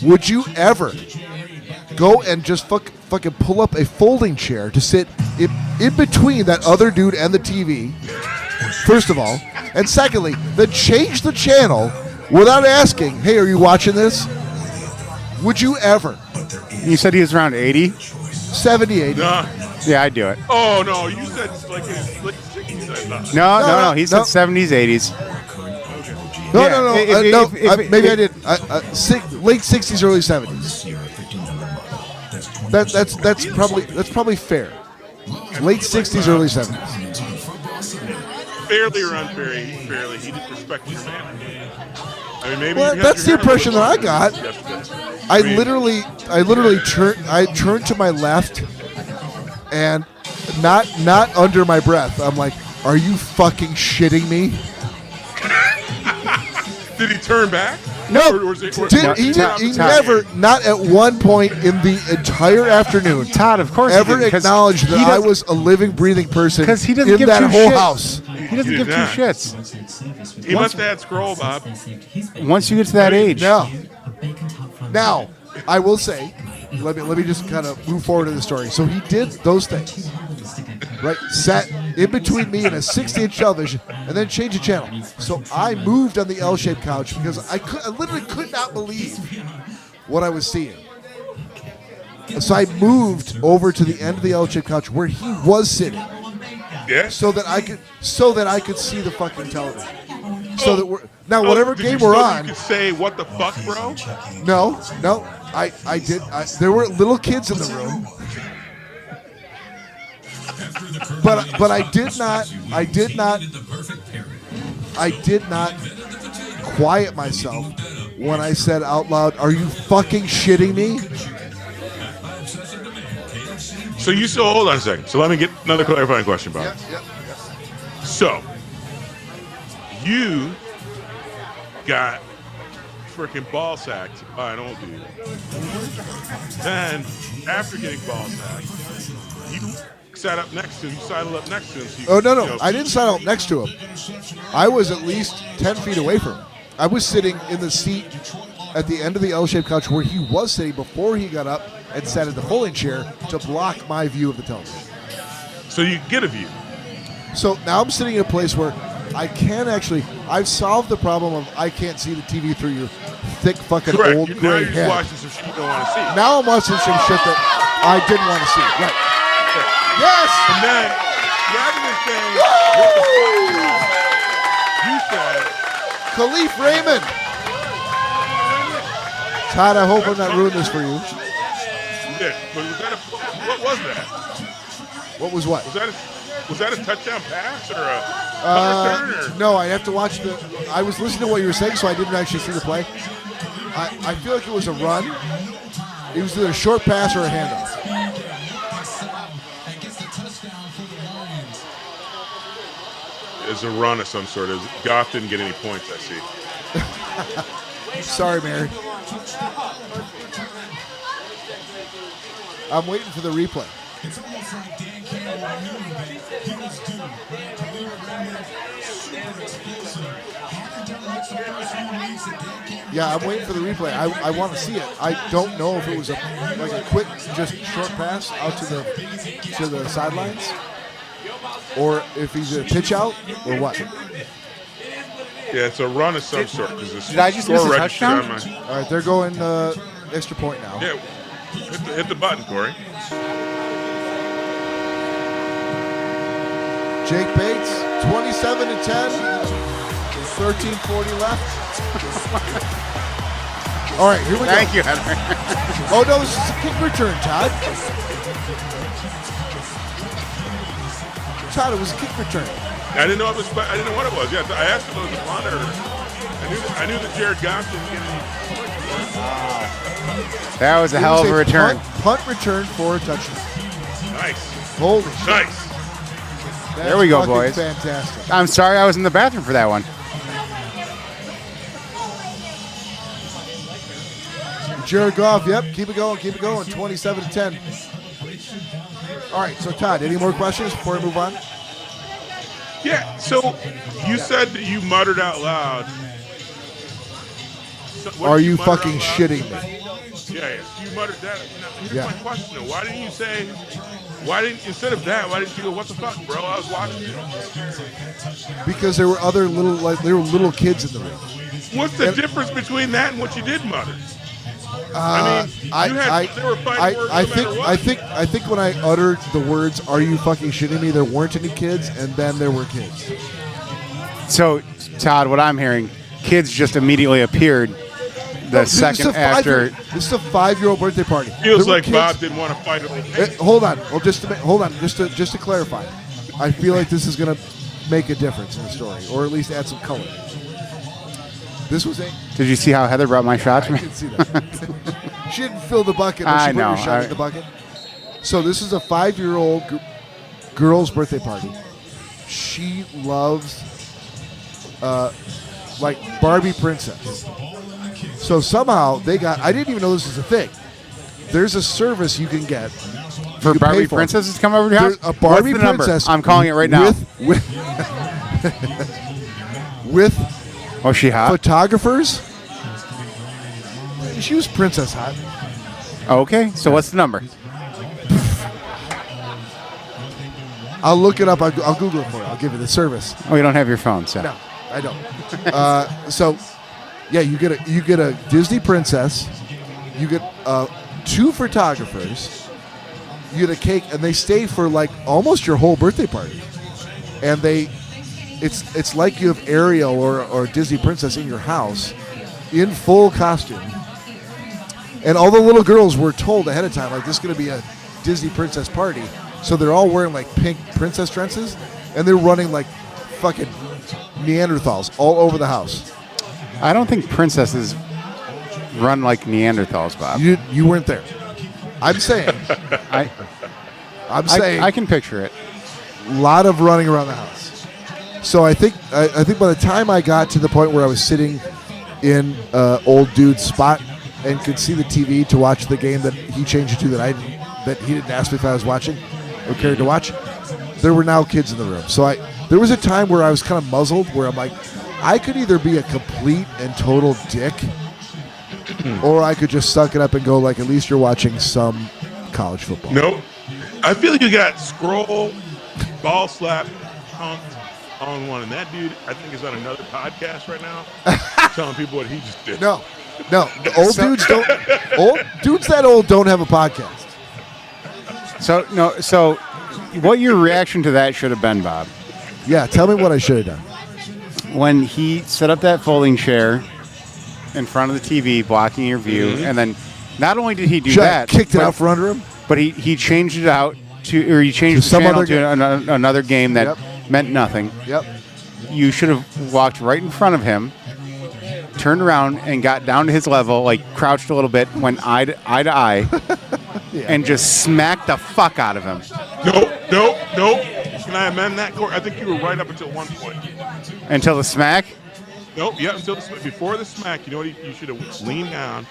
would you ever go and just fucking pull up a folding chair to sit in between that other dude and the TV, first of all, and secondly, then change the channel without asking, hey, are you watching this? Would you ever? You said he was around 80? 78. Nah. Yeah, I'd do it. Oh no, you said like 60s. I thought. No. He said 70s, 80s. No, Yeah, no. Maybe I did. Late 60s, early 70s. That's probably fair. Late 60s, early 70s. Fairly or unfairly, he didn't respect his man. I mean, maybe. Well, you that's the had your impression that I got. yesterday. I mean, literally turned to my left, and not under my breath. I'm like, are you fucking shitting me? Did he turn back? No, Or was it, or- he never, not at one point in the entire afternoon, Todd, of course, ever he did, 'cause acknowledged that he I doesn't- was a living, breathing person Because he doesn't in give that two whole shits. house. He doesn't He give did two not. shits. He must have had scroll, Bob. Once you get to that age. Now, I will say, let me just kind of move forward to the story. So he did those things, right? Sat in between me and a 60-inch television, and then changed the channel. So I moved on the L-shaped couch because I literally could not believe what I was seeing. So I moved over to the end of the L-shaped couch where he was sitting, Yes. so that I could see the fucking television. So that whatever did game you we're so on. You could say what the fuck, bro. No, I did. There were little kids in the room, but I did not quiet myself when I said out loud, "Are you fucking shitting me?" So you still hold on a second. So let me get another clarifying question, Bob. So you got freaking ball sacked by an old dude. Then after getting ball sacked, you sat up next to him. You sidled up next to him. So Oh no! I didn't sign up next to him. I was at least 10 feet away from him. I was sitting in the seat at the end of the L-shaped couch where he was sitting before he got up and sat in the folding chair to block my view of the television. So you get a view. So now I'm sitting in a place where I can actually. I've solved the problem of I can't see the TV through your thick fucking Correct. old Now gray you're just head. watching some shit you don't want to see. Now I'm watching some shit that I didn't want to see. Right. Yes. And then, rather than saying, what the fuck, you said, Khalif Raymond. Todd, I hope I'm not ruining this for you. you did. But what was that? What was what? Was that a touchdown pass or a punt return? Or? No, I have to watch the. I was listening to what you were saying, so I didn't actually see the play. I feel like it was a run. It was either a short pass or a handoff. It's a run of some sort. Goff didn't get any points, I see. Sorry, Mary. I'm waiting for the replay. It's almost like Dan Campbell knew that he was due. Super explosive. Haven't done much the first few weeks that Dan Campbell. Yeah, I'm waiting for the replay. I want to see it. I don't know if it was a quick, just short pass out to the sidelines, or if he's a pitch out, or what. Yeah, it's a run of some sort. Did I just miss a touchdown? All right, they're going extra point now. Yeah, hit the button, Cory. Jake Bates, 27-10, 13:40 left. All right, here we go. Thank you, Henry. Oh no, this is a kick return, Todd. Todd, it was a kick return. I didn't know what it was. Yeah, I asked if it was a punt or. I knew that Jared Goff didn't get any points. That was a hell of a return. Punt return for a touchdown. Nice. Holy shit. Nice. That's There we go, fucking boys. Fantastic. I'm sorry I was in the bathroom for that one. Jared Goff, yep, keep it going, 27-10. All right, so Todd, any more questions before I move on? Yeah. So you said that you muttered out loud. So, what Are did you mutter out fucking loud? shitting me? Yeah. You muttered that. Now, here's Yeah. my question though. Why didn't you say? Why didn't instead of that? Why didn't you go? What the fuck, bro? I was watching it. Because there were other there were little kids in the room. What's the difference between that and what you did mutter? I mean, they were fighting words no matter what. I think when I uttered the words "Are you fucking shitting me?" there weren't any kids, and then there were kids. So, Todd, what I'm hearing, kids just immediately appeared the second after. This is a 5-year-old birthday party. Feels There were like kids- Bob didn't want to fight it. Hold on. Well, just to clarify, I feel like this is going to make a difference in the story, or at least add some color. This was a. Did you see how Heather brought my shot to I me? can see that. She didn't fill the bucket. But I she put know. her shot in the bucket. So this is a 5-year-old girl's birthday party. She loves, like Barbie princess. So somehow they got. I didn't even know this was a thing. There's a service you can get For you pay Barbie for. princesses to come over to your house? There's a Barbie What's the number? princess. I'm calling it right now. With Was she hot? photographers. She was princess hot. Okay, so what's the number? I'll look it up. I'll Google it for you. I'll give you the service. Oh, you don't have your phone, so. No, I don't. So, yeah, you get a Disney princess. You get 2 photographers. You get a cake, and they stay for like almost your whole birthday party. And it's like you have Ariel or Disney princess in your house, in full costume. And all the little girls were told ahead of time, like, this is going to be a Disney princess party. So they're all wearing like pink princess dresses, and they're running like fucking Neanderthals all over the house. I don't think princesses run like Neanderthals, Bob. You weren't there. I'm saying. I'm saying. I can picture it. A lot of running around the house. So I think by the time I got to the point where I was sitting in old dude's spot and could see the TV to watch the game that he changed it to that he didn't ask me if I was watching or cared to watch, there were now kids in the room. So there was a time where I was kind of muzzled, where I'm like, I could either be a complete and total dick, or I could just suck it up and go like, at least you're watching some college football. Nope. I feel like you got scroll, ball slap, pumped all in one. And that dude, I think, is on another podcast right now telling people what he just did. No. The old dudes don't. Old dudes that old don't have a podcast. So what your reaction to that should have been, Bob? Yeah, tell me what I should have done. When he set up that folding chair in front of the TV, blocking your view, and then not only did he do Should I that, have kicked it out from under him? but he changed it out to, or he changed To the some channel other to another game that Yep. meant nothing. Yep. You should have walked right in front of him, turned around, and got down to his level, like crouched a little bit, went eye to eye, and just smacked the fuck out of him. Nope. Can I amend that, Cory? I think you were right up until one point. Until the smack? Nope. Yeah, before the smack, you know what? You should have leaned down.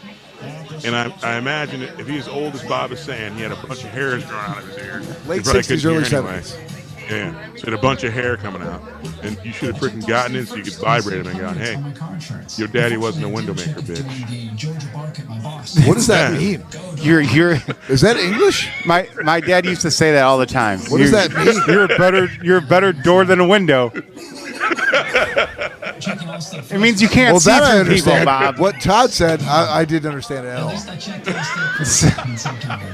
And I imagine if he's as old as Bob is saying, he had a bunch of hairs growing out of his ear. Late You probably 60s, couldn't early hear anyway. 70s. Yeah, so he had a bunch of hair coming out, and you should have freaking gotten in so you could vibrate him and gone, "Hey, your daddy wasn't a window maker, bitch." What does that mean? You're Is that English? my dad used to say that all the time. What does that mean? You're a better door than a window. It means you can't Well, see that I through people, understand. Bob. What Todd said, I didn't understand it at all.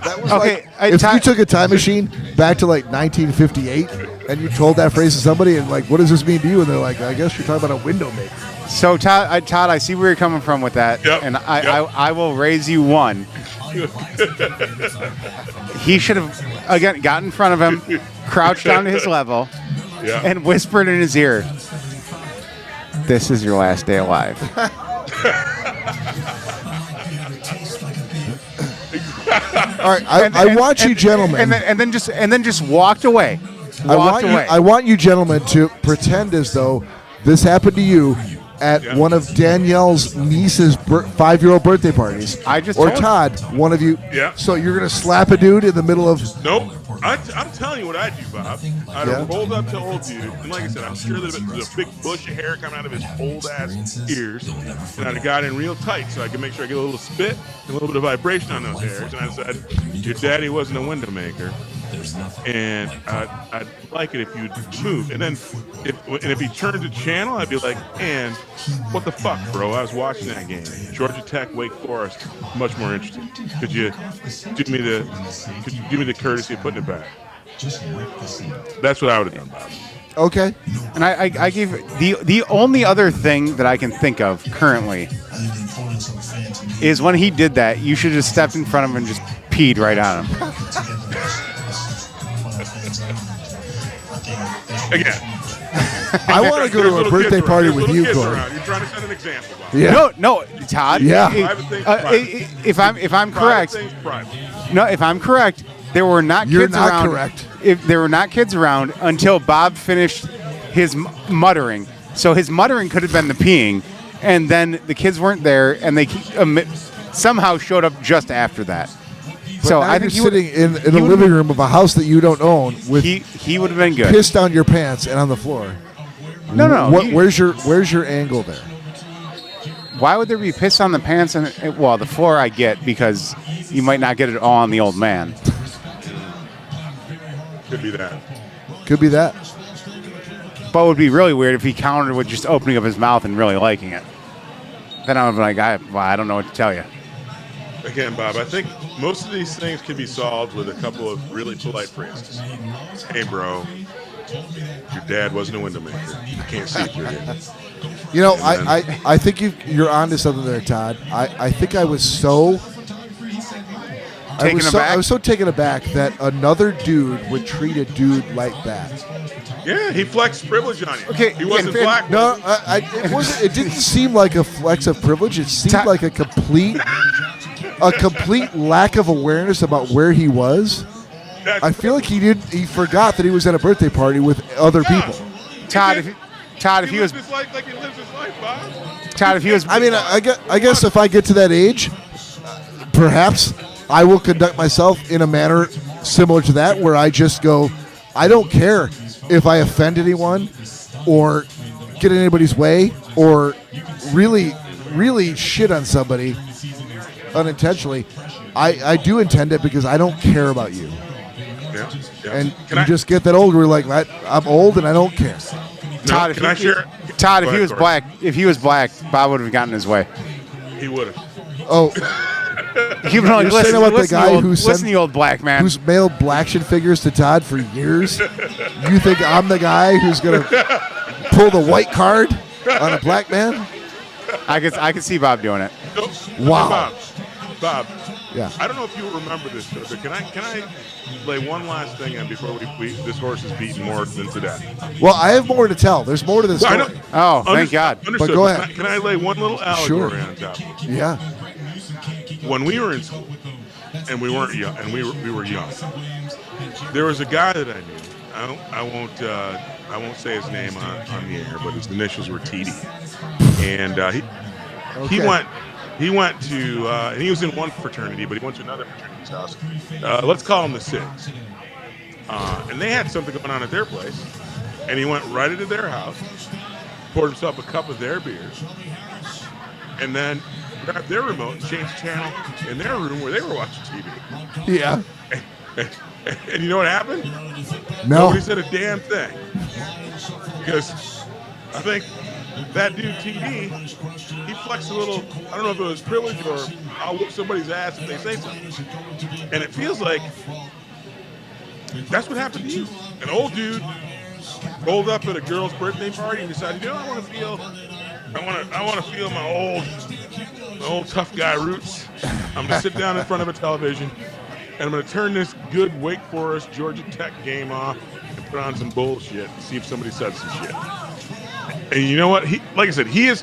That was Okay, like, if you took a time machine back to like 1958 and you told that phrase to somebody and like, what does this mean to you? And they're like, I guess you're talking about a window maker. So Todd, I see where you're coming from with that, Yep, and yep. I will raise you one. He should have again got in front of him, crouched down to his level, Yeah. and whispered in his ear, "This is your last day alive." All right, I want you gentlemen. and then just walked away. I want you gentlemen to pretend as though this happened to you, at Yeah. one of Danielle's niece's 5-year-old birthday parties. I just or told- Todd, one of you. Yeah. So you're gonna slap a dude in the middle of. Nope. I'm telling you what I'd do, Bob. I'd Yeah. have rolled up to old dude, and like I said, I'm sure there's a big bush of hair coming out of his old ass ears, and I'd have got in real tight so I could make sure I get a little spit and a little bit of vibration on those hairs. And I said, "Your daddy wasn't a window maker, and I'd like it if you'd move." And then if he turned the channel, I'd be like, "And what the fuck, bro? I was watching that game, Georgia Tech, Wake Forest. Much more interesting. Could you give me the courtesy of putting it back?" That's what I would have done, Bob. Okay. And I gave the only other thing that I can think of currently is when he did that, you should have just stepped in front of him and just peed right on him. Again, I want to go to a birthday party with you, Cory. You're trying to set an example, Bob. Yeah. No, Todd. Yeah. Private things, private. If I'm Private correct, things, private. no, if I'm correct, there were not You're kids not around. correct. If there were not kids around until Bob finished his muttering, so his muttering could have been the peeing, and then the kids weren't there, and they somehow showed up just after that. So Now I think you're sitting in a he would've living room of a house that you don't own with he would have been good. piss down your pants and on the floor. No. Where's your angle there? Why would there be piss on the pants and the floor? I get because you might not get it all on the old man. Could be that. Could be that. But it would be really weird if he countered with just opening up his mouth and really liking it. Then I would be like, I don't know what to tell you. Again, Bob, I think most of these things can be solved with a couple of really polite phrases. Hey, bro, your dad wasn't a window maker. I can't see through you. You know, And I think you're onto something there, Todd. I think I was so Taken aback? I was so taken aback that another dude would treat a dude like that. Yeah, he flexed privilege on you. Okay, he wasn't yeah, black. No, it wasn't. It didn't seem like a flex of privilege. It seemed Todd- like a complete lack of awareness about where he was. I feel like he forgot that he was at a birthday party with other people. Todd, if he was lives his life like he lives his life, Bob. Todd, if he was I mean, I guess if I get to that age, perhaps I will conduct myself in a manner similar to that, where I just go, I don't care if I offend anyone or get in anybody's way or really, really shit on somebody unintentionally. I do intend it because I don't care about you. Yeah. And Can you I- just get that old where you're like, I'm old and I don't care. Todd, can I share? Todd, Go if he ahead, was Cory. black, Bob would have gotten his way. He would have. Oh, He would You're saying about the guy who listen, sent- the old black man. who's mailed black action figures to Todd for years? You think I'm the guy who's going to pull the white card on a black man? I could see Bob doing it. No, Wow. Bob. Yeah. I don't know if you remember this, but can I lay one last thing in before this horse is beaten more than to death? Well, I have more to tell. There's more to this I story. know. Oh, thank God. Understood. But go ahead. Can I lay one little allegory on top of it? Yeah. When we were in school, and we weren't young, and we were young, there was a guy that I knew. I won't say his name on the air, but his initials were TD, and he went to and he was in one fraternity, but he went to another fraternity's house. Let's call him the Six, and they had something going on at their place, and he went right into their house, poured himself a cup of their beers, and then grabbed their remote and changed the channel in their room where they were watching TV. Yeah. And you know what happened? No. Nobody said a damn thing. Because I think that dude TD, he flexed a little, I don't know if it was privilege or I'll whoop somebody's ass if they say something. And it feels like that's what happened to you. An old dude rolled up at a girl's birthday party and decided, you know, I want to feel my old tough guy roots. I'm going to sit down in front of a television and I'm going to turn this good Wake Forest Georgia Tech game off and put on some bullshit and see if somebody said some shit. And you know what? Like I said, he is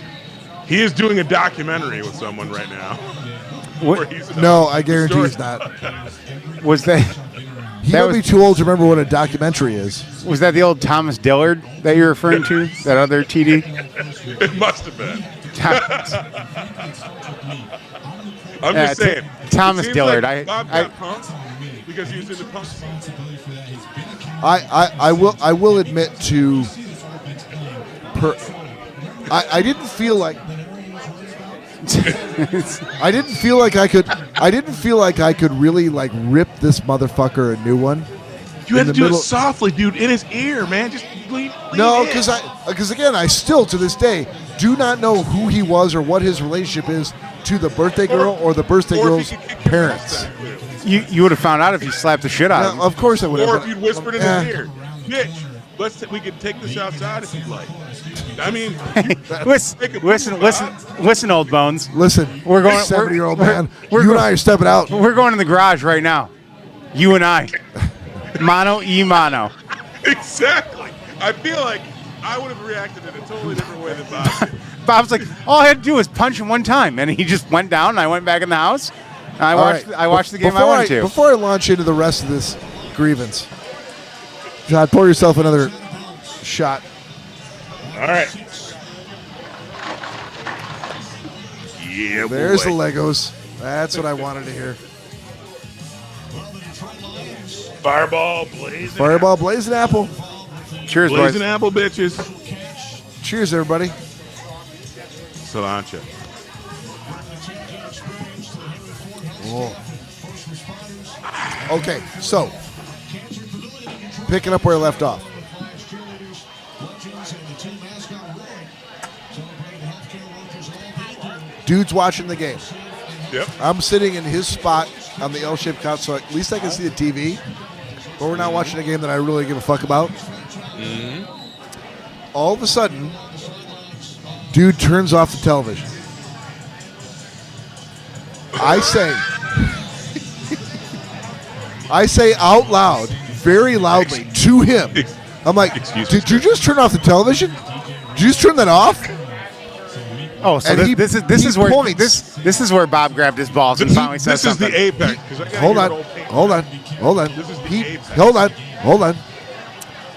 doing a documentary with someone right now. What? where he's No, I guarantee story. he's not. Was that He That might be was- too old to remember what a documentary is. Was that the old Thomas Dillard that you're referring to? That other TD? It must have been. I'm Yeah, just saying. Thomas It seems Dillard, Like Bob got punked because he was in the punk. I will admit to. I didn't feel like. I didn't feel like I could really like rip this motherfucker a new one. You had in to the do middle- it softly, dude, in his ear, man. Just lean No, in. because again, I still to this day do not know who he was or what his relationship is to the birthday girl or the birthday or girl's if he could kick your parents. ass back. You would have found out if you slapped the shit out of him. Of course I would have. Or if you'd whispered in his Eh. ear, bitch, we can take this outside if you'd like. I mean, Listen, old bones. Listen, We're going- 70-year-old we're- man. we're You go- and I are stepping out. We're going in the garage right now. You and I. Mano y mano. exactly. I feel like I would have reacted in a totally different way than Bob did. Bob's like, all I had to do was punch him one time, and he just went down. And I went back in the house. And I All watched. right. I watched the game I Before wanted to. Before I launch into the rest of this grievance, Todd, pour yourself another shot. All right. Yeah, There's boy. the Legos. That's what I wanted to hear. Fireball, blazing. Fireball, blazing apple. Cheers, Blazing boys. apple, bitches. Cheers, everybody. Cilantro. Okay, so picking up where I left off. Dude's watching the game. Yep. I'm sitting in his spot on the L-shaped couch, so at least I can see the TV. But we're not watching a game that I really give a fuck about. All of a sudden, dude turns off the television. I say out loud, very loudly, to him. I'm like, Excuse did me. you just turn off the television? Did you just turn that off? Oh, so And this he is where points. this is where Bob grabbed his balls and finally said This is something. the apex. 'cause I gotta Hold hear on, it all paint. hold on. This is the He, apex. hold on.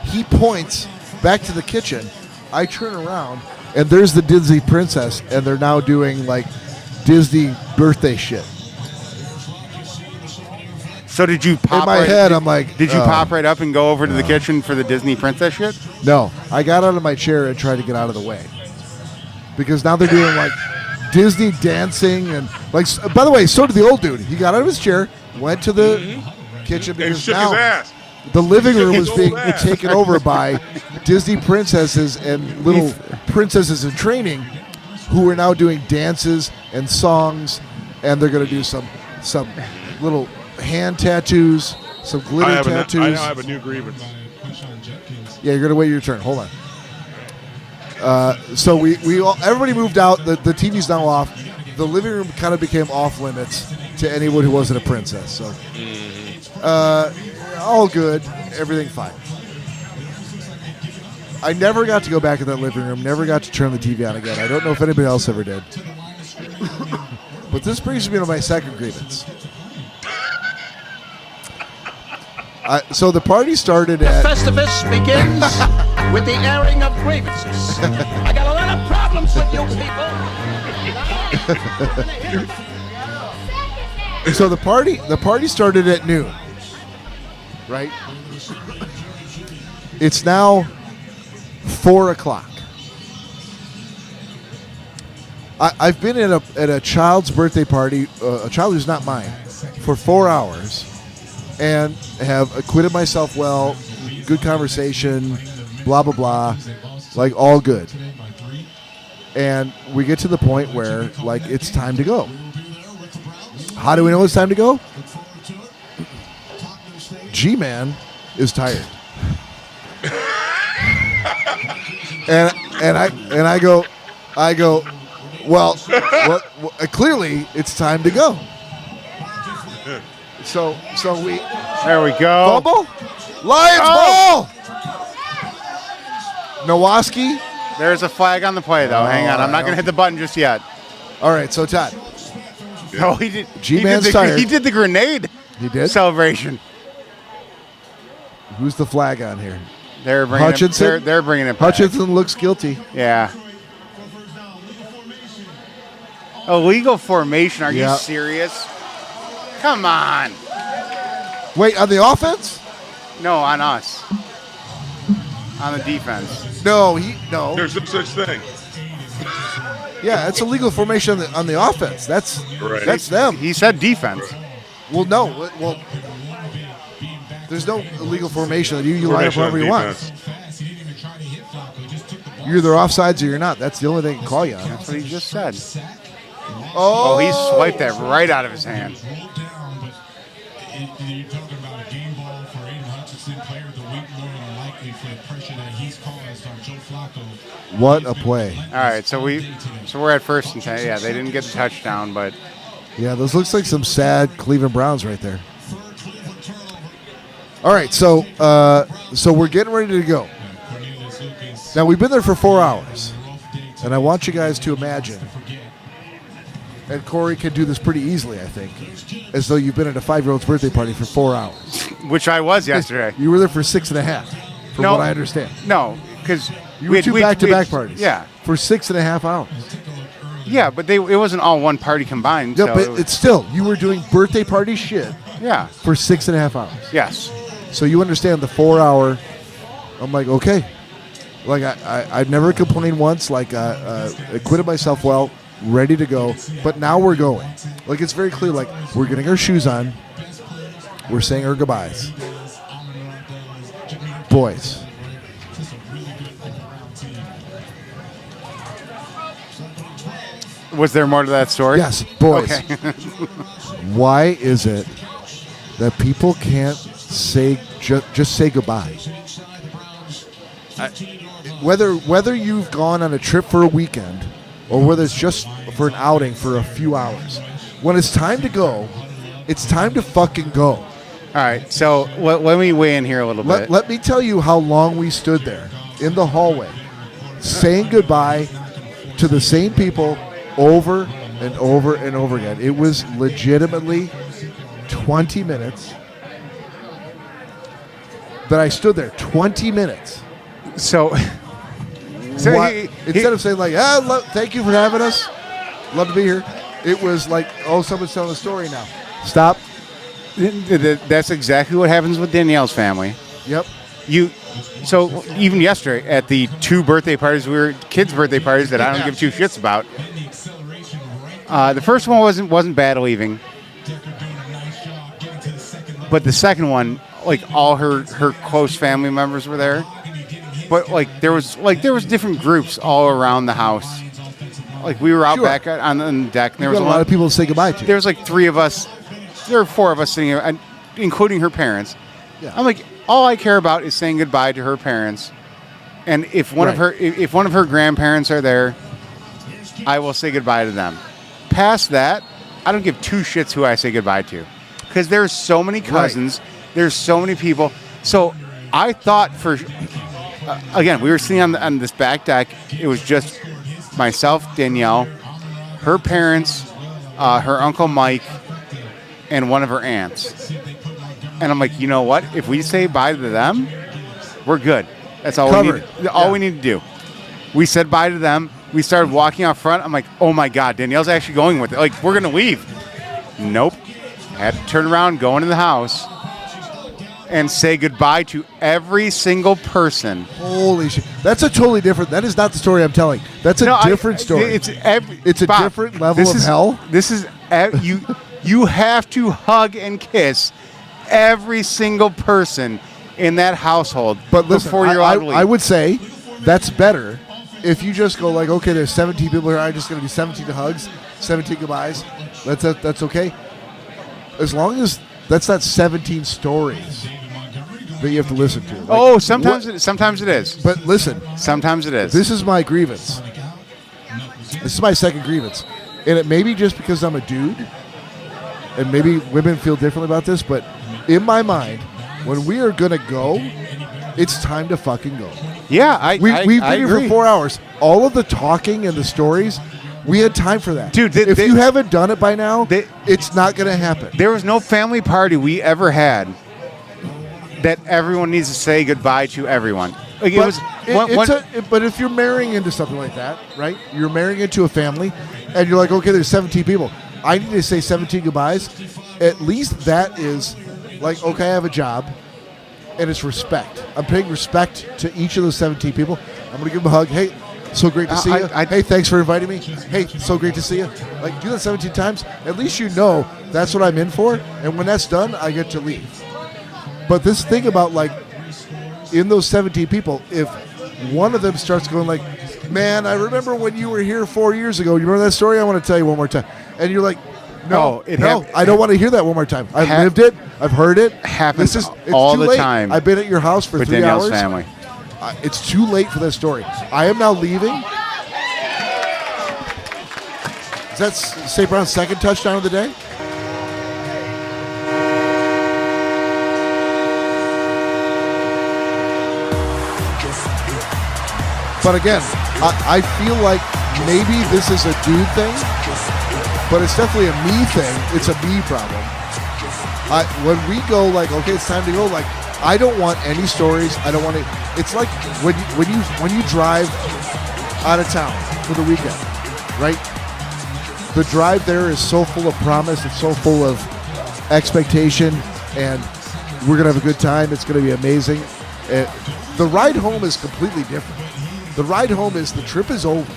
He points back to the kitchen. I turn around, and there's the Disney princess, and they're now doing like Disney birthday shit. So did you pop In my right, head, did- I'm like, did you oh. pop right up and go over to the kitchen for the Disney princess shit? No, I got out of my chair and tried to get out of the way because now they're doing like Disney dancing and like. By the way, so did the old dude. He got out of his chair, went to the kitchen And because shook now his ass. the living Shook room his was being old ass. taken over by Disney princesses and little princesses in training who are now doing dances and songs, and they're going to do some little hand tattoos, some glitter I tattoos. now have a new grievance. Yeah, you're gonna wait your turn. Hold on. So we all, everybody moved out. The TV's now off. The living room kind of became off limits to anyone who wasn't a princess. So, all good, everything fine. I never got to go back in that living room. Never got to turn the TV on again. I don't know if anybody else ever did. But this brings me to my second grievance. So the party started at. Festivus begins with the airing of grievances. I got a lot of problems with you people. So the party started at noon, right? It's now 4:00. I've been at a child's birthday party, a child who's not mine, for 4 hours, and have acquitted myself well. Good conversation, blah blah blah, like all good. And we get to the point where like it's time to go. How do we know it's time to go? G-Man is tired. and I go, well, clearly it's time to go. So we There we go. fumble, Lions ball. Nowoski. There's a flag on the play, though. Hang on. I'm not going to hit the button just yet. All right, so Todd, Oh, he did. G-Man's he did tired. He did the grenade he did. celebration. Who's the flag on here? They're bringing Hutchinson? It, they're bringing it back. Hutchinson looks guilty. Yeah. Illegal formation? Are Yeah. you serious? Come on. Wait, on the offense? No, on us. On the defense. No. There's no such thing. Yeah, it's a legal formation on the offense. That's Right. that's them. He said defense. Well, no. Well, there's no illegal formation. You line up Formation on wherever you want. defense. You're either offsides or you're not. That's the only thing they can call you on. That's what he just said. Oh, Oh, he swiped that right out of his hand. You're talking about a game ball for Aiden Hutchinson, player of the week, more than likely for the pressure that he's caused on Joe Flacco. what a play. All right, so we're at 1st and 10. Yeah, they didn't get the touchdown, but Yeah, those looks like some sad Cleveland Browns right there. All right, so we're getting ready to go. Now, we've been there for 4 hours, and I want you guys to imagine, and Cory can do this pretty easily, I think, as though you've been at a 5-year-old's birthday party for 4 hours. which I was yesterday. You were there for 6.5, from No. what I understand. No, because You were two back-to-back parties. Yeah, For 6.5 hours. yeah, but it wasn't all one party combined. Yeah, so but it was- it's still, you were doing birthday party shit yeah, for 6.5 hours. yes. So you understand the 4 hour. I'm like, okay. Like I've never complained once. Like I acquitted myself well, ready to go. But now we're going. Like it's very clear. Like we're getting our shoes on. We're saying our goodbyes. Boys. Was there more to that story? Yes, boys. Okay. Why is it that people can't say just say goodbye? Whether you've gone on a trip for a weekend or whether it's just for an outing for a few hours, when it's time to go, it's time to fucking go. All right, so let me weigh in here a little bit. Let me tell you how long we stood there in the hallway saying goodbye to the same people over and over and over again. It was legitimately 20 minutes that I stood there. 20 minutes. So What- he- instead of saying like, thank you for having us, love to be here, it was like, oh, someone's telling a story now. Stop. that's exactly what happens with Danielle's family. Yep. So even yesterday at the 2 birthday parties, kids' birthday parties that I don't give 2 shits about. The first one wasn't bad leaving, but the second one, like all her close family members were there. But there was different groups all around the house. Like we were out Sure. back on the deck, and there You was got a lot of people to say goodbye to. There was like 3 of us. There were 4 of us sitting here, including her parents. Yeah. I'm like, all I care about is saying goodbye to her parents, and if one of Right. her grandparents are there, I will say goodbye to them. Past that, I don't give 2 shits who I say goodbye to, because there's so many cousins, there's so many people. So I thought again, we were sitting on this back deck. It was just myself, Danielle, her parents, her uncle Mike, and one of her aunts. And I'm like, you know what? If we say bye to them, we're good. That's all Covered. we need. All Yeah. we need to do. We said bye to them. We started walking out front. I'm like, oh my God, Danielle's actually going with it. Like, we're gonna leave. Nope. Had to turn around, go into the house, and say goodbye to every single person. Holy shit. That's a totally different. That is not the story I'm telling. That's a different story. It's a Bob, different level this of is- hell. This is you have to hug and kiss every single person in that household But listen, before you're allowed to leave. I would say that's better if you just go like, okay, there's 17 people here. I'm just going to do 17 hugs, 17 goodbyes. That's okay. As long as that's not 17 stories that you have to listen to. Like, sometimes what- it is. But listen, Sometimes it is. this is my grievance. This is my second grievance. And it may be just because I'm a dude, and maybe women feel differently about this, but in my mind, when we are going to go, it's time to fucking go. Yeah, We've been I here agree. for 4 hours. All of the talking and the stories, we had time for that. Dude, if you haven't done it by now, they- it's not going to happen. There was no family party we ever had that everyone needs to say goodbye to everyone. Like it But, was. but if you're marrying into something like that, right? You're marrying into a family, and you're like, okay, there's 17 people. I need to say 17 goodbyes. At least that is like, okay, I have a job, and it's respect. I'm paying respect to each of those 17 people. I'm going to give them a hug. Hey, so great to see you. Hey, thanks for inviting me. Hey, so great to see you. Like, do that 17 times. At least you know that's what I'm in for. And when that's done, I get to leave. But this thing about, like, in those 17 people, if one of them starts going like, man, I remember when you were here 4 years ago. You remember that story? I want to tell you one more time. And you're like, no, I don't want to hear that one more time. I've lived it. I've heard it. Happens it's all too the late. time. I've been at your house for with 3 Danielle's hours. family. It's too late for that story. I am now leaving. Is that St. Brown's second touchdown of the day? But again, I feel like maybe this is a dude thing, but it's definitely a me thing. It's a me problem. When we go like, okay, it's time to go, like, I don't want any stories. I don't want to. It's like when you drive out of town for the weekend, right? The drive there is so full of promise. It's so full of expectation, and we're gonna have a good time. It's gonna be amazing. The ride home is completely different. The ride home is the trip is over.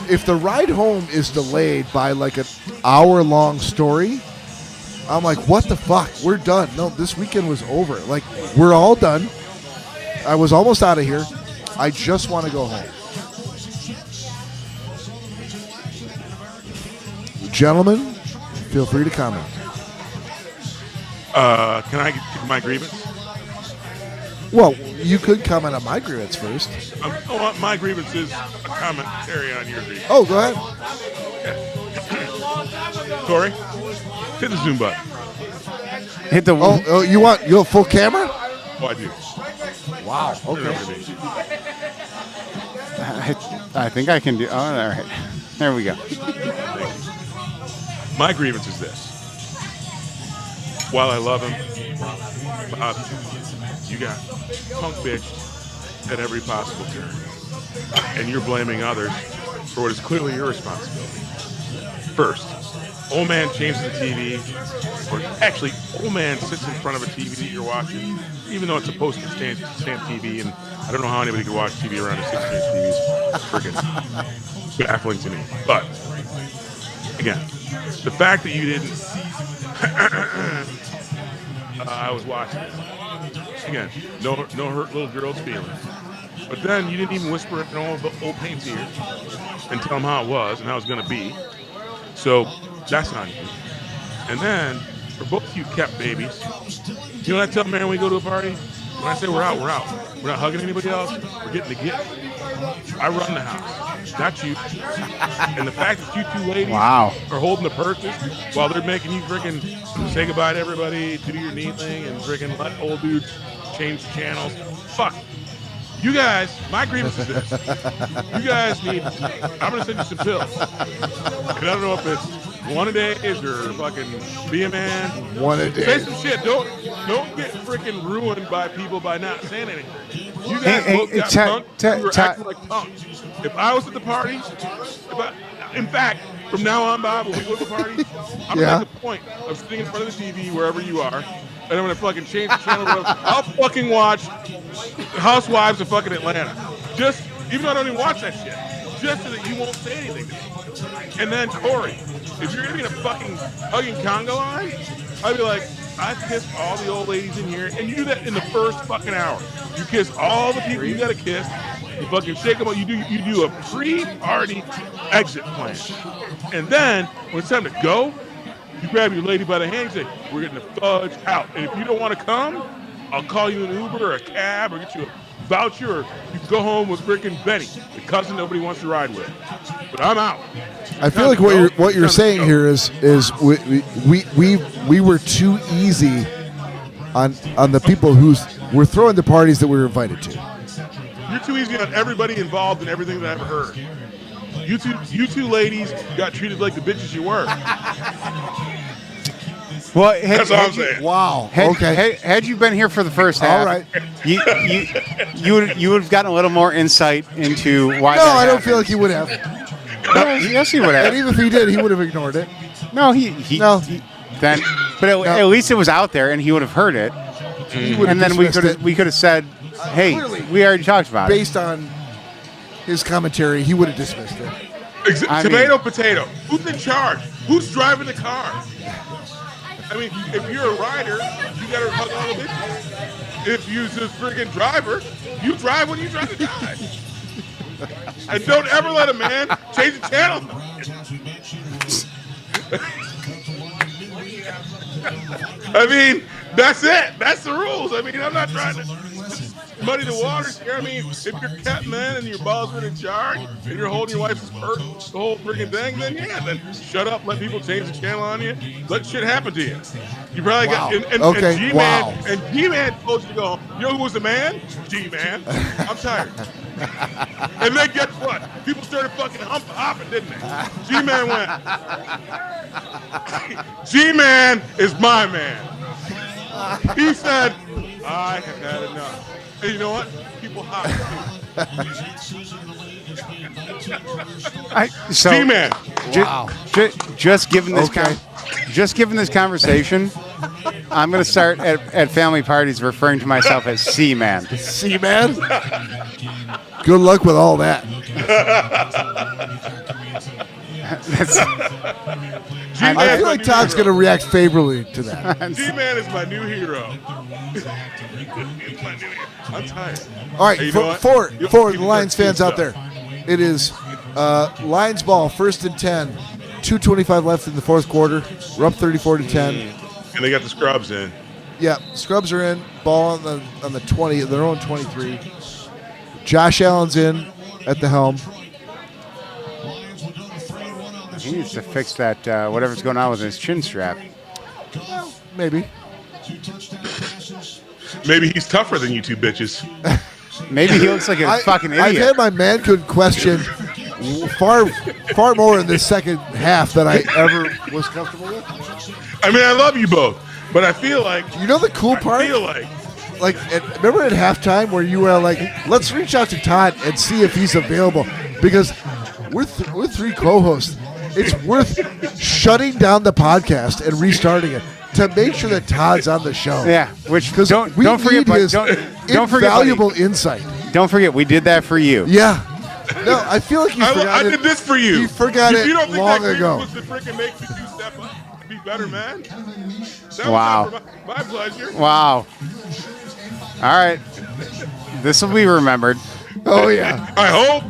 If the ride home is delayed by like an hour-long story, I'm like, what the fuck? We're done. No, this weekend was over. Like, we're all done. I was almost out of here. I just want to go home. Gentlemen, feel free to comment. Can I get my grievance? Well, you could comment on my grievance first. My grievance is a commentary on your grievance. Oh, go ahead. Cory, hit the zoom button. Hit the. Oh, you want full camera? Oh, I do. Wow. Okay. I think I can do. Oh, all right. There we go. My grievance is this. While I love him, you got punk bitched at every possible turn. And you're blaming others for what is clearly your responsibility. First, old man changes the TV, or actually, old man sits in front of a TV that you're watching, even though it's supposed to stand TV, and I don't know how anybody could watch TV around a 6-inch TV. It's freaking baffling to me. But, again, the fact that you didn't... I was watching it. Again, no hurt little girl's feelings. But then you didn't even whisper in old paint's ear and tell him how it was and how it was going to be. So that's on you. And then, for both of you kept babies, you know what I tell man when we go to a party? When I say we're out, we're out. We're not hugging anybody else. We're getting the gift. I run the house, not you. And the fact that you two ladies are holding the purses while they're making you freaking say goodbye to everybody, do your knee thing, and freaking let old dudes change channels. Fuck. You guys, my grievance is this. You guys need, I'm going to send you some pills. And I don't know if it's one a day or fucking be a man. One a day. Say some shit. Don't get freaking ruined by people by not saying anything. You guys both got punked. You were acting like punks. If I was at the party, in fact, from now on, Bob, when we go to the party, I'm going to make a point of sitting in front of the TV wherever you are, and I'm going to fucking change the channel. I'll fucking watch Housewives of fucking Atlanta. Just, even though I don't even watch that shit, just so that you won't say anything to me. And then, Cory, if you're going to be in a fucking hugging Congo line, I'd be like, I've kissed all the old ladies in here, and you do that in the first fucking hour. You kiss all the people you got to kiss. You fucking shake them up. You do a pre-party exit plan. And then, when it's time to go, you grab your lady by the hand and say, we're getting the fudge out. And if you don't want to come, I'll call you an Uber or a cab or get you a voucher, or you can go home with freaking Benny, the cousin nobody wants to ride with. But I'm out. I feel like what you're saying here is we were too easy on the people we're throwing the parties that we were invited to. You're too easy on everybody involved in everything that I've ever heard. You two ladies got treated like the bitches you were. Well, That's all I'm saying. Wow. Had, Okay. had you been here for the first half, All right. you would have gotten a little more insight into why. No, that I don't happened. feel like he would have. Yes, he would And have. even if he did, he would have ignored it. No, he No. then, but at least it was out there, and he would have heard it. He would have And then we dismissed could have said, "Hey, Clearly, we already talked about it." based on his commentary, he would have dismissed it. I Tomato, potato. Who's in charge? Who's driving the car? I mean, if you're a rider, you got to hug all the bitches. If you're the friggin' driver, you drive when you drive to die. And don't ever let a man change the channel. I mean, that's it. That's the rules. I mean, I'm not trying to muddy the waters here. I mean, if you're Captain Man and your balls are in charge and you're holding your wife's purse, the whole freaking thing, then yeah, then shut up, let people change the channel on you, let shit happen to you. You probably got Okay, and G-Man wow. and G-Man told you to go home. You know who was the man? G-Man. I'm tired. And then guess what? People started fucking hopping, didn't they? G-Man went. G-Man is my man. He said, I have had enough. And you know what? People hop too. G-Man. Just given this conversation, I'm going to start at family parties referring to myself as C-Man. C-Man? Good luck with all that. I feel like Todd's going to react favorably to that. G-Man is my new hero. He's my new hero. I'm tired. All right, Hey, you know for what? the Lions fans out there, it is Lions ball, 1st and 10, 2:25 left in the fourth quarter. We're up 34-10. And they got the scrubs in. Yeah, scrubs are in. Ball on the 20, their own 23. Josh Allen's in at the helm. He needs to fix that whatever's going on with his chin strap. Maybe. Maybe he's tougher than you two bitches. Maybe he looks like a fucking idiot. I've had my manhood questioned far more in this second half than I ever was comfortable with. I mean, I love you both, but I feel like You know the cool part? I feel like Remember at halftime where you were like, let's reach out to Todd and see if he's available because we're three co-hosts. It's worth shutting down the podcast and restarting it to make sure that Todd's on the show. Yeah, which because don't need forget, his don't forget, invaluable buddy. insight. Don't forget, we did that for you. Yeah. No, I feel like you forgot I it. did this for you. You forgot if it you don't think long that ago. was to freaking make the two step up, be better, man. That Wow. was my pleasure. Wow. All right. This will be remembered. Oh yeah. I hope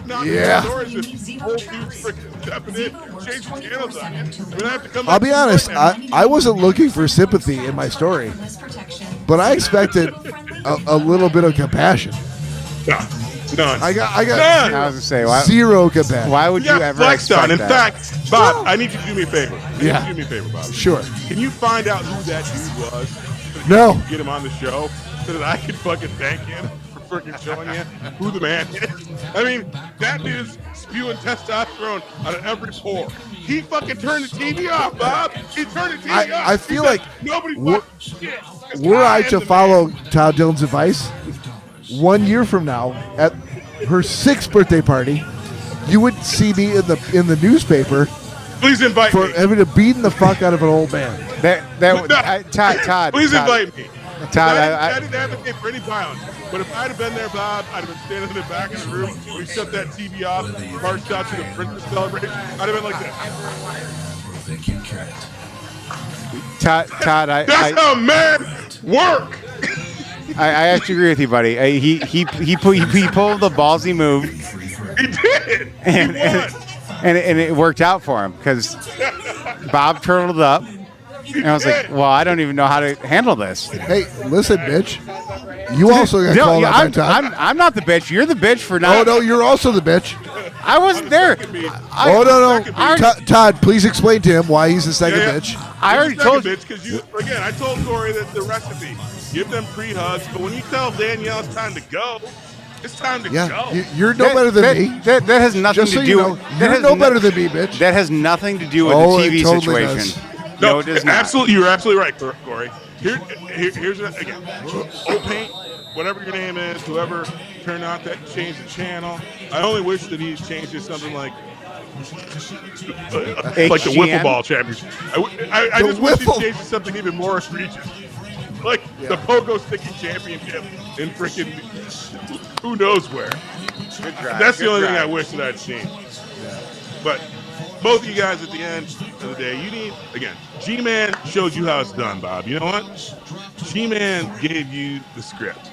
not. Yeah. Stories if old dudes freaking stepping in, change the channels on you. I mean, I have to come I'll back be to you honest. right now. I wasn't looking for sympathy in my story, but I expected a little bit of compassion. None. I got I was going to say, why, zero compassion. why would you Yeah, ever flexed expect on. In that? fact, Bob, I need you to do me a favor. Yeah. Do me a favor, Bob. Sure. Can you find out who that dude was? No. Get him on the show so that I can fucking thank him for freaking showing you who the man is. I mean, that dude's spewing testosterone out of every pore. He fucking turned the TV off, Bob. He turned the TV off. I feel He like said, nobody were- fucking shit. This Were guy I is to the follow man. Todd Dillon's advice, 1 year from now at her 6th birthday party, you would see me in the newspaper Please invite for me. having to beating the fuck out of an old man. Todd. Please Todd, invite me. Todd, I didn't advocate for any violence, but if I'd have been there, Bob, I'd have been standing in the back of the room. We shut that TV off, marched out to the Christmas celebration. I'd have been like this. Todd, That's how men work. I actually agree with you, buddy. He pulled the ballsy move, He did. and He won. and it worked out for him because Bob turtled up, and I was like, well, I don't even know how to handle this. Hey, listen, bitch. You also got called out by Todd. I'm not the bitch. You're the bitch for Oh not. no, you're also the bitch. I wasn't there. Oh no. Todd, please explain to him why he's the second bitch. I already told you. Because I told Cory that the recipe, give them pre-hugs, but when you tell Danielle it's time to go, it's time to Yeah, go. you're no better than me. That has nothing Just so to you do. know, that you're has no better than me, bitch. That has nothing to do with Oh, the it TV totally situation. does. No, it does not. Absolutely, you're absolutely right, Corey. Here's again. Old Paint, whatever your name is, whoever turned out that changed the channel. I only wish that he changed it to something like the wiffle ball championship. I just wish he changed it to something even more egregious, like the pogo sticky championship in freaking who knows where. Good drive. That's the Good only drive. thing I wish that I'd seen. Yeah. But both of you guys at the end of the day, you need, again, G-Man showed you how it's done, Bob. You know what? G-Man gave you the script.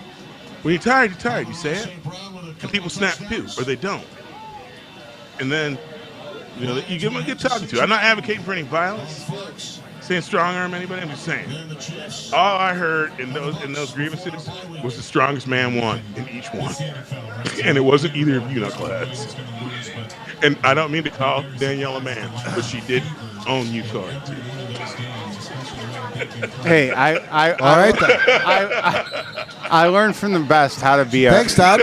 When you're tired, you're tired. You say it, and people snap too, or they don't. And then, you give them a good talking to. I'm not advocating for any violence, saying strong arm anybody. I'm just saying. All I heard in those grievances was the strongest man won in each one. And it wasn't either of you knuckleheads. And I don't mean to call Danielle a man, but she did own you, Cory. Hey, I learned from the best how to be a. Thanks, Todd.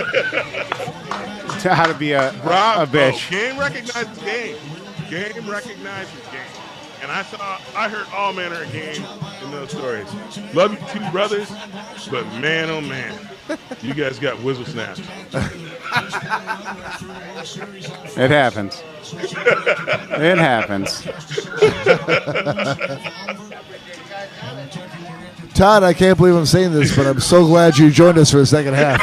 How to be a bitch. Game recognizes game. Game recognizes game. And I heard all manner of game in those stories. Love you two brothers, but man, oh man, you guys got whistle snaps. It happens. It happens. Todd, I can't believe I'm saying this, but I'm so glad you joined us for the second half.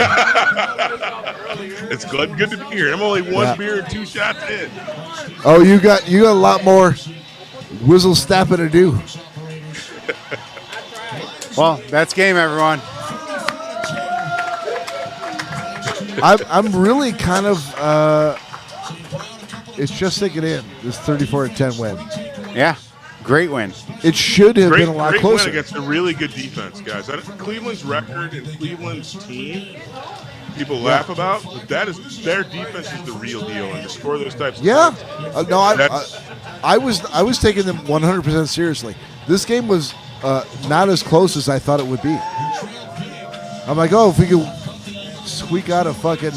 It's good to be here. I'm only one beer and 2 shots in. Oh, you got a lot more whistle snapping to do. Well, that's game, everyone. I'm really kind of it's just sinking in, this 34-10 win. Yeah, great win. It should have been a lot closer. Win against a really good defense, guys. Cleveland's record and Cleveland's team, people laugh about, but that is their defense is the real deal, and to score those types of points. No, I was taking them 100% seriously. This game was not as close as I thought it would be. I'm like, if we could squeak out a fucking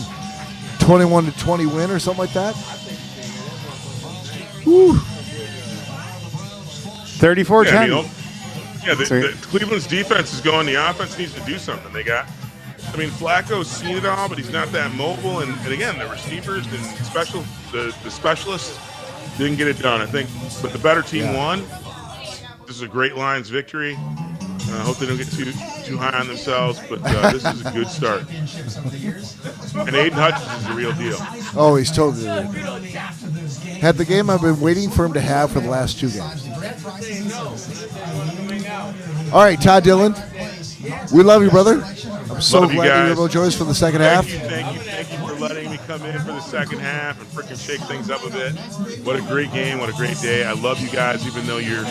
21-20 win or something like that. Woo. 34-10. The Cleveland's defense is going. The offense needs to do something. Flacco's seen it all, but he's not that mobile. And again, the receivers and the specialists didn't get it done, I think. But the better team won. This is a great Lions victory. I hope they don't get too high on themselves, but this is a good start. And Aiden Hutchins is the real deal. Oh, he's totally the real deal. Had the game I've been waiting for him to have for the last 2 games. All right, Todd Dillon, we love you, brother. I'm so glad you're able to join us for the second half. Thank you for letting me come in for the second half and freaking shake things up a bit. What a great game. What a great day. I love you guys, even though you're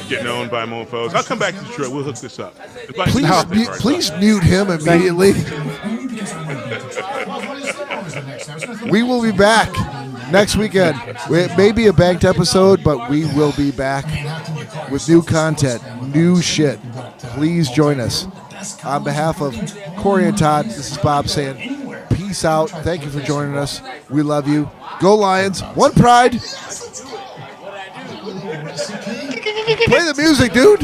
getting owned by mofos. I'll come back to Detroit. We'll hook this up. Please mute him immediately. We will be back next weekend. It may be a banked episode, but we will be back with new content, new shit. Please join us. On behalf of Cory and Todd, this is Bob saying peace out. Thank you for joining us. We love you. Go Lions. One pride. Play the music, dude.